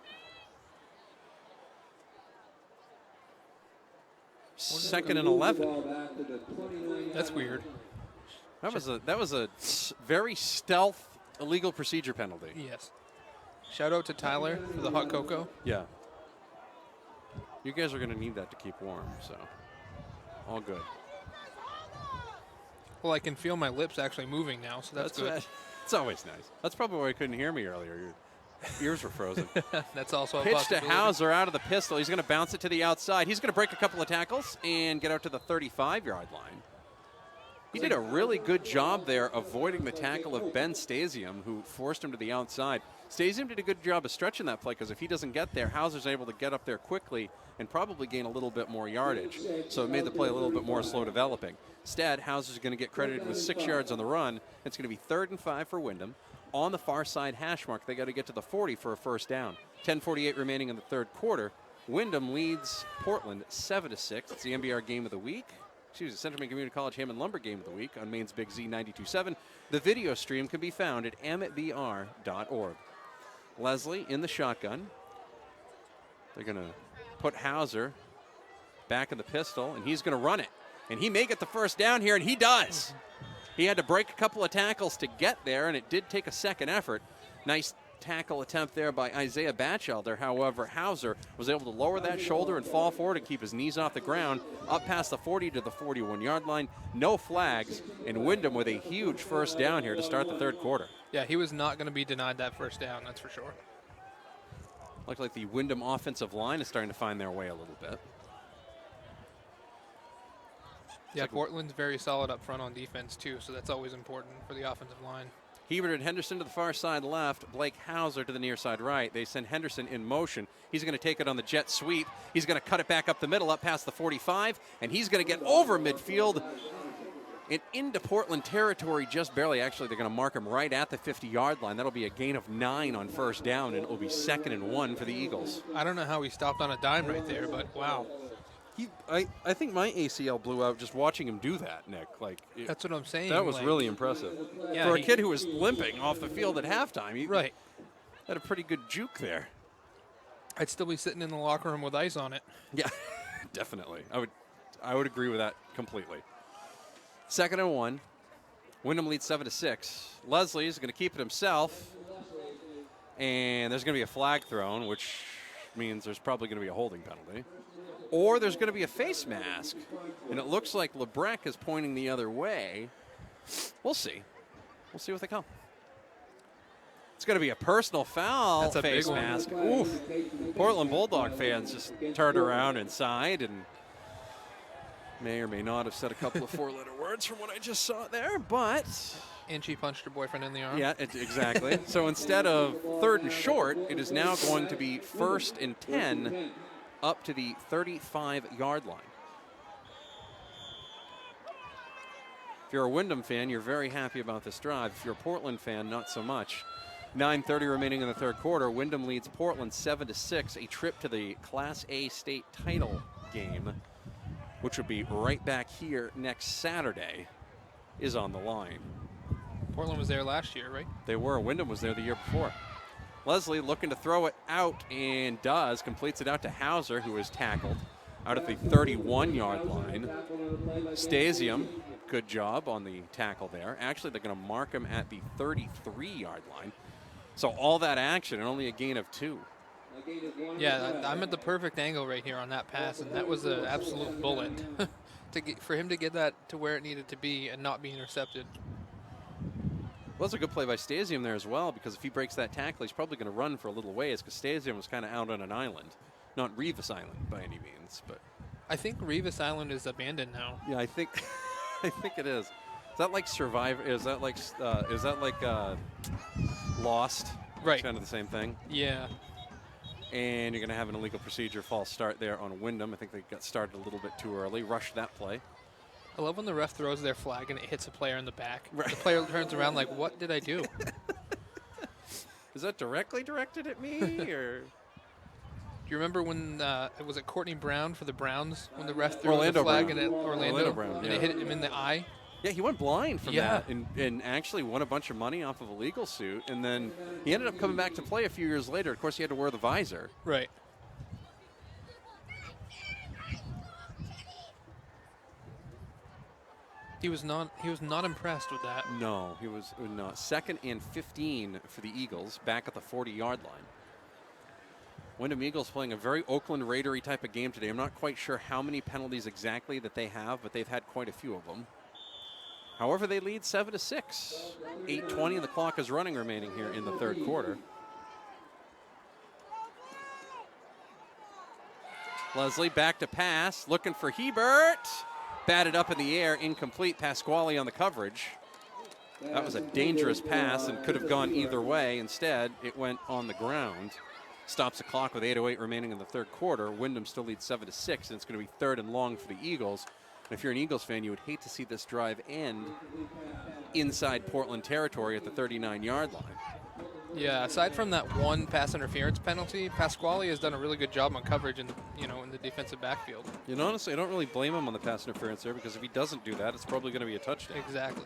2nd and 11. That's weird. That was a very stealth illegal procedure penalty. Yes. Shout out to Tyler for the hot cocoa. Yeah. You guys are going to need that to keep warm, so all good. Well, I can feel my lips actually moving now, so that's good. It's always nice. That's probably why you couldn't hear me earlier. Your ears were frozen. That's also a Pitch to possibility. Hauser out of the pistol. He's going to bounce it to the outside. He's going to break a couple of tackles and get out to the 35-yard line. He did a really good job there avoiding the tackle of Ben Stasium, who forced him to the outside. Stasium did a good job of stretching that play because if he doesn't get there, Hauser's able to get up there quickly and probably gain a little bit more yardage. So it made the play a little bit more slow developing. Instead, Hauser's going to get credited with 6 yards on the run. It's going to be 3rd and 5 for Windham. On the far side hash mark, they got to get to the 40 for a first down. 10:48 remaining in the third quarter. Windham leads Portland 7-6. It's the MBR game of the week. Central Maine Community College Hammond Lumber game of the week on Maine's Big Z 92.7. The video stream can be found at mbr.org. Leslie in the shotgun. They're going to put Hauser back in the pistol, and he's going to run it. And he may get the first down here, and he does. He had to break a couple of tackles to get there, and it did take a second effort. Nice tackle attempt there by Isaiah Batchelder. However, Hauser was able to lower that shoulder and fall forward and keep his knees off the ground, up past the 40 to the 41-yard line. No flags, and Windham with a huge first down here to start the third quarter. Yeah, he was not going to be denied that first down, that's for sure. Looks like the Windham offensive line is starting to find their way a little bit. Yeah, Portland's very solid up front on defense, too, so that's always important for the offensive line. Hebert and Henderson to the far side left, Blake Hauser to the near side right. They send Henderson in motion. He's going to take it on the jet sweep. He's going to cut it back up the middle, up past the 45, and he's going to get over midfield and into Portland territory just barely. Actually, they're going to mark him right at the 50-yard line. That'll be a gain of 9 on first down, and it will be 2nd and 1 for the Eagles. I don't know how he stopped on a dime right there, but wow. I think my ACL blew out just watching him do that, Nick. That's what I'm saying. That was really impressive. Yeah, for a kid who was limping off the field at halftime, he right. had a pretty good juke there. I'd still be sitting in the locker room with ice on it. Yeah, definitely. I would agree with that completely. 2nd and 1. Windham leads 7-6. Leslie is going to keep it himself, and there's going to be a flag thrown, which means there's probably going to be a holding penalty. Or there's going to be a face mask, and it looks like LeBrecq is pointing the other way. We'll see. We'll see what they call. It's going to be a personal foul. That's a face big one. mask. Oof. Portland Bulldog fans just turned around inside and may or may not have said a couple of 4-letter words from what I just saw there, but... And she punched her boyfriend in the arm. Yeah, exactly. So instead of 3rd and short, it is now going to be 1st and 10 up to the 35-yard line. If you're a Windham fan, you're very happy about this drive. If you're a Portland fan, not so much. 9:30 remaining in the third quarter. Windham leads Portland 7-6. A trip to the Class A state title game, which will be right back here next Saturday, is on the line. Portland was there last year, right? They were. Windham was there the year before. Leslie looking to throw it out and does. Completes it out to Hauser, who is tackled out at the 31-yard line. Stasium, good job on the tackle there. Actually, they're going to mark him at the 33-yard line. So all that action and only a gain of 2. Yeah, I'm at the perfect angle right here on that pass, and that was an absolute bullet. For him to get that to where it needed to be and not be intercepted. Well, that's a good play by Stasium there as well, because if he breaks that tackle, he's probably going to run for a little ways, because Stasium was kind of out on an island. Not Revis Island by any means, but... I think Revis Island is abandoned now. Yeah, I think it is. Is that like Survivor? Is that like Lost? Right. It's kind of the same thing. Yeah. And you're going to have an illegal procedure false start there on Windham. I think they got started a little bit too early. Rushed that play. I love when the ref throws their flag and it hits a player in the back. Right. The player turns around like, what did I do? Is that directly directed at me, or? Do you remember when it was Courtney Brown for the Browns when the ref threw Orlando the flag Brown. and Orlando Brown, and yeah. it hit him in the eye? Yeah, he went blind from Yeah. that and actually won a bunch of money off of a legal suit. And then he ended up coming back to play a few years later. Of course, he had to wear the visor. Right. He was not impressed with that. No, he was not. 2nd and 15 for the Eagles, back at the 40-yard line. Windham Eagles playing a very Oakland Raidery type of game today. I'm not quite sure how many penalties exactly that they have, but they've had quite a few of them. However, they lead 7-6. 8:20 and the clock is running remaining here in the third quarter. Leslie back to pass, looking for Hebert. Batted up in the air, incomplete. Pasquale on the coverage. That was a dangerous pass and could have gone either way. Instead, it went on the ground. Stops the clock with 8:08 remaining in the third quarter. Windham still leads 7-6, and it's going to be 3rd and long for the Eagles. And if you're an Eagles fan, you would hate to see this drive end inside Portland territory at the 39-yard line. Yeah, aside from that one pass interference penalty, Pasquale has done a really good job on coverage in the in the defensive backfield. You know, honestly, I don't really blame him on the pass interference there, because if he doesn't do that, it's probably going to be a touchdown. Exactly.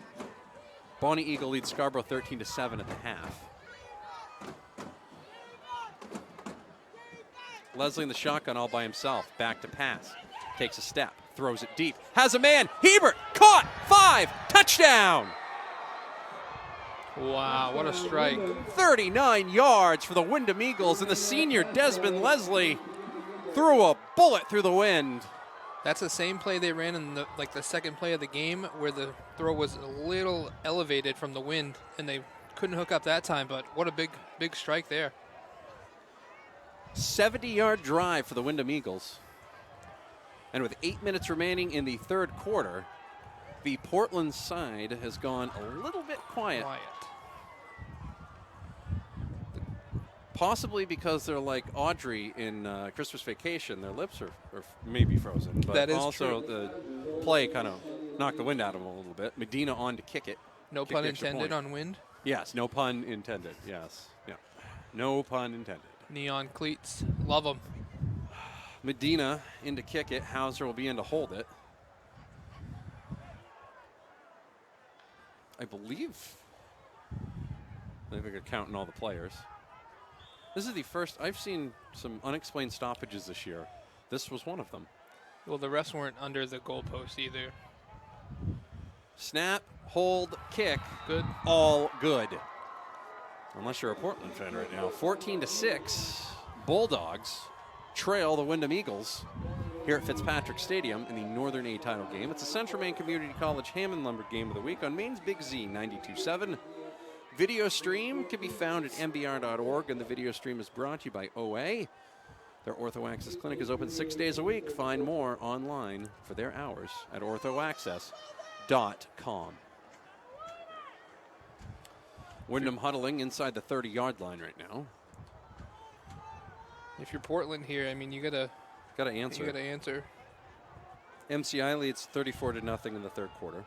Bonnie Eagle leads Scarborough 13-7 at the half. Leslie in the shotgun all by himself. Back to pass. Takes a step. Throws it deep. Has a man. Hebert caught. 5. Touchdown. Wow, what a strike. 39 yards for the Windham Eagles, and the senior Desmond Leslie threw a bullet through the wind. That's the same play they ran in the second play of the game, where the throw was a little elevated from the wind, and they couldn't hook up that time, but what a big strike there. 70-yard drive for the Windham Eagles. And with 8 minutes remaining in the third quarter, the Portland side has gone a little bit quiet. Possibly because they're like Audrey in Christmas Vacation. Their lips are maybe frozen. But that is also true. The play kind of knocked the wind out of them a little bit. Medina on to kick it. No pun intended on wind? Yes, no pun intended. Yes. Yeah. No pun intended. Neon cleats. Love them. Medina in to kick it. Hauser will be in to hold it. I believe they're counting all the players. This is the first. I've seen some unexplained stoppages this year. This was one of them. Well, the refs weren't under the goalpost either. Snap, hold, kick. Good. All good. Unless you're a Portland fan right now. 14-6. Bulldogs trail the Windham Eagles here at Fitzpatrick Stadium in the Northern A title game. It's a Central Maine Community College Hammond Lumber game of the week on Maine's Big Z 92.7. Video stream can be found at mbr.org, and the video stream is brought to you by OA. Their Ortho Access Clinic is open 6 days a week. Find more online for their hours at orthoaccess.com. Windham huddling inside the 30-yard line right now. If you're Portland here, I mean, you gotta answer. MCI leads 34-0 in the third quarter.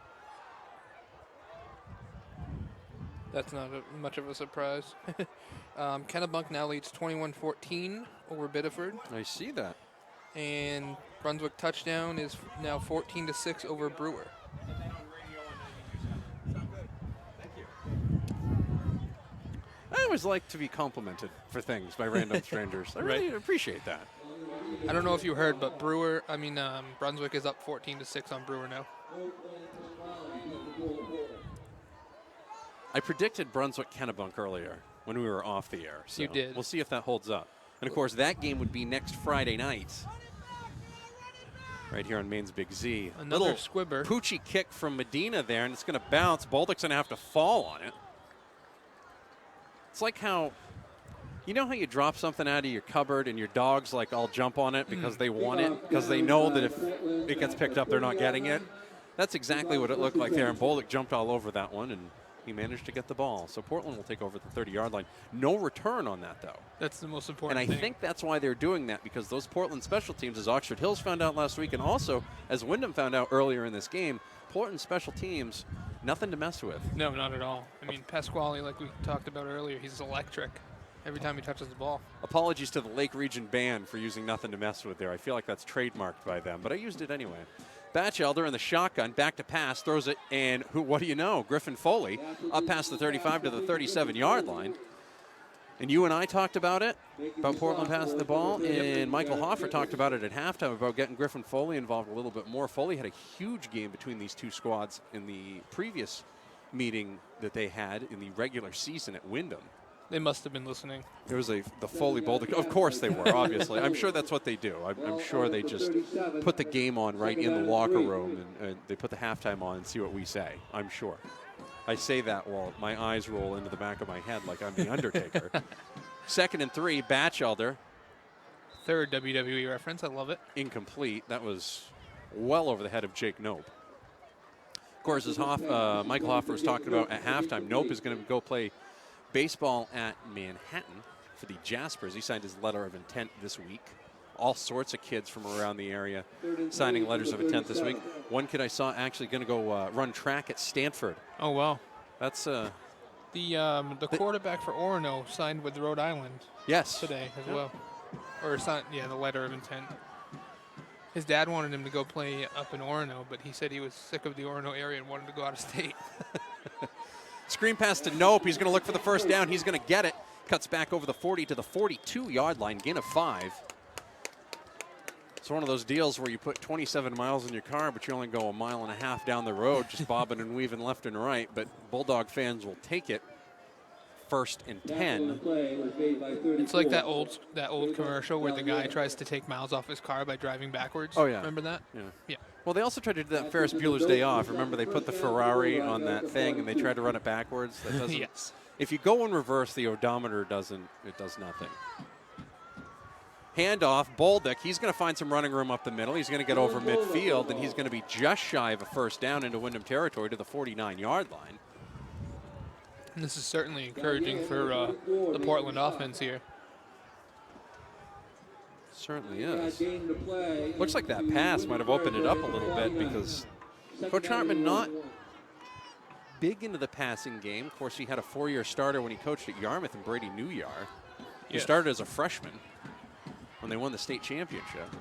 That's not much of a surprise. Kennebunk now leads 21-14 over Biddeford. I see that. And Brunswick touchdown is now 14-6 over Brewer. I always like to be complimented for things by random strangers. I really appreciate that. I don't know if you heard, but Brunswick is up 14-6 on Brewer now. I predicted Brunswick-Kennebunk earlier when we were off the air. So you did. We'll see if that holds up. And, of course, that game would be next Friday night right here on Maine's Big Z. Another little squibber. Poochie kick from Medina there, and it's going to bounce. Baldick's going to have to fall on it. It's like how, you know how you drop something out of your cupboard and your dogs like all jump on it because they want it, because they know that if it gets picked up, they're not getting it? That's exactly what it looked like there, and Baldick jumped all over that one, and he managed to get the ball. So Portland will take over the 30-yard line. No return on that, though. That's the most important thing. And I think that's why they're doing that, because those Portland special teams, as Oxford Hills found out last week, and also as Windham found out earlier in this game, Portland special teams, nothing to mess with. No, not at all. I mean, Pasquale, like we talked about earlier, he's electric every time he touches the ball. Apologies to the Lake Region band for using nothing to mess with there. I feel like that's trademarked by them, but I used it anyway. Batchelder in the shotgun, back to pass, throws it, and what do you know? Griffin Foley up past the 35 to the 37-yard line. And you and I talked about it, about Portland passing the ball, and Michael Hoffer talked about it at halftime about getting Griffin Foley involved a little bit more. Foley had a huge game between these two squads in the previous meeting that they had in the regular season at Windham. They must have been listening. There was the Foley Boulder. Of course they were, obviously. I'm sure that's what they do. I'm sure they just put the game on right in the locker room, and they put the halftime on and see what we say. I'm sure. I say that while my eyes roll into the back of my head like I'm the Undertaker. 2nd and 3, Batchelder. Third WWE reference. I love it. Incomplete. That was well over the head of Jake Nope. Of course, as Michael Hoffer was talking about at halftime, Nope is going to go play baseball at Manhattan for the Jaspers. He signed his letter of intent this week. All sorts of kids from around the area signing letters of intent this week. One kid I saw actually going to go run track at Stanford. Oh, wow. That's the quarterback for Orono signed with Rhode Island. Yes. Today as well. Or signed, the letter of intent. His dad wanted him to go play up in Orono, but he said he was sick of the Orono area and wanted to go out of state. Screen pass to Nope. He's going to look for the first down. He's going to get it. Cuts back over the 40 to the 42-yard line. Gain of 5. It's one of those deals where you put 27 miles in your car, but you only go 1.5 miles down the road, just bobbing and weaving left and right. But Bulldog fans will take it. 1st and 10. It's like that old commercial where the guy tries to take miles off his car by driving backwards. Oh, yeah. Remember that? Yeah. Well, they also tried to do that Ferris Bueller's Day Off. Remember, they put the Ferrari on that thing and they tried to run it backwards. That doesn't. Yes. If you go in reverse, the odometer doesn't. It does nothing. Handoff, Bolduc. He's going to find some running room up the middle. He's going to get over midfield, and he's going to be just shy of a first down into Windham territory to the 49-yard line. And this is certainly encouraging for the Portland offense here. Certainly is. Looks like that pass might have opened it up a little bit because Coach Hartman not big into the passing game. Of course, he had a 4-year starter when he coached at Yarmouth and Brady Newyar. He started as a freshman when they won the state championship.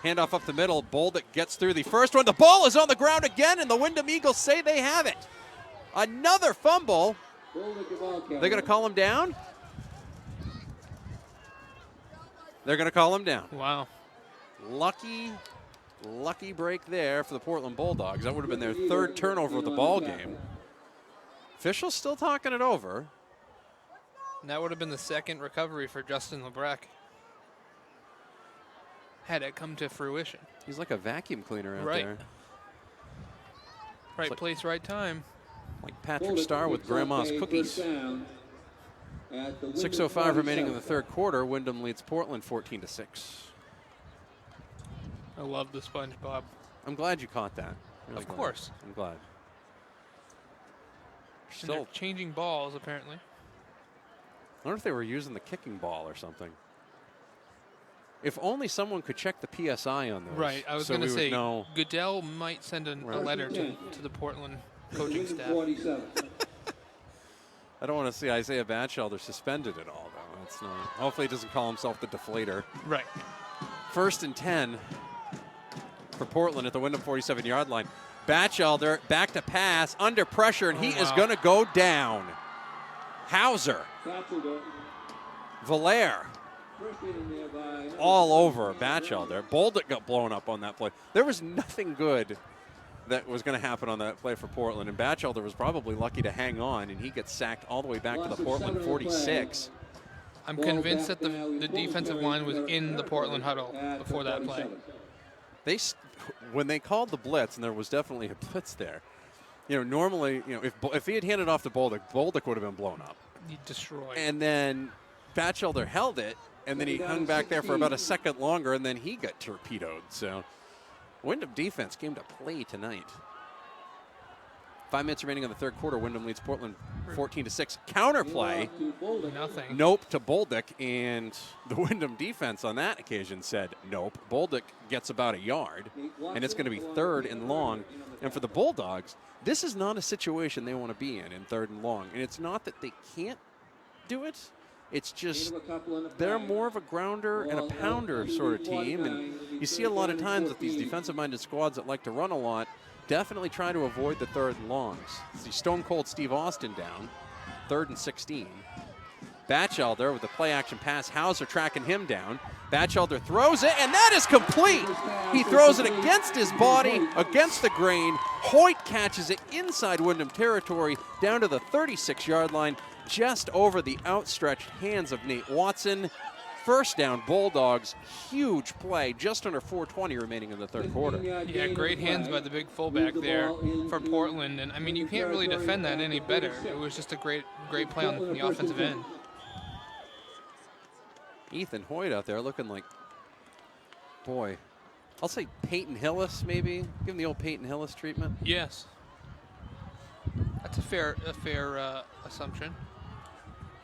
Handoff up the middle. Bolduc gets through the first one. The ball is on the ground again, and the Windham Eagles say they have it. Another fumble. They're going to call him down? They're going to call him down. Wow. Lucky break there for the Portland Bulldogs. That would have been their 3rd turnover of the ball game. Officials still talking it over. And that would have been the 2nd recovery for Justin Lebrec. Had it come to fruition. He's like a vacuum cleaner out there. Right place, right time. Like Patrick Starr with Grandma's Cookies. 6:05 remaining in the 3rd quarter. Windham leads Portland 14-6. I love the SpongeBob. I'm glad you caught that. Really Of glad. course. I'm glad. And they're changing balls, apparently. I wonder if they were using the kicking ball or something. If only someone could check the PSI on those. Right. I was going to say, Goodell might send a letter to the Portland coaching staff. I don't want to see Isaiah Batchelder suspended at all, though. That's not. Hopefully, he doesn't call himself the deflator. Right. 1st and 10 for Portland at the Windham 47-yard line. Batchelder back to pass, under pressure, and he is going to go down. Hauser. Valaire. All over Batchelder. Bolduc got blown up on that play. There was nothing good that was going to happen on that play for Portland, and Batchelder was probably lucky to hang on, and he gets sacked all the way back to the Portland 46. I'm convinced that the defensive line was in the Portland huddle before that play. When they called the blitz, and there was definitely a blitz there, normally, if he had handed off to Bolduc would have been blown up. He destroyed. And then Batchelder held it, and then he hung back there for about a second longer, and then he got torpedoed. So Windham defense came to play tonight. 5 minutes remaining in the 3rd quarter. Windham leads Portland 14-6. Counterplay. Nothing. Nope to Bolduc, and the Windham defense on that occasion said nope. Bolduc gets about a yard, and it's going to be 3rd and long. And for the Bulldogs, this is not a situation they want to be in 3rd and long. And it's not that they can't do it. It's just they're more of a grounder and a pounder sort of team. And you see a lot of times that these defensive-minded squads that like to run a lot definitely try to avoid the 3rd and longs. See Stone Cold Steve Austin down, 3rd and 16. Batchelder with the play-action pass. Hauser tracking him down. Batchelder throws it, and that is complete. He throws it against his body, against the grain. Hoyt catches it inside Windham territory, down to the 36-yard line, just over the outstretched hands of Nate Watson. First down, Bulldogs. Huge play, just under 4:20 remaining in the third quarter. Yeah, great hands by the big fullback there for Portland. And, I mean, you can't really defend that any better. It was just a great play on the offensive end. Ethan Hoyt out there looking like, boy, I'll say Peyton Hillis maybe. Give him the old Peyton Hillis treatment. Yes. That's a fair assumption,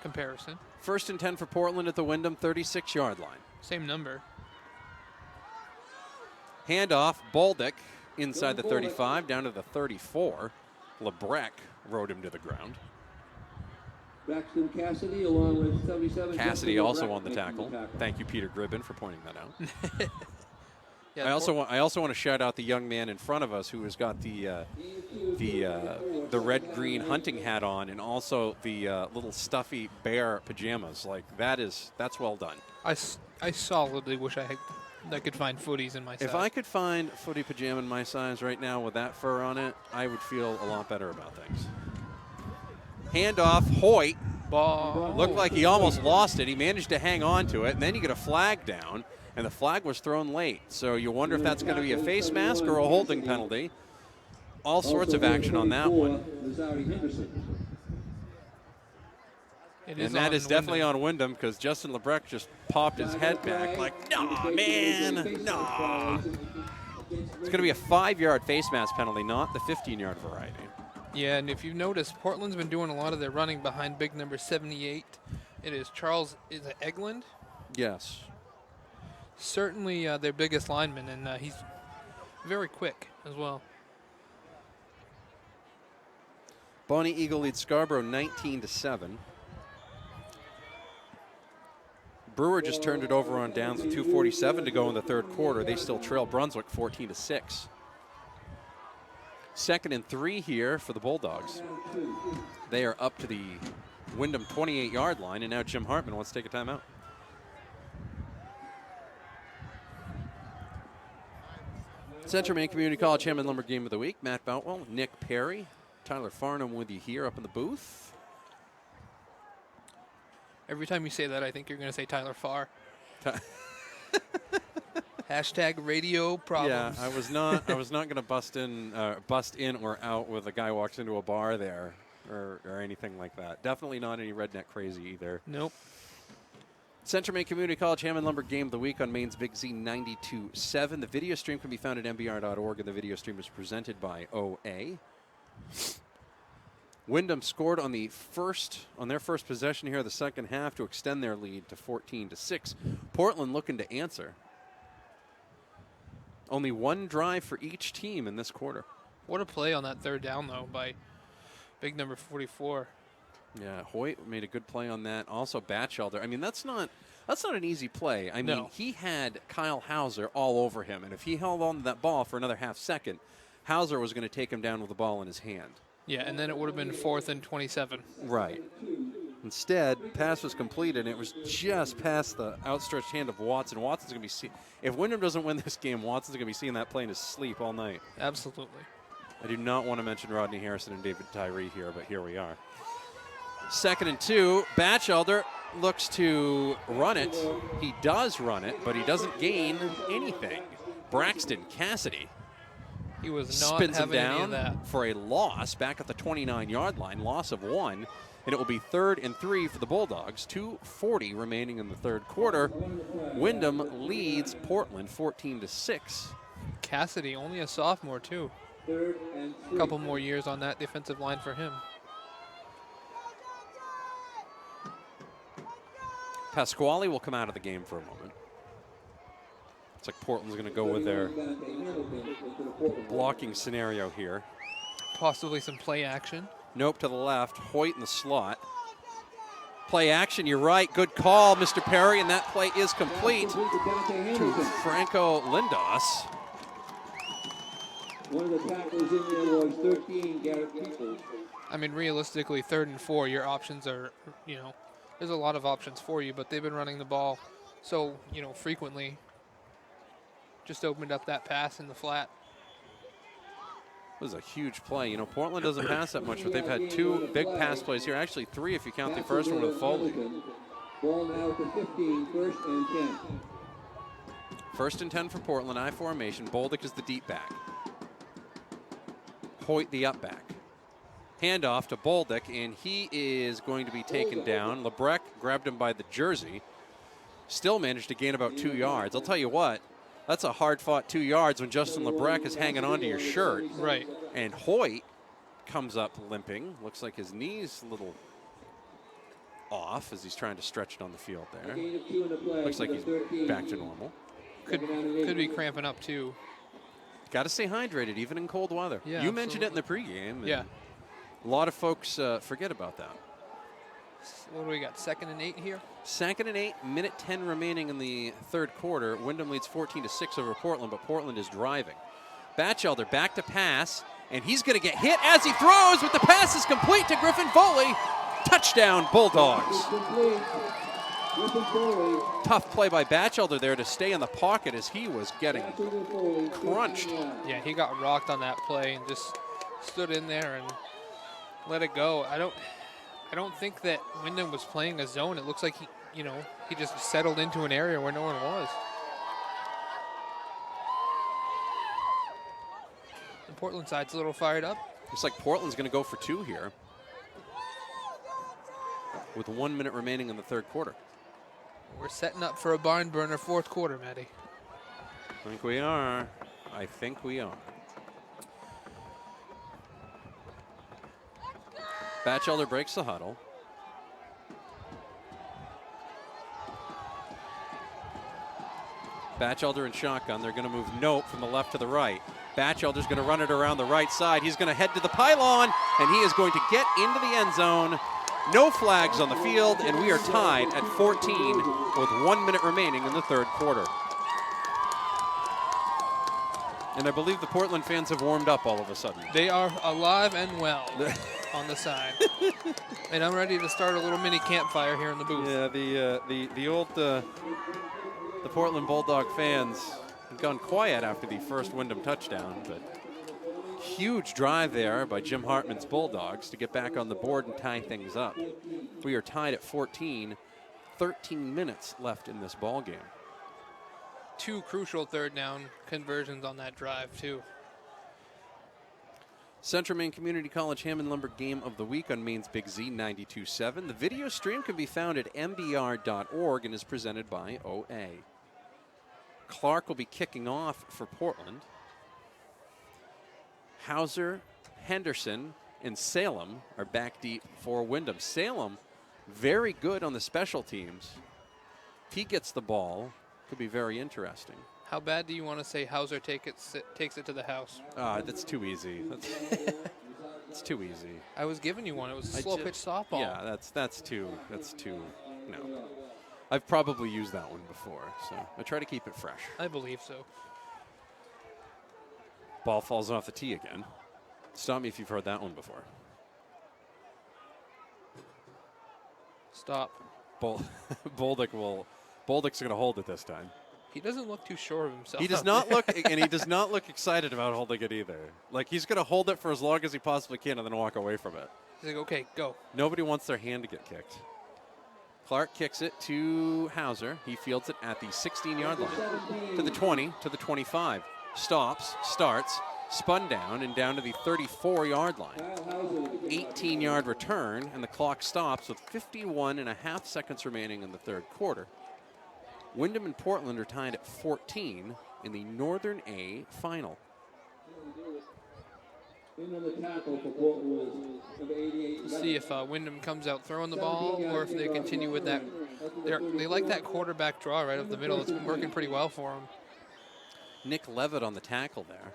comparison. First and 10 for Portland at the Windham 36-yard line. Same number. Handoff, Boldick inside the 35, down to the 34. LeBrec rode him to the ground. Braxton Cassidy along with 77. Cassidy also on the tackle. Thank you, Peter Gribben, for pointing that out. Yeah, I also want to shout out the young man in front of us who has got the red-green hunting hat on, and also the little stuffy bear pajamas. Like that's well done. I solidly wish I could find footies in my size. If I could find footy pajama in my size right now with that fur on it, I would feel a lot better about things. Handoff, Hoyt. Ball. Looked like he almost lost it. He managed to hang on to it, and then you get a flag down, and the flag was thrown late. So you wonder if that's going to be a face mask or a holding penalty. All sorts of action on that one. And that is definitely on Windham, because Justin LeBrec just popped his head back like, no, man, no. It's going to be a 5-yard face mask penalty, not the 15-yard variety. Yeah, and if you've noticed, Portland's been doing a lot of their running behind big number 78. It is Charles, is it Egeland? Yes. Certainly their biggest lineman, and he's very quick as well. Bonnie Eagle leads Scarborough 19-7. Brewer just turned it over on downs with 2:47 to go in the third quarter. They still trail Brunswick 14-6. 2nd and 3 here for the Bulldogs. They are up to the Windham 28-yard line, and now Jim Hartman wants to take a timeout. Central Maine Community College Hammond Lumber Game of the Week. Matt Boutwell, Nick Perry, Tyler Farnham with you here up in the booth. Every time you say that, I think you're going to say Tyler Farr. Hashtag radio problems. Yeah, I was not going to bust in or out with a guy walks into a bar there or anything like that. Definitely not any redneck crazy either. Nope. Central Maine Community College Hammond Lumber Game of the Week on Maine's Big Z 92.7. The video stream can be found at mbr.org, and the video stream is presented by OA. Windham scored on their first possession here of the second half to extend their lead to 14-6. Portland looking to answer. Only one drive for each team in this quarter. What a play on that third down, though, by big number 44. Yeah, Hoyt made a good play on that. Also, Batchelder. I mean, that's not an easy play. I mean, he had Kyle Hauser all over him, and if he held on to that ball for another half second, Hauser was going to take him down with the ball in his hand. Yeah, and then it would have been 4th and 27. Right. Instead, pass was completed, and it was just past the outstretched hand of Watson. Watson's going to be if Windham doesn't win this game, Watson's going to be seeing that play in his sleep all night. Absolutely. I do not want to mention Rodney Harrison and David Tyree here, but here we are. 2nd and 2. Batchelder looks to run it. He does run it, but he doesn't gain anything. Braxton Cassidy. He was not spins him having any down of that. for a loss back at the 29-yard line, loss of 1, and it will be 3rd and 3 for the Bulldogs. 2:40 remaining in the third quarter. Windham leads Portland 14-6. Cassidy, only a sophomore, too. A couple more years on that defensive line for him. Pasquale will come out of the game for a moment. It's like Portland's going to go with their blocking scenario here. Possibly some play action. Nope, to the left. Hoyt in the slot. Play action, you're right. Good call, Mr. Perry, and that play is complete to Franco Lindos. One of the tacklers in there was 13, Garrett Peoples. I mean, realistically, 3rd and 4, your options are, there's a lot of options for you, but they've been running the ball so, frequently. Just opened up that pass in the flat. It was a huge play. Portland doesn't pass that much, but they've had 2 big pass plays here. Actually 3 if you count the first one with Foley. Ball now to 15, first and 10. First and 10 for Portland, I formation. Bolduc is the deep back. Hoyt the up back. Handoff to Bolduc, and he is going to be taken down. Lebrecht grabbed him by the jersey. Still managed to gain about 2 yards. I'll tell you what, that's a hard-fought 2 yards when Justin Lebrecht is hanging onto your shirt. Right. And Hoyt comes up limping. Looks like his knee's a little off as he's trying to stretch it on the field there. Looks like he's back to normal. Could be cramping up too. Got to stay hydrated even in cold weather. Yeah, you mentioned it in the pregame. Yeah. A lot of folks forget about that. What do we got? 2nd and 8 here? 2nd and 8, minute 10 remaining in the third quarter. Wyndham leads 14-6 over Portland, but Portland is driving. Batchelder back to pass, and he's going to get hit as he throws, but the pass is complete to Griffin Foley. Touchdown, Bulldogs. Tough play by Batchelder there to stay in the pocket as he was getting crunched. Yeah, he got rocked on that play and just stood in there and let it go. I don't think that Windham was playing a zone. It looks like he just settled into an area where no one was. The Portland side's a little fired up. Looks like Portland's going to go for 2 here with 1 minute remaining in the third quarter. We're setting up for a barn burner fourth quarter, Matty. I think we are. I think we are. Batchelder breaks the huddle. Batchelder and shotgun. They're going to move Nope from the left to the right. Batchelder's going to run it around the right side. He's going to head to the pylon, and he is going to get into the end zone. No flags on the field, and we are tied at 14 with 1 minute remaining in the third quarter. And I believe the Portland fans have warmed up all of a sudden. They are alive and well on the side. And I'm ready to start a little mini campfire here in the booth. Yeah, the Portland Bulldog fans have gone quiet after the first Windham touchdown, but huge drive there by Jim Hartman's Bulldogs to get back on the board and tie things up. We are tied at 14, 13 minutes left in this ball game. 2 crucial third down conversions on that drive too. Central Maine Community College Hammond Lumber Game of the Week on Maine's Big Z 92.7. The video stream can be found at mbr.org and is presented by OA. Clark will be kicking off for Portland. Hauser, Henderson, and Salem are back deep for Windham. Salem, very good on the special teams. If he gets the ball, could be very interesting. How bad do you want to say Hauser takes it to the house? That's too easy. It's too easy. I was giving you one. It was a slow pitch softball. Yeah, that's too. No, I've probably used that one before, so I try to keep it fresh. I believe so. Ball falls off the tee again. Stop me if you've heard that one before. Stop. Bolduc's going to hold it this time. He doesn't look too sure of himself. He does not look, and he does not look excited about holding it either. Like, he's going to hold it for as long as he possibly can and then walk away from it. He's like, okay, go. Nobody wants their hand to get kicked. Clark kicks it to Hauser. He fields it at the 16-yard line. To the 20, to the 25. Stops, starts, spun down, and down to the 34-yard line. 18-yard return, and the clock stops with 51.5 seconds remaining in the third quarter. Windham and Portland are tied at 14 in the Northern A final. See if Windham comes out throwing the ball or if they continue with that. They like that quarterback draw right up the middle. It's been working pretty well for them. Nick Levitt on the tackle there.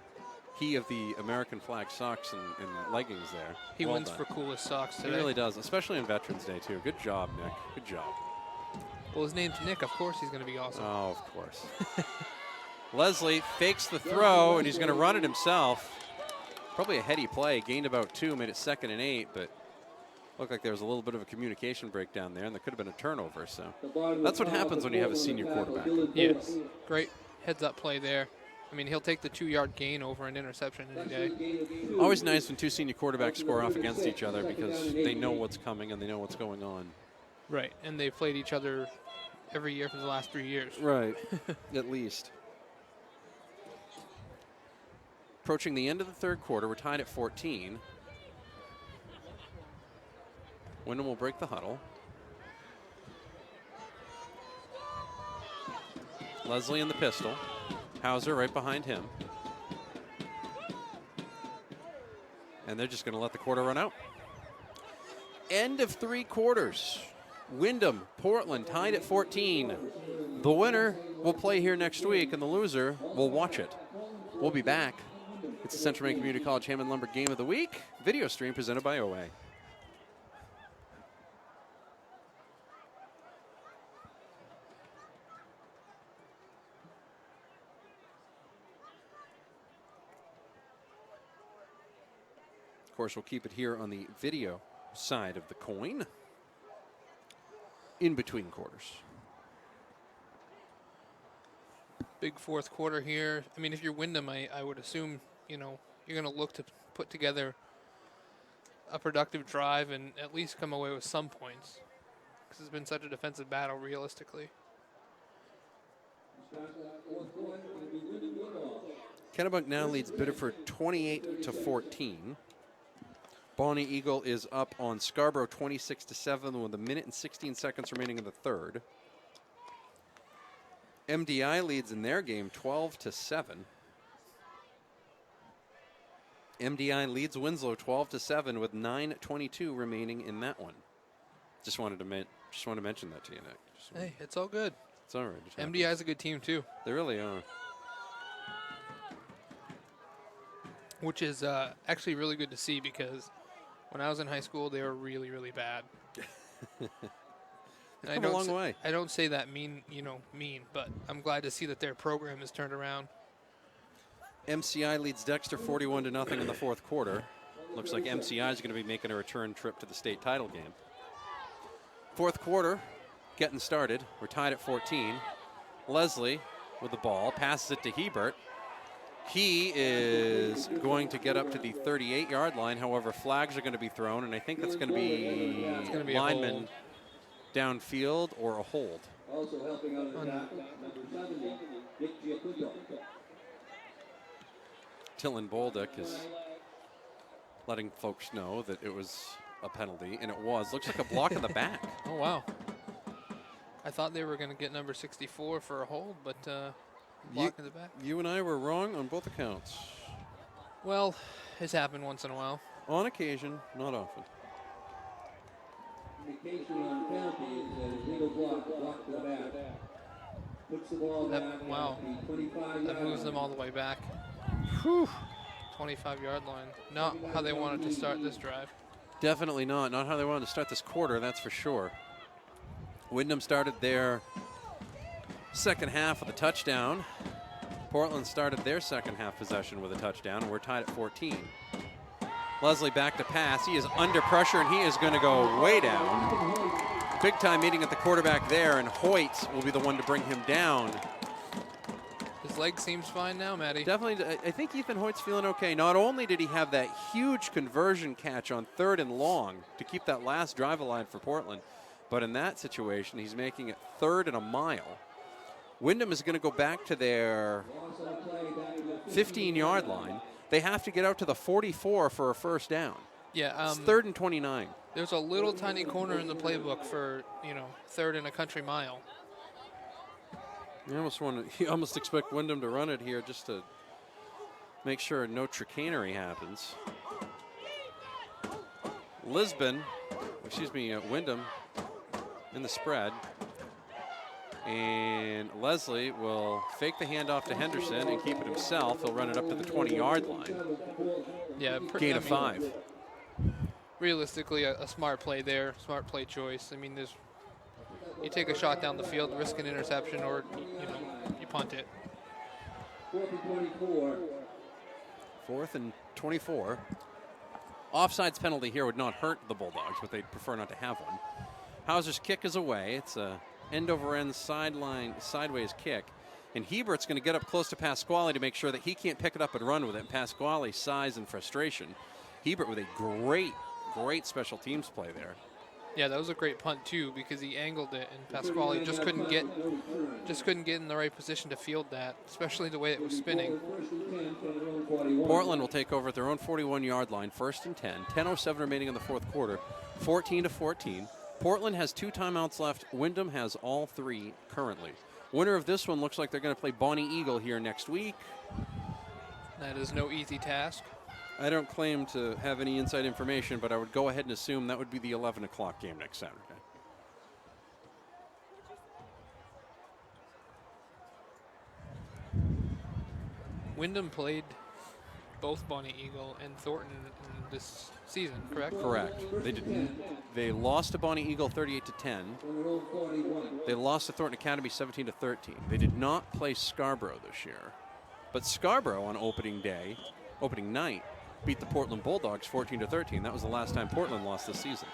He of the American flag socks and leggings there. He wins for coolest socks today. He really does, especially on Veterans Day, too. Good job, Nick. Good job. Well, his name's Nick. Of course he's going to be awesome. Oh, of course. Leslie fakes the throw, and he's going to run it himself. Probably a heady play. Gained about 2, made it 2nd and 8, but Looked like there was a little bit of a communication breakdown there, and there could have been a turnover. So The bottom that's what of the happens when you have a senior Portland quarterback. Dylan Yes. Brooks. Great heads-up play there. I mean, he'll take the 2-yard gain over an interception any day. Gain of 2. Always nice when two senior quarterbacks score off against each other because they know what's coming and they know what's going on. Right. And they've played each other every year for the last 3 years. Right, at least. Approaching the end of the third quarter, we're tied at 14. Windham will break the huddle. Leslie in the pistol. Hauser right behind him. And they're just going to let the quarter run out. End of 3 quarters. Windham, Portland tied at 14. The winner will play here next week, and the loser will watch it. We'll be back. It's the Central Maine Community College Hammond Lumber Game of the Week. Video stream presented by OA. Of course, we'll keep it here on the video side of the coin in between quarters. Big fourth quarter here. I mean, if you're Windham, I would assume, you know, you're going to look to put together a productive drive and at least come away with some points because it's been such a defensive battle realistically. Kennebunk now leads Biddeford 28-14. Bonnie Eagle is up on Scarborough 26-7 with a minute and 16 seconds remaining in the third. MDI leads in their game 12-7. MDI leads Winslow 12-7 with 9:22 remaining in that one. Just wanted to mention that to you, Nick. Hey, it's all good. It's all right. It happens. MDI is a good team too, They really are. which is actually really good to see because when I was in high school, they were really, really bad. And Come a long way. I don't say that mean, but I'm glad to see that their program has turned around. MCI leads Dexter 41-0 in the fourth quarter. Looks like MCI is going to be making a return trip to the state title game. Fourth quarter, getting started. We're tied at 14. Leslie with the ball, passes it to Hebert. He is going to get up to the 38-yard line. However, flags are going to be thrown, and I think that's going to be lineman downfield or a hold. Also helping out attack, number 70, Nick Giacuto. Dylan Bolduc is letting folks know that it was a penalty, and it was. Looks like a block in the back. Oh, wow. I thought they were going to get number 64 for a hold, but block in the back. You and I were wrong on both accounts. Well, it's happened once in a while. On occasion, not often. Indication on the penalty is a legal block to the back. Puts the ball back at Wow. the 25-yard That moves line. them all the way back. 25-yard line. Not how they wanted to start this drive. Definitely not. Not how they wanted to start this quarter, that's for sure. Windham started their second half with a touchdown. Portland started their second half possession with a touchdown, and we're tied at 14. Leslie back to pass. He is under pressure, and he is going to go way down. Big time meeting at the quarterback there, and Hoyt will be the one to bring him down. His leg seems fine now, Matty. Definitely, I think Ethan Hoyt's feeling okay. Not only did he have that huge conversion catch on 3rd and long to keep that last drive alive for Portland, but in that situation, he's making it 3rd and a mile. Windham is going to go back to their 15-yard line. They have to get out to the 44 for a first down. Yeah, It's 3rd and 29. there's a little tiny corner in the playbook for, 3rd and a country mile. You almost expect Windham to run it here just to make sure no chicanery happens. Windham in the spread. And Leslie will fake the handoff to Henderson and keep it himself. He'll run it up to the 20-yard line. Yeah, Gain of 5. Realistically, a smart play there, smart play choice. I mean, you take a shot down the field, risk an interception, or you punt it. 4th and 24. 4th and 24. Offsides penalty here would not hurt the Bulldogs, but they'd prefer not to have one. Hauser's kick is away. It's a end-over-end sideways kick. And Hebert's going to get up close to Pasquale to make sure that he can't pick it up and run with it. And Pasquale's size and frustration. Hebert with a great special teams play there. Yeah, that was a great punt too, because he angled it, and Pasquale just couldn't get in the right position to field that, especially the way it was spinning. Portland will take over at their own 41-yard line, 1st and 10. 10:07 remaining in the fourth quarter, 14-14. Portland has 2 timeouts left. Windham has all 3 currently. Winner of this one looks like they're going to play Bonnie Eagle here next week. That is no easy task. I don't claim to have any inside information, but I would go ahead and assume that would be the 11 o'clock game next Saturday. Windham played both Bonnie Eagle and Thornton in this season, correct? Correct. They didn't. They lost to Bonnie Eagle 38-10. They lost to Thornton Academy 17-13. They did not play Scarborough this year, but Scarborough on opening night, beat the Portland Bulldogs 14-13. That was the last time Portland lost this season.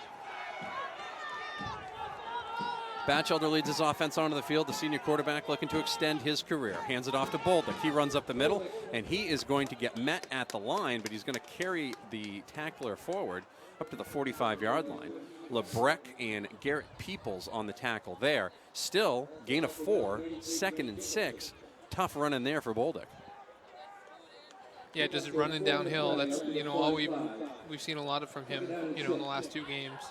Batchelder leads his offense onto the field. The senior quarterback looking to extend his career. Hands it off to Bolduc. He runs up the middle, and he is going to get met at the line, but he's going to carry the tackler forward up to the 45-yard line. LeBrec and Garrett Peoples on the tackle there. Still, gain of 4, 2nd and 6. Tough run in there for Bolduc. Yeah, just running downhill. That's, all we've seen a lot of from him, in the last 2 games.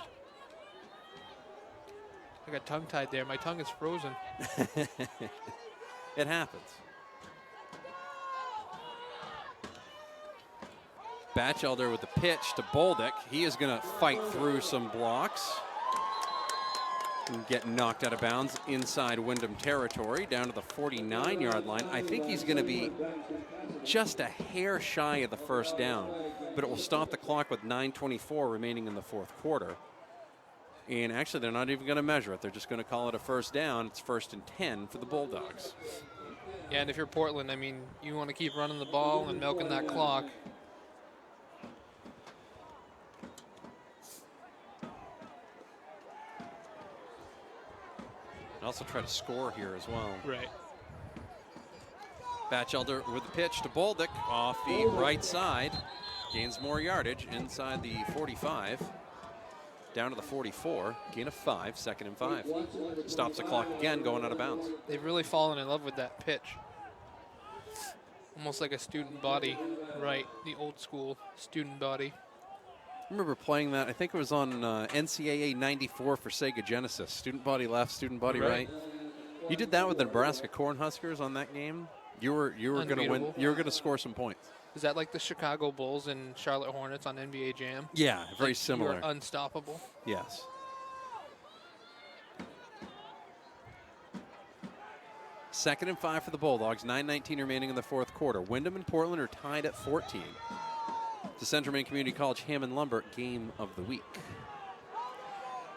I got tongue-tied there. My tongue is frozen. It happens. Batchelder with the pitch to Bolduc. He is going to fight through some blocks and get knocked out of bounds inside Windham territory down to the 49-yard line. I think he's going to be just a hair shy of the first down, but it will stop the clock with 9:24 remaining in the fourth quarter. And actually, they're not even going to measure it. They're just going to call it a first down. It's 1st and 10 for the Bulldogs. Yeah, and if you're Portland, you want to keep running the ball and milking that clock. And also try to score here as well. Right. Batchelder with the pitch to Bolduc off the right side. Gains more yardage inside the 45. Down to the 44. Gain of 5, 2nd and 5. Stops the clock again, going out of bounds. They've really fallen in love with that pitch. Almost like a student body, right? The old school student body. I remember playing that. I think it was on NCAA 94 for Sega Genesis. Student body left, student body right. You did that with the Nebraska Cornhuskers on that game. You were going to win. You were going to score some points. Is that like the Chicago Bulls and Charlotte Hornets on NBA Jam? Yeah, very similar. You were unstoppable. Yes. Second and 5 for the Bulldogs. 9:19 remaining in the fourth quarter. Windham and Portland are tied at 14. The Central Maine Community College Hammond Lumber game of the week.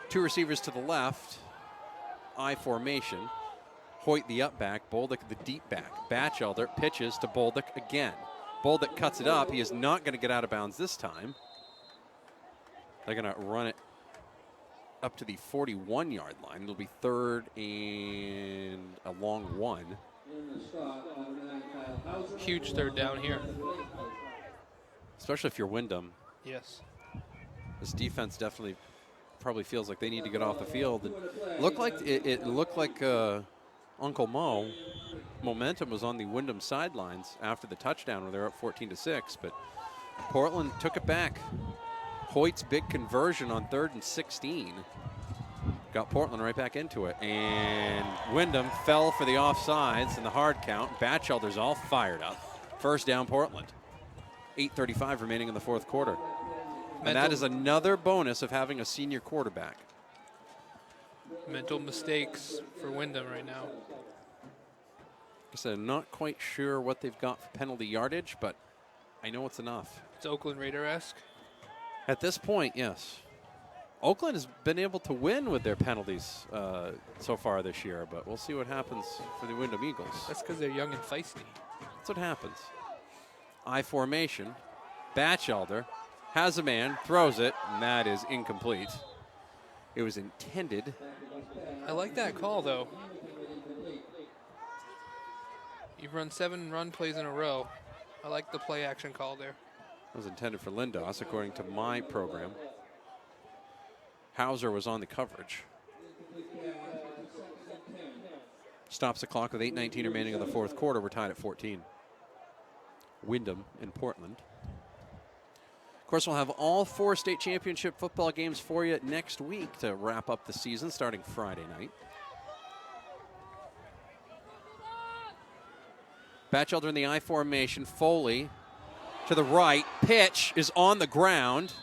2 receivers to the left. I formation. Hoyt the up back. Bolduc the deep back. Batchelder pitches to Bolduc again. Bolduc cuts it up. He is not going to get out of bounds this time. They're going to run it up to the 41-yard line. It'll be 3rd and a long 1. Huge 3rd down here. Especially if you're Windham. Yes. This defense definitely probably feels like they need to get off the field. It looked like Uncle Mo. Momentum was on the Windham sidelines after the touchdown where they're up 14-6, but Portland took it back. Hoyt's big conversion on 3rd and 16 got Portland right back into it, and Windham fell for the offsides and the hard count. Batchelder's all fired up. First down, Portland. 8:35 remaining in the fourth quarter. And that is another bonus of having a senior quarterback. Mental mistakes for Windham right now. Like I said, I'm not quite sure what they've got for penalty yardage, but I know it's enough. It's Oakland Raider-esque. At this point, yes. Oakland has been able to win with their penalties so far this year, but we'll see what happens for the Windham Eagles. That's because they're young and feisty. That's what happens. I formation. Batchelder has a man, throws it, and that is incomplete. It was intended. I like that call, though. You've run 7 run plays in a row. I like the play action call there. It was intended for Lindos, according to my program. Hauser was on the coverage. Stops the clock with 8:19 remaining in the fourth quarter. We're tied at 14. Windham in Portland. Of course, we'll have all 4 state championship football games for you next week to wrap up the season starting Friday night. Batchelder in the I formation. Foley to the right. Pitch is on the ground.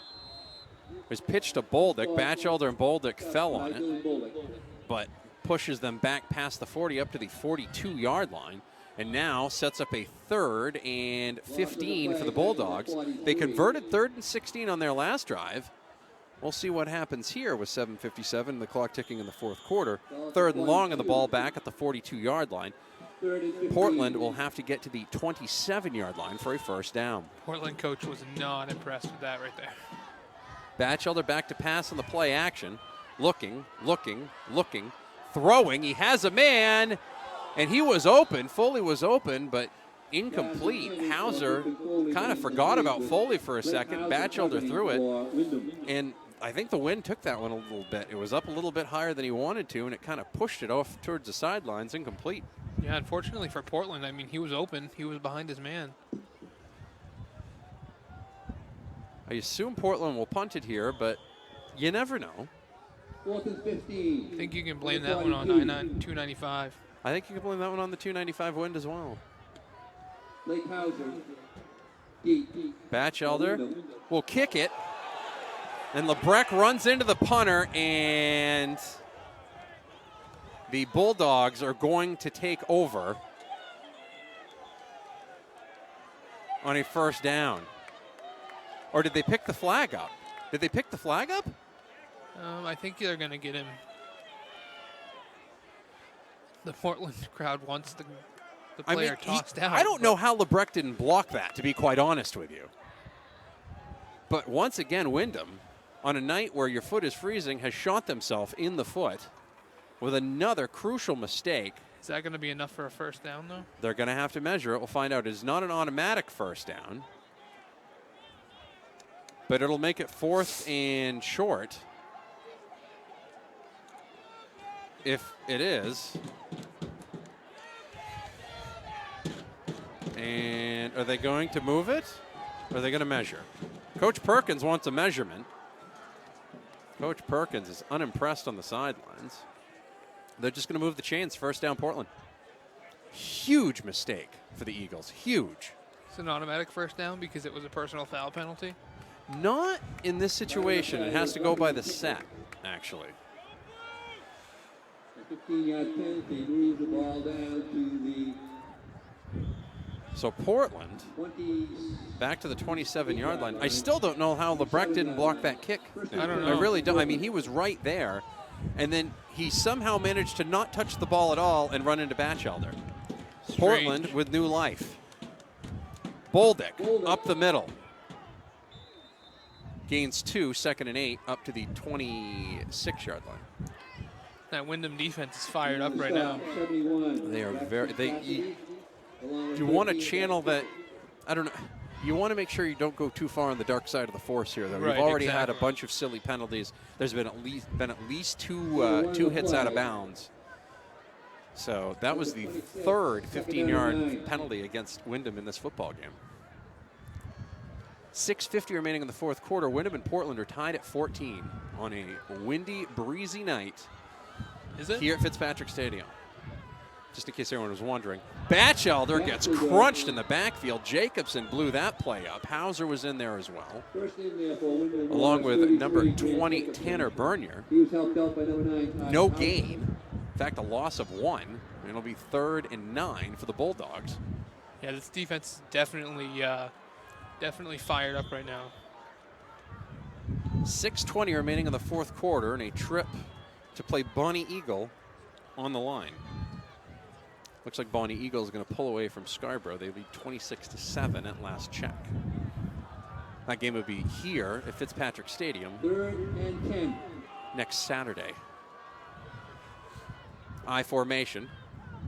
It was pitched to Bolduc. Batchelder and Bolduc fell on it, but pushes them back past the 40 up to the 42-yard line, and now sets up a 3rd and 15 for the Bulldogs. They converted 3rd and 16 on their last drive. We'll see what happens here with 7:57, the clock ticking in the fourth quarter. 3rd and long, and the ball back at the 42-yard line. Portland will have to get to the 27-yard line for a first down. Portland coach was not impressed with that right there. Batchelder back to pass on the play action. Looking, throwing. He has a man, and he was open. Foley was open, but incomplete. Hauser kind of forgot about Foley for a second. Batchelder threw it, and I think the wind took that one a little bit. It was up a little bit higher than he wanted to, and it kind of pushed it off towards the sidelines, incomplete. Yeah, unfortunately for Portland, I mean, he was open. He was behind his man. I assume Portland will punt it here, but you never know. 4th and 15. I think you can blame that one on 295. I think you can blame that one on the 295 wind as well. Blake Hauser. Deep. Batchelder will kick it, and Lebrecht runs into the punter, and the Bulldogs are going to take over on a first down. Or did they pick the flag up? Did they pick the flag up? I think they're going to get him. The Portland crowd wants the player tossed out. I don't know how Lebrecht didn't block that, to be quite honest with you. But once again, Windham, on a night where your foot is freezing, has shot themselves in the foot with another crucial mistake. Is that going to be enough for a first down, though? They're going to have to measure it. We'll find out. It's not an automatic first down, but it'll make it 4th and short. If it is. And are they going to move it? Or are they going to measure? Coach Perkins wants a measurement. Coach Perkins is unimpressed on the sidelines. They're just going to move the chains. First down, Portland. Huge mistake for the Eagles. Huge. It's an automatic first down because it was a personal foul penalty. Not in this situation. It has to go by the set, actually. 15-yard penalty moves the ball down to the So Portland 20. back to the 27-yard line. I still don't know how Lebrecht didn't block that kick. I don't know. I really don't. I mean, he was right there, and then he somehow managed to not touch the ball at all and run into Batchelder. Portland with new life. Bolduc up the middle. Gains 2, 2nd and 8, up to the 26-yard line. That Windham defense is fired up right now. They are very. You want to channel that. I don't know. You want to make sure you don't go too far on the dark side of the force here, though. Right, We've already exactly. had a bunch of silly penalties. There's been at least two hits out of bounds. So that was the 3rd 15-yard penalty against Windham in this football game. 6:50 remaining in the fourth quarter. Windham and Portland are tied at 14 on a windy, breezy night. Is it? Here at Fitzpatrick Stadium. Just in case everyone was wondering. Batchelder gets crunched in the backfield. Jacobson blew that play up. Hauser was in there as well, along with number 20, Tanner Bernier. He was helped out by number 9. No gain. In fact, a loss of 1. And it'll be 3rd and 9 for the Bulldogs. Yeah, this defense is definitely fired up right now. 6:20 remaining in the fourth quarter, and a trip to play Bonnie Eagle on the line. Looks like Bonnie Eagle is going to pull away from Scarborough. They lead 26-7 at last check. That game would be here at Fitzpatrick Stadium 3rd and 10. next Saturday. I formation.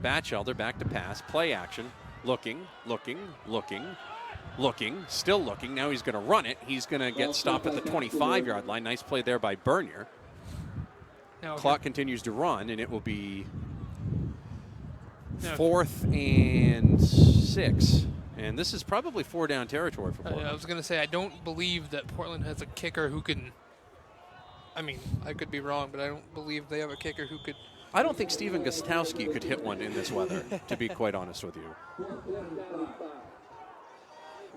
Batchelder back to pass. Play action. Looking. Still looking. Now he's going to run it. He's going to get stopped at the 25-yard line. Nice play there by Bernier. Now, Clock continues to run, and it will be 4th and 6. And this is probably 4-down territory for Portland. I was going to say, I don't believe that Portland has a kicker who can, I mean, I could be wrong, but I don't believe they have a kicker who could. I don't think Steven Gostowski could hit one in this weather, to be quite honest with you.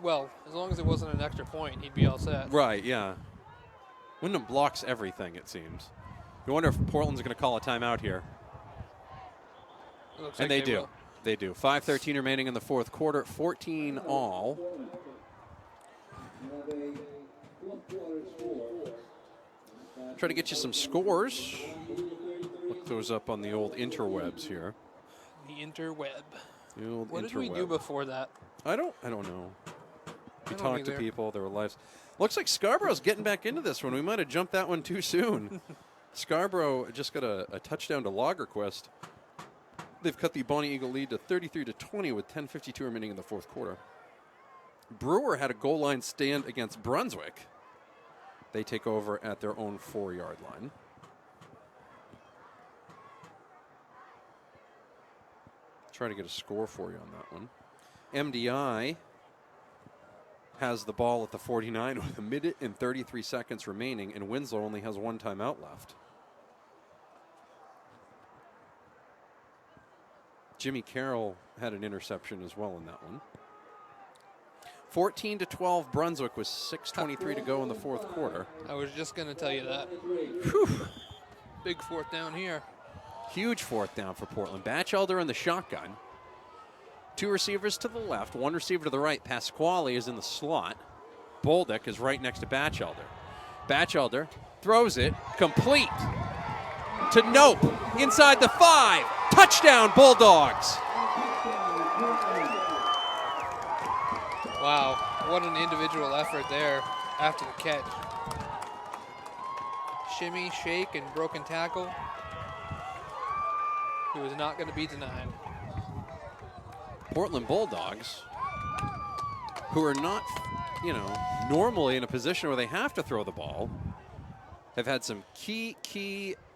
Well, as long as it wasn't an extra point, he'd be all set. Right, yeah. Windham blocks everything, it seems. You wonder if Portland's going to call a timeout here. It looks And like they do. will. They do. 5:13 remaining in the fourth quarter, 14 all. Try to get you some scores. Look those up on the old interwebs here. The interweb. The old What interweb. did we do before that? I don't know. We don't talked to either. people, their lives. Looks like Scarborough's getting back into this one. We might have jumped that one too soon. Scarborough just got a touchdown to Lagerquist. They've cut the Bonnie Eagle lead to 33-20 with 10:52 remaining in the fourth quarter. Brewer had a goal line stand against Brunswick. They take over at their own 4-yard line. Try to get a score for you on that one. MDI has the ball at the 49 with 1 minute and 33 seconds remaining, and Winslow only has 1 timeout left. Jimmy Carroll had an interception as well in that one. 14-12 Brunswick with 6:23 to go in the fourth quarter. I was just going to tell you that. Whew. Big fourth down here. Huge fourth down for Portland. Batchelder in the shotgun. 2 receivers to the left, 1 receiver to the right. Pasquale is in the slot. Bolduc is right next to Batchelder. Batchelder throws it complete to Nope inside the 5. Touchdown, Bulldogs. Wow, what an individual effort there after the catch. Shimmy, shake, and broken tackle. He was not going to be denied. Portland Bulldogs, who are not, normally in a position where they have to throw the ball, have had some key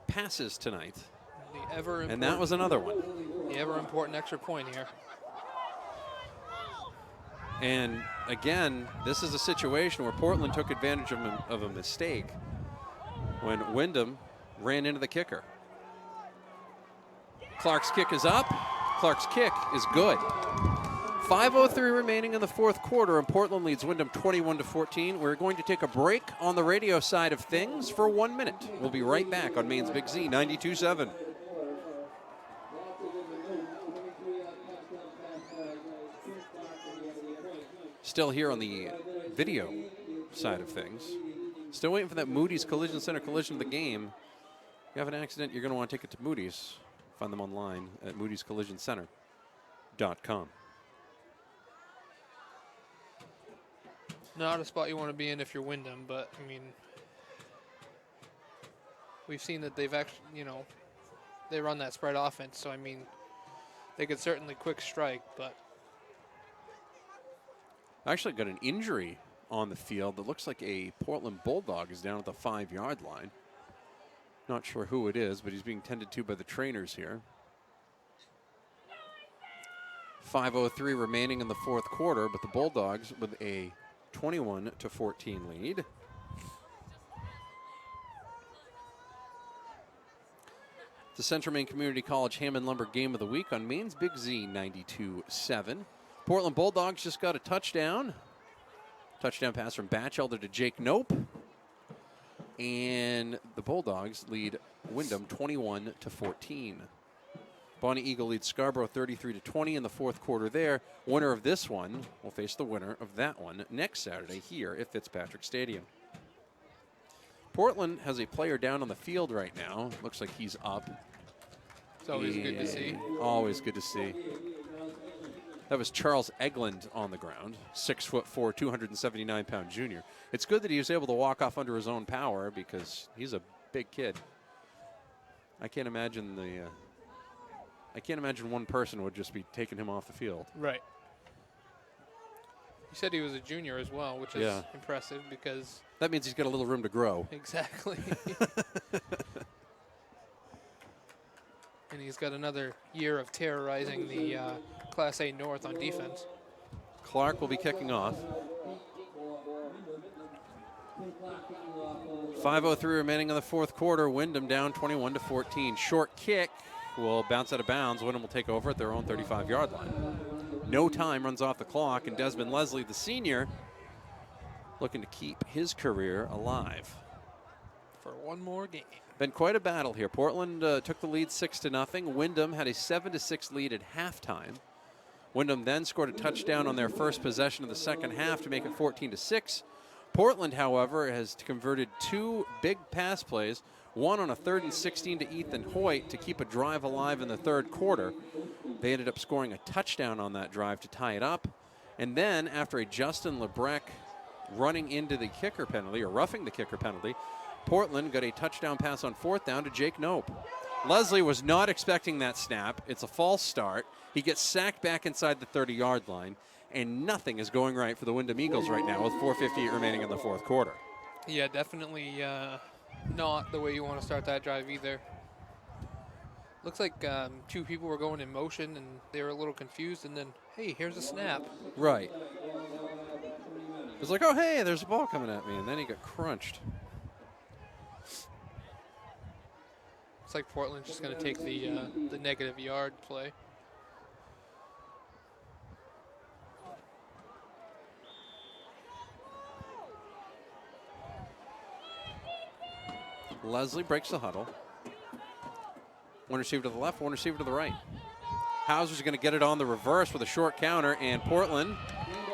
passes tonight. And that was another one. The ever important extra point here. And again, this is a situation where Portland took advantage of a mistake when Windham ran into the kicker. Clark's kick is up. Clark's kick is good. 5:03 remaining in the fourth quarter, and Portland leads Windham 21-14. We're going to take a break on the radio side of things for 1 minute. We'll be right back on Maine's Big Z 92.7. Still here on the video side of things. Still waiting for that Moody's Collision Center collision of the game. If you have an accident, you're going to want to take it to Moody's. Find them online at moodyscollisioncenter.com. Not a spot you want to be in if you're Windham, but, I mean, we've seen that they've actually, they run that spread offense, so, I mean, they could certainly quick strike, but. Actually got an injury on the field that looks like a Portland Bulldog is down at the 5-yard line. Not sure who it is, but he's being tended to by the trainers here. 5:03 remaining in the fourth quarter, but the Bulldogs with a 21-14 lead. The Central Maine Community College Hammond Lumber Game of the Week on Maine's Big Z 92.7. Portland Bulldogs just got a touchdown. Touchdown pass from Batchelder to Jake Nope. And the Bulldogs lead Windham 21-14. Bonnie Eagle leads Scarborough 33-20 in the fourth quarter there. Winner of this one will face the winner of that one next Saturday here at Fitzpatrick Stadium. Portland has a player down on the field right now. Looks like he's up. It's always good to see. Always good to see. That was Charles Eglund on the ground, 6'4", 279-pound junior. It's good that he was able to walk off under his own power because he's a big kid. I can't imagine one person would just be taking him off the field. Right. You said he was a junior as well, which is impressive because... That means he's got a little room to grow. Exactly. And he's got another year of terrorizing the Class A North on defense. Clark will be kicking off. 5:03 remaining in the fourth quarter. Windham down 21-14. Short kick will bounce out of bounds. Windham will take over at their own 35-yard line. No time runs off the clock, and Desmond Leslie, the senior, looking to keep his career alive. For one more game. Been quite a battle here. Portland took the lead 6-0. Windham had a 7-6 lead at halftime. Windham then scored a touchdown on their first possession of the second half to make it 14-6. Portland, however, has converted 2 big pass plays, one on a 3rd and 16 to Ethan Hoyt to keep a drive alive in the third quarter. They ended up scoring a touchdown on that drive to tie it up. And then after a Justin Lebrecq running into the kicker penalty, or roughing the kicker penalty, Portland got a touchdown pass on 4th down to Jake Nope. Leslie was not expecting that snap. It's a false start. He gets sacked back inside the 30-yard line, and nothing is going right for the Windham Eagles right now with 4:58 remaining in the fourth quarter. Yeah, definitely not the way you want to start that drive either. Looks like 2 people were going in motion, and they were a little confused, and then, hey, here's a snap. Right. It was like, oh, hey, there's a ball coming at me, and then he got crunched. It's like Portland's just going to take the negative yard play. Leslie breaks the huddle. One receiver to the left, one receiver to the right. Hauser's going to get it on the reverse with a short counter, and Portland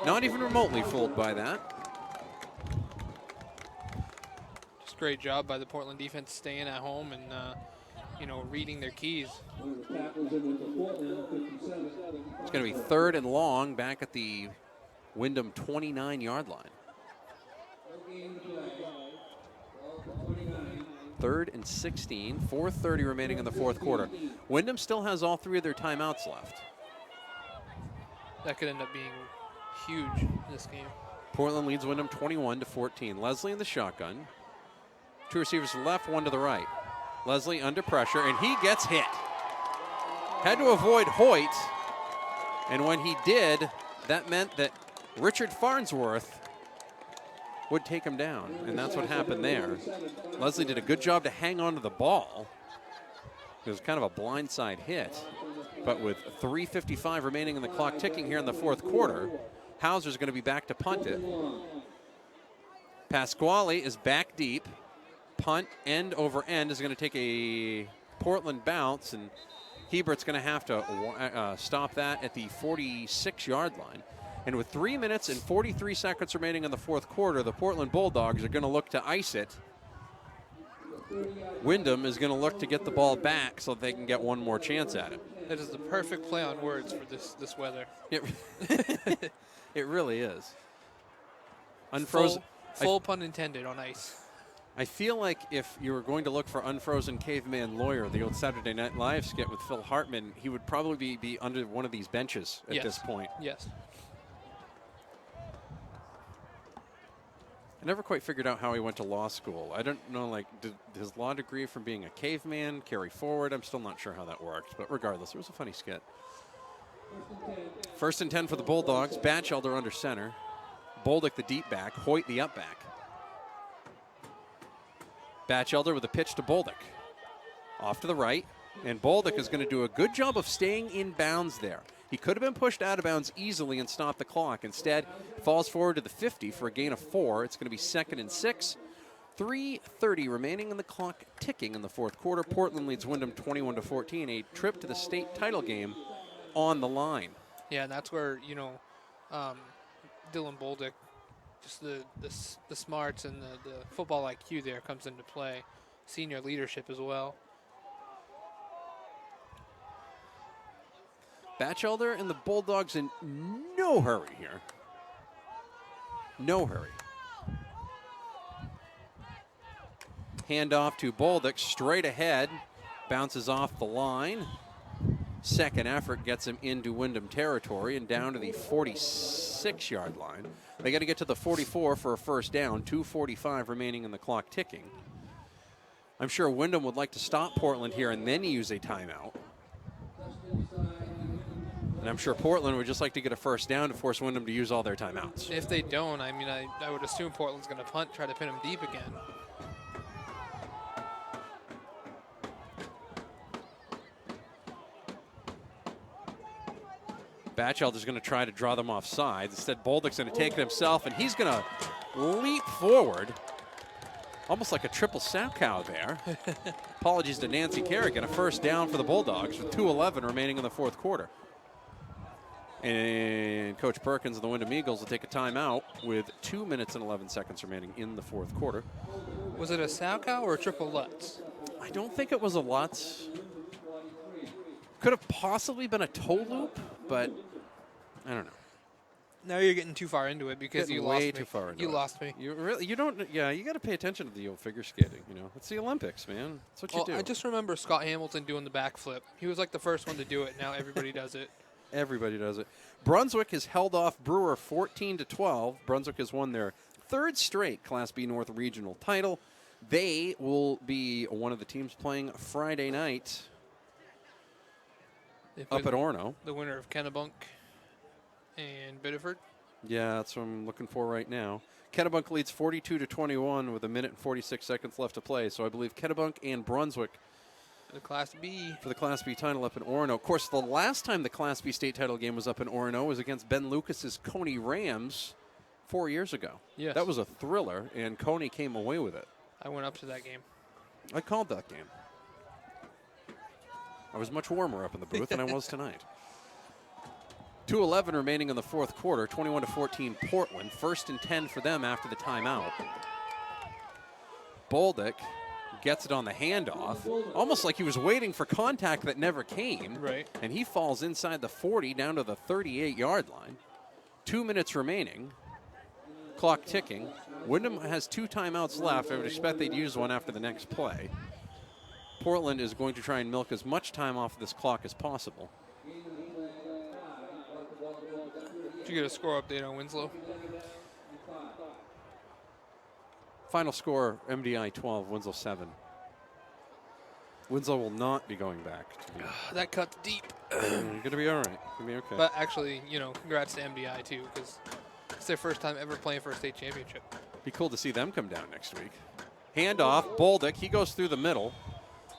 not even remotely fooled by that. Just great job by the Portland defense staying at home and reading their keys. It's going to be 3rd and long back at the Windham 29-yard line. 3rd and 16, 4:30 remaining in the fourth quarter. Windham still has all 3 of their timeouts left. That could end up being huge in this game. Portland leads Windham 21-14. Leslie in the shotgun. 2 receivers to the left, 1 to the right. Leslie under pressure, and he gets hit. Had to avoid Hoyt, and when he did, that meant that Richard Farnsworth would take him down, and that's what happened there. Leslie did a good job to hang on to the ball. It was kind of a blindside hit, but with 3:55 remaining in the clock ticking here in the fourth quarter, Hauser's going to be back to punt it. Pasquale is back deep. Punt end over end is going to take a Portland bounce, and Hebert's going to have to stop that at the 46-yard line. And with 3 minutes and 43 seconds remaining in the fourth quarter, the Portland Bulldogs are going to look to ice it. Wyndham is going to look to get the ball back so they can get one more chance at it. That is the perfect play on words for this weather. It really is. Unfrozen. Full pun intended on ice. I feel like if you were going to look for Unfrozen Caveman Lawyer, the old Saturday Night Live skit with Phil Hartman, he would probably be under one of these benches at this point. Yes. I never quite figured out how he went to law school. I don't know, did his law degree from being a caveman carry forward? I'm still not sure how that worked, but regardless, it was a funny skit. 1st and 10 for the Bulldogs. Batchelder under center. Bolduc the deep back. Hoyt the up back. Batchelder with a pitch to Bolduc. Off to the right, and Bolduc is going to do a good job of staying in bounds there. He could have been pushed out of bounds easily and stopped the clock. Instead, falls forward to the 50 for a gain of 4. It's going to be 2nd and 6. 3:30 remaining in the clock ticking in the fourth quarter. Portland leads Windham 21-14. A trip to the state title game on the line. Yeah, and that's where, Dylan Bolduc, just the smarts and the football IQ there comes into play. Senior leadership as well. Batchelder and the Bulldogs in no hurry here. No hurry. Handoff to Bolduc, straight ahead. Bounces off the line. Second effort gets him into Windham territory and down to the 46-yard line. They got to get to the 44 for a first down. 2:45 remaining in the clock ticking. I'm sure Windham would like to stop Portland here and then use a timeout. And I'm sure Portland would just like to get a first down to force Windham to use all their timeouts. If they don't, I mean, I would assume Portland's going to punt, try to pin them deep again. Batchelder's going to try to draw them off sides. Instead, Bolduc's going to take it himself, and he's going to leap forward, almost like a triple sow-cow there. Apologies to Nancy Kerrigan. A first down for the Bulldogs with 2:11 remaining in the fourth quarter. And Coach Perkins of the Windham Eagles will take a timeout with 2 minutes and 11 seconds remaining in the fourth quarter. Was it a sow-cow or a triple Lutz? I don't think it was a Lutz. Could have possibly been a toe loop, but I don't know. Now you're getting too far into it because Getting you way lost me. too far into You it. lost me. You don't. Yeah, you got to pay attention to the old figure skating. You know, it's the Olympics, man. That's what you do. I just remember Scott Hamilton doing the backflip. He was like the first one to do it. Now everybody does it. Everybody does it. Brunswick has held off Brewer 14-12. Brunswick has won their third straight Class B North regional title. They will be one of the teams playing Friday night up at Orono. The winner of Kennebunk and Biddeford. Yeah, that's what I'm looking for right now. Kennebunk leads 42-21 with 1 minute and 46 seconds left to play. So I believe Kennebunk and Brunswick The Class B. for the Class B title up in Orono. Of course, the last time the Class B state title game was up in Orono was against Ben Lucas's Coney Rams 4 years ago. Yes. That was a thriller, and Coney came away with it. I went up to that game. I called that game. I was much warmer up in the booth than I was tonight. 2:11 remaining in the fourth quarter, 21-14 Portland. First and 10 for them after the timeout. Bolduc gets it on the handoff, almost like he was waiting for contact that never came. Right. And he falls inside the 40 down to the 38-yard line. 2 minutes remaining. Clock ticking. Windham has 2 timeouts left. I would expect they'd use one after the next play. Portland is going to try and milk as much time off of this clock as possible. Did you get a score update on Winslow? Final score, MDI 12, Winslow 7. Winslow will not be going back. That cut's deep. You're going to be all right. You'll be okay. But actually, you know, congrats to MDI too, because it's their first time ever playing for a state championship. Be cool to see them come down next week. Handoff, Bolduc. He goes through the middle.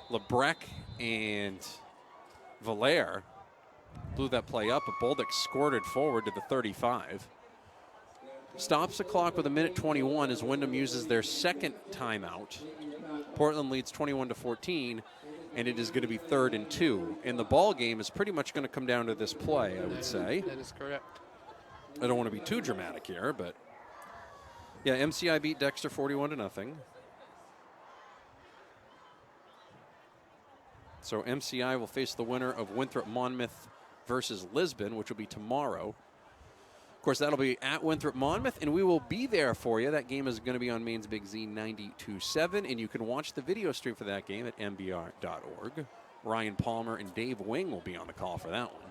Lebrec and Valaire blew that play up, but Bolduc scored it forward to the 35. Stops the clock with 1 minute 21 as Windham uses their second timeout. Portland leads 21-14, and it is going to be 3rd and 2. And the ball game is pretty much going to come down to this play, I would say. That is correct. I don't want to be too dramatic here, but yeah, MCI beat Dexter 41-0. So MCI will face the winner of Winthrop Monmouth versus Lisbon, which will be tomorrow. Of course, that'll be at Winthrop Monmouth, and we will be there for you. That game is going to be on Maine's Big Z 92.7, and you can watch the video stream for that game at mbr.org. Ryan Palmer and Dave Wing will be on the call for that one.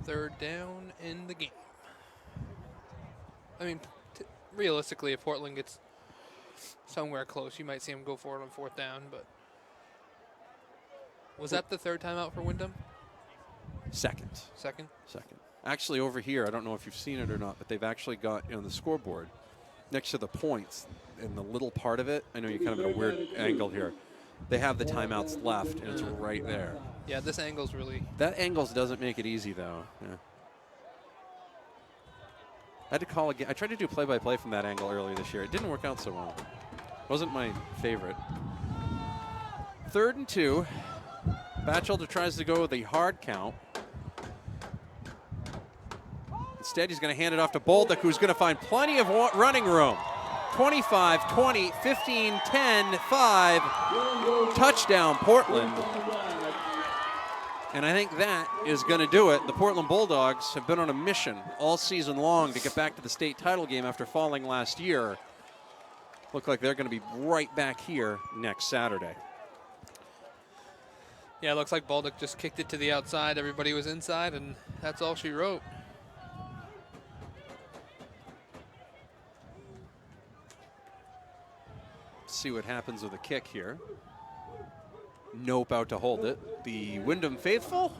Third down in the game. I mean, realistically, if Portland gets somewhere close, you might see them go for it on 4th down, but was that the third timeout for Windham? Second. Second? Second. Actually, over here, I don't know if you've seen it or not, but they've actually got on the scoreboard next to the points in the little part of it. I know you're kind of in a weird angle here. They have the timeouts left, and it's right there. Yeah, this angle's really... That angles doesn't make it easy, though. Yeah. I had to call again. I tried to do play-by-play from that angle earlier this year. It didn't work out so well. Wasn't my favorite. 3rd and 2. Batchelder tries to go with a hard count. Instead, he's going to hand it off to Bolduc, who's going to find plenty of running room. 25, 20, 15, 10, 5. Touchdown, Portland. And I think that is going to do it. The Portland Bulldogs have been on a mission all season long to get back to the state title game after falling last year. Look like they're going to be right back here next Saturday. Yeah, it looks like Baldock just kicked it to the outside. Everybody was inside, and that's all she wrote. See what happens with a kick here. Nope, out to hold it. The Windham faithful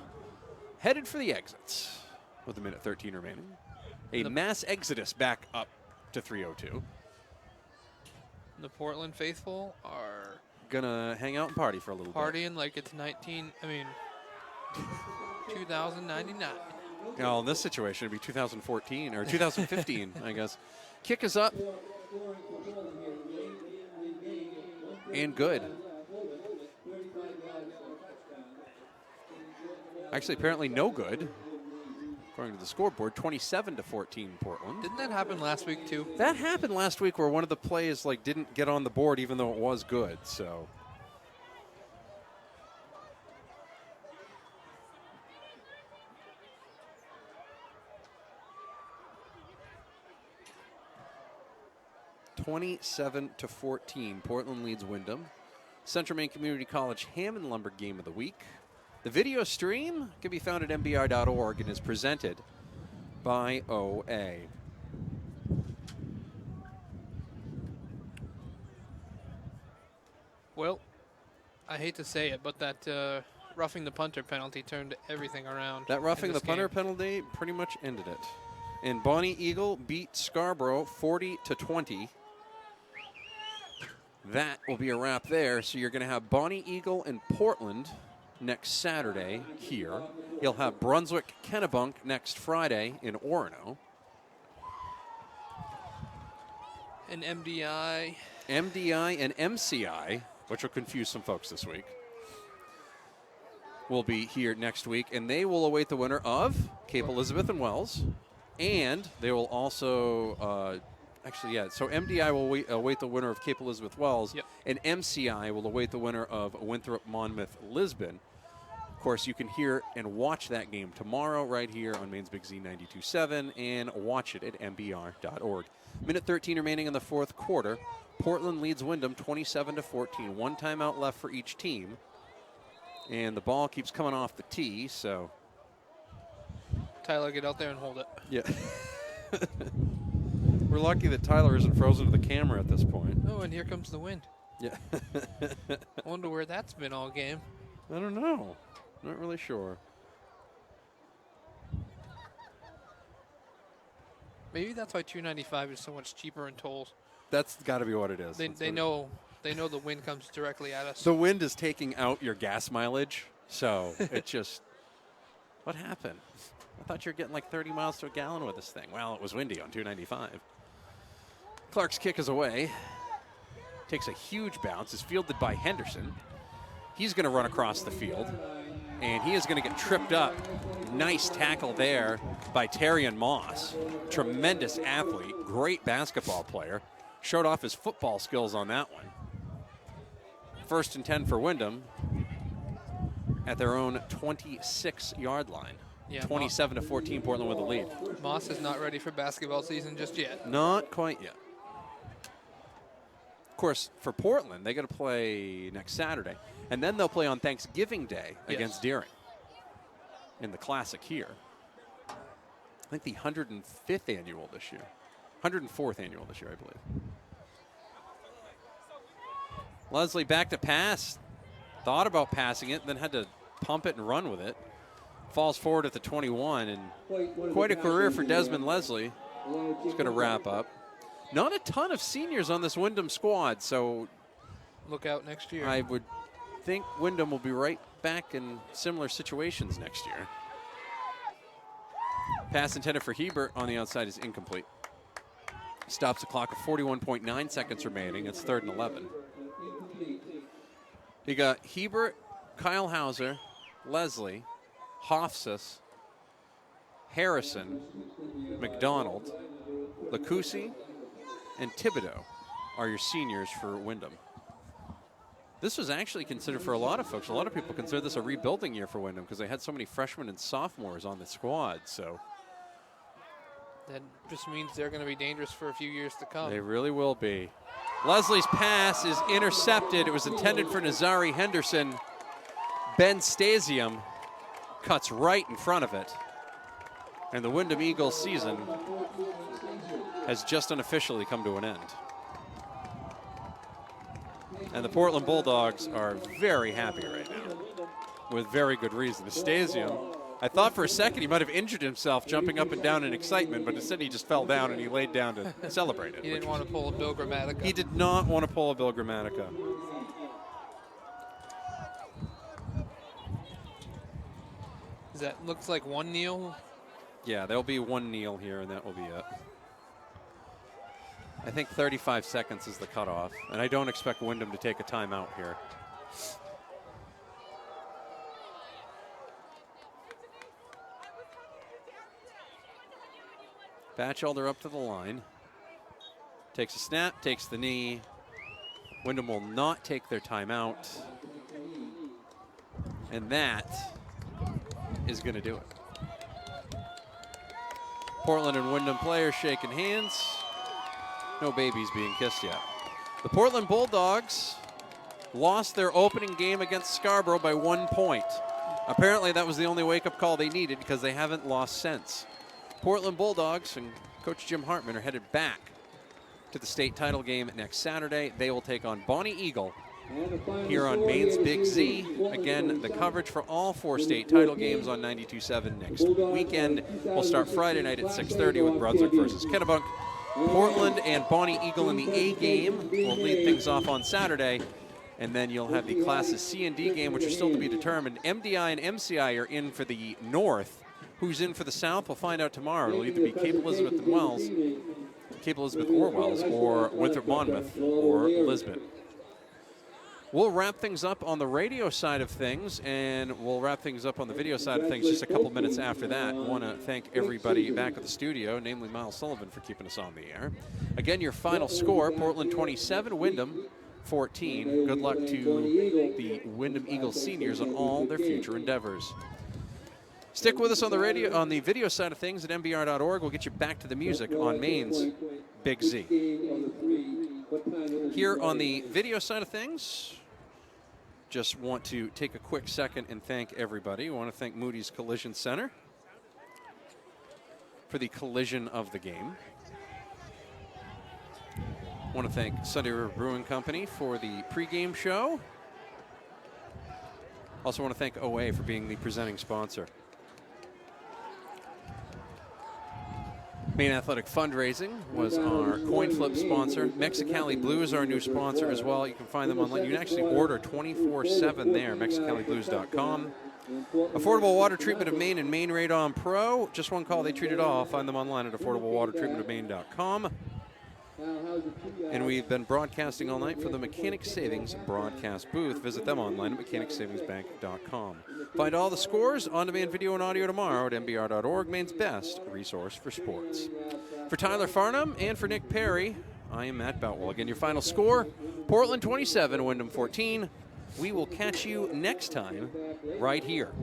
headed for the exits with a minute 13 remaining. A mass exodus back up to 3:02. The Portland faithful are Gonna hang out and party for a little bit. partying like it's 2099. Well, in this situation, it'd be 2014 or 2015, I guess. Kick is up. And good. Actually, apparently no good. According to the scoreboard, 27-14 Portland. Didn't that happen last week too? That happened last week where one of the plays didn't get on the board even though it was good, so. (27-14). Portland leads Windham. Central Maine Community College Hammond Lumber Game of the Week. The video stream can be found at mbr.org and is presented by OA. Well, I hate to say it, but that roughing the punter penalty turned everything around. That roughing in the this punter game. penalty pretty much ended it. And Bonnie Eagle beat Scarborough 40-20. That will be a wrap there. So you're going to have Bonnie Eagle and Portland next Saturday here. You'll have Brunswick Kennebunk next Friday in Orono. And MDI. MDI and MCI, which will confuse some folks this week, will be here next week. And they will await the winner of Cape Elizabeth and Wells. And they will also, so MDI will await the winner of Cape Elizabeth Wells, Yep. and MCI will await the winner of Winthrop Monmouth Lisbon. Of course, you can hear and watch that game tomorrow right here on Maine's Big Z 92.7 and watch it at mbr.org. Minute 13 remaining in the fourth quarter. Portland leads Windham 27-14. One timeout left for each team. And the ball keeps coming off the tee, so. Tyler, get out there and hold it. Yeah. We're lucky that Tyler isn't frozen to the camera at this point. Oh, and here comes the wind. Yeah. I wonder where that's been all game. I don't know. Not really sure. Maybe that's why $2.95 is so much cheaper in tolls. That's got to be what it is. They know the wind comes directly at us. The wind is taking out your gas mileage, so it just. What happened? I thought you were getting like 30 miles to a gallon with this thing. Well, it was windy on 295. Clark's kick is away. Takes a huge bounce. Is fielded by Henderson. He's going to run across the field, and he is going to get tripped up. Nice tackle there by Terrian Moss. Tremendous athlete, great basketball player. Showed off his football skills on that one. 1st and 10 for Windham at their own 26-yard line. Yeah, 27-14, Portland with the lead. Moss is not ready for basketball season just yet. Not quite yet. Of course, for Portland, they got to play next Saturday. And then they'll play on Thanksgiving Day against Deering in the Classic here. I think the 105th annual this year. 104th annual this year, I believe. Leslie back to pass. Thought about passing it, then had to pump it and run with it. Falls forward at the 21, and quite a career for Desmond Leslie. He's going to wrap up. Not a ton of seniors on this Windham squad, so Look out next year. I would think Windham will be right back in similar situations next year. Pass intended for Hebert on the outside is incomplete. Stops the clock at 41.9 seconds remaining. It's 3rd and 11. You got Hebert, Kyle Hauser, Leslie, Hofsas, Harrison, McDonald, Lacusi, and Thibodeau are your seniors for Windham. This was actually considered for a lot of folks. A lot of people consider this a rebuilding year for Windham because they had so many freshmen and sophomores on the squad. So That just means they're going to be dangerous for a few years to come. they really will be. Leslie's pass is intercepted. It was intended for Nazari Henderson. Ben Stasium cuts right in front of it. And the Windham Eagles season has just unofficially come to an end. And the Portland Bulldogs are very happy right now, with very good reason. Stasium, I thought for a second he might have injured himself jumping up and down in excitement, but instead he just fell down and he laid down to celebrate it. He didn't want to pull a Bill Gramatica. He did not want to pull a Bill Gramatica. That looks like one kneel. Yeah, there'll be one kneel here, and that will be it. I think 35 seconds is the cutoff, and I don't expect Windham to take a timeout here. Batchelder up to the line. Takes a snap, takes the knee. Windham will not take their timeout. And that is going to do it. Portland and Windham players shaking hands. No babies being kissed yet. The Portland Bulldogs lost their opening game against Scarborough by 1 point. Apparently that was the only wake-up call they needed because they haven't lost since. Portland Bulldogs and Coach Jim Hartman are headed back to the state title game next Saturday. They will take on Bonnie Eagle here on Maine's Big Z. Again, the coverage for all 4 state title games on 92.7 next weekend. We'll start Friday night at 6:30 with Brunswick versus Kennebunk. Portland and Bonnie Eagle in the A game will lead things off on Saturday. And then you'll have the classes C and D game, which are still to be determined. MDI and MCI are in for the North. Who's in for the South? We'll find out tomorrow. It'll either be Cape Elizabeth and Wells, Cape Elizabeth or Wells, or Winthrop Monmouth or Lisbon. We'll wrap things up on the radio side of things, and we'll wrap things up on the video side of things just a couple minutes after that. I want to thank everybody back at the studio, namely Miles Sullivan, for keeping us on the air. Again, your final score, Portland 27, Windham 14. Good luck to the Windham Eagles seniors on all their future endeavors. Stick with us on the radio, on the video side of things at mbr.org. We'll get you back to the music on Maine's Big Z. Here on the video side of things, just want to take a quick second and thank everybody. We want to thank Moody's Collision Center for the collision of the game. Want to thank Sunday River Brewing Company for the pregame show. Also want to thank OA for being the presenting sponsor. Maine Athletic Fundraising was our coin flip sponsor. Mexicali Blue is our new sponsor as well. You can find them online. You can actually order 24/7 there, mexicaliblues.com. Affordable Water Treatment of Maine and Maine Radon Pro. Just one call, they treat it all. Find them online at affordablewatertreatmentofmaine.com. And we've been broadcasting all night from the Mechanic Savings broadcast booth. Visit them online at mechanicssavingsbank.com. Find all the scores, on-demand video and audio tomorrow at mbr.org, Maine's best resource for sports. For Tyler Farnham and for Nick Perry, I am Matt Boutwell. Again, your final score, Portland 27, Windham 14. We will catch you next time right here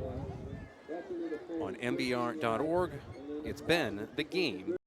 on mbr.org. It's been The Game.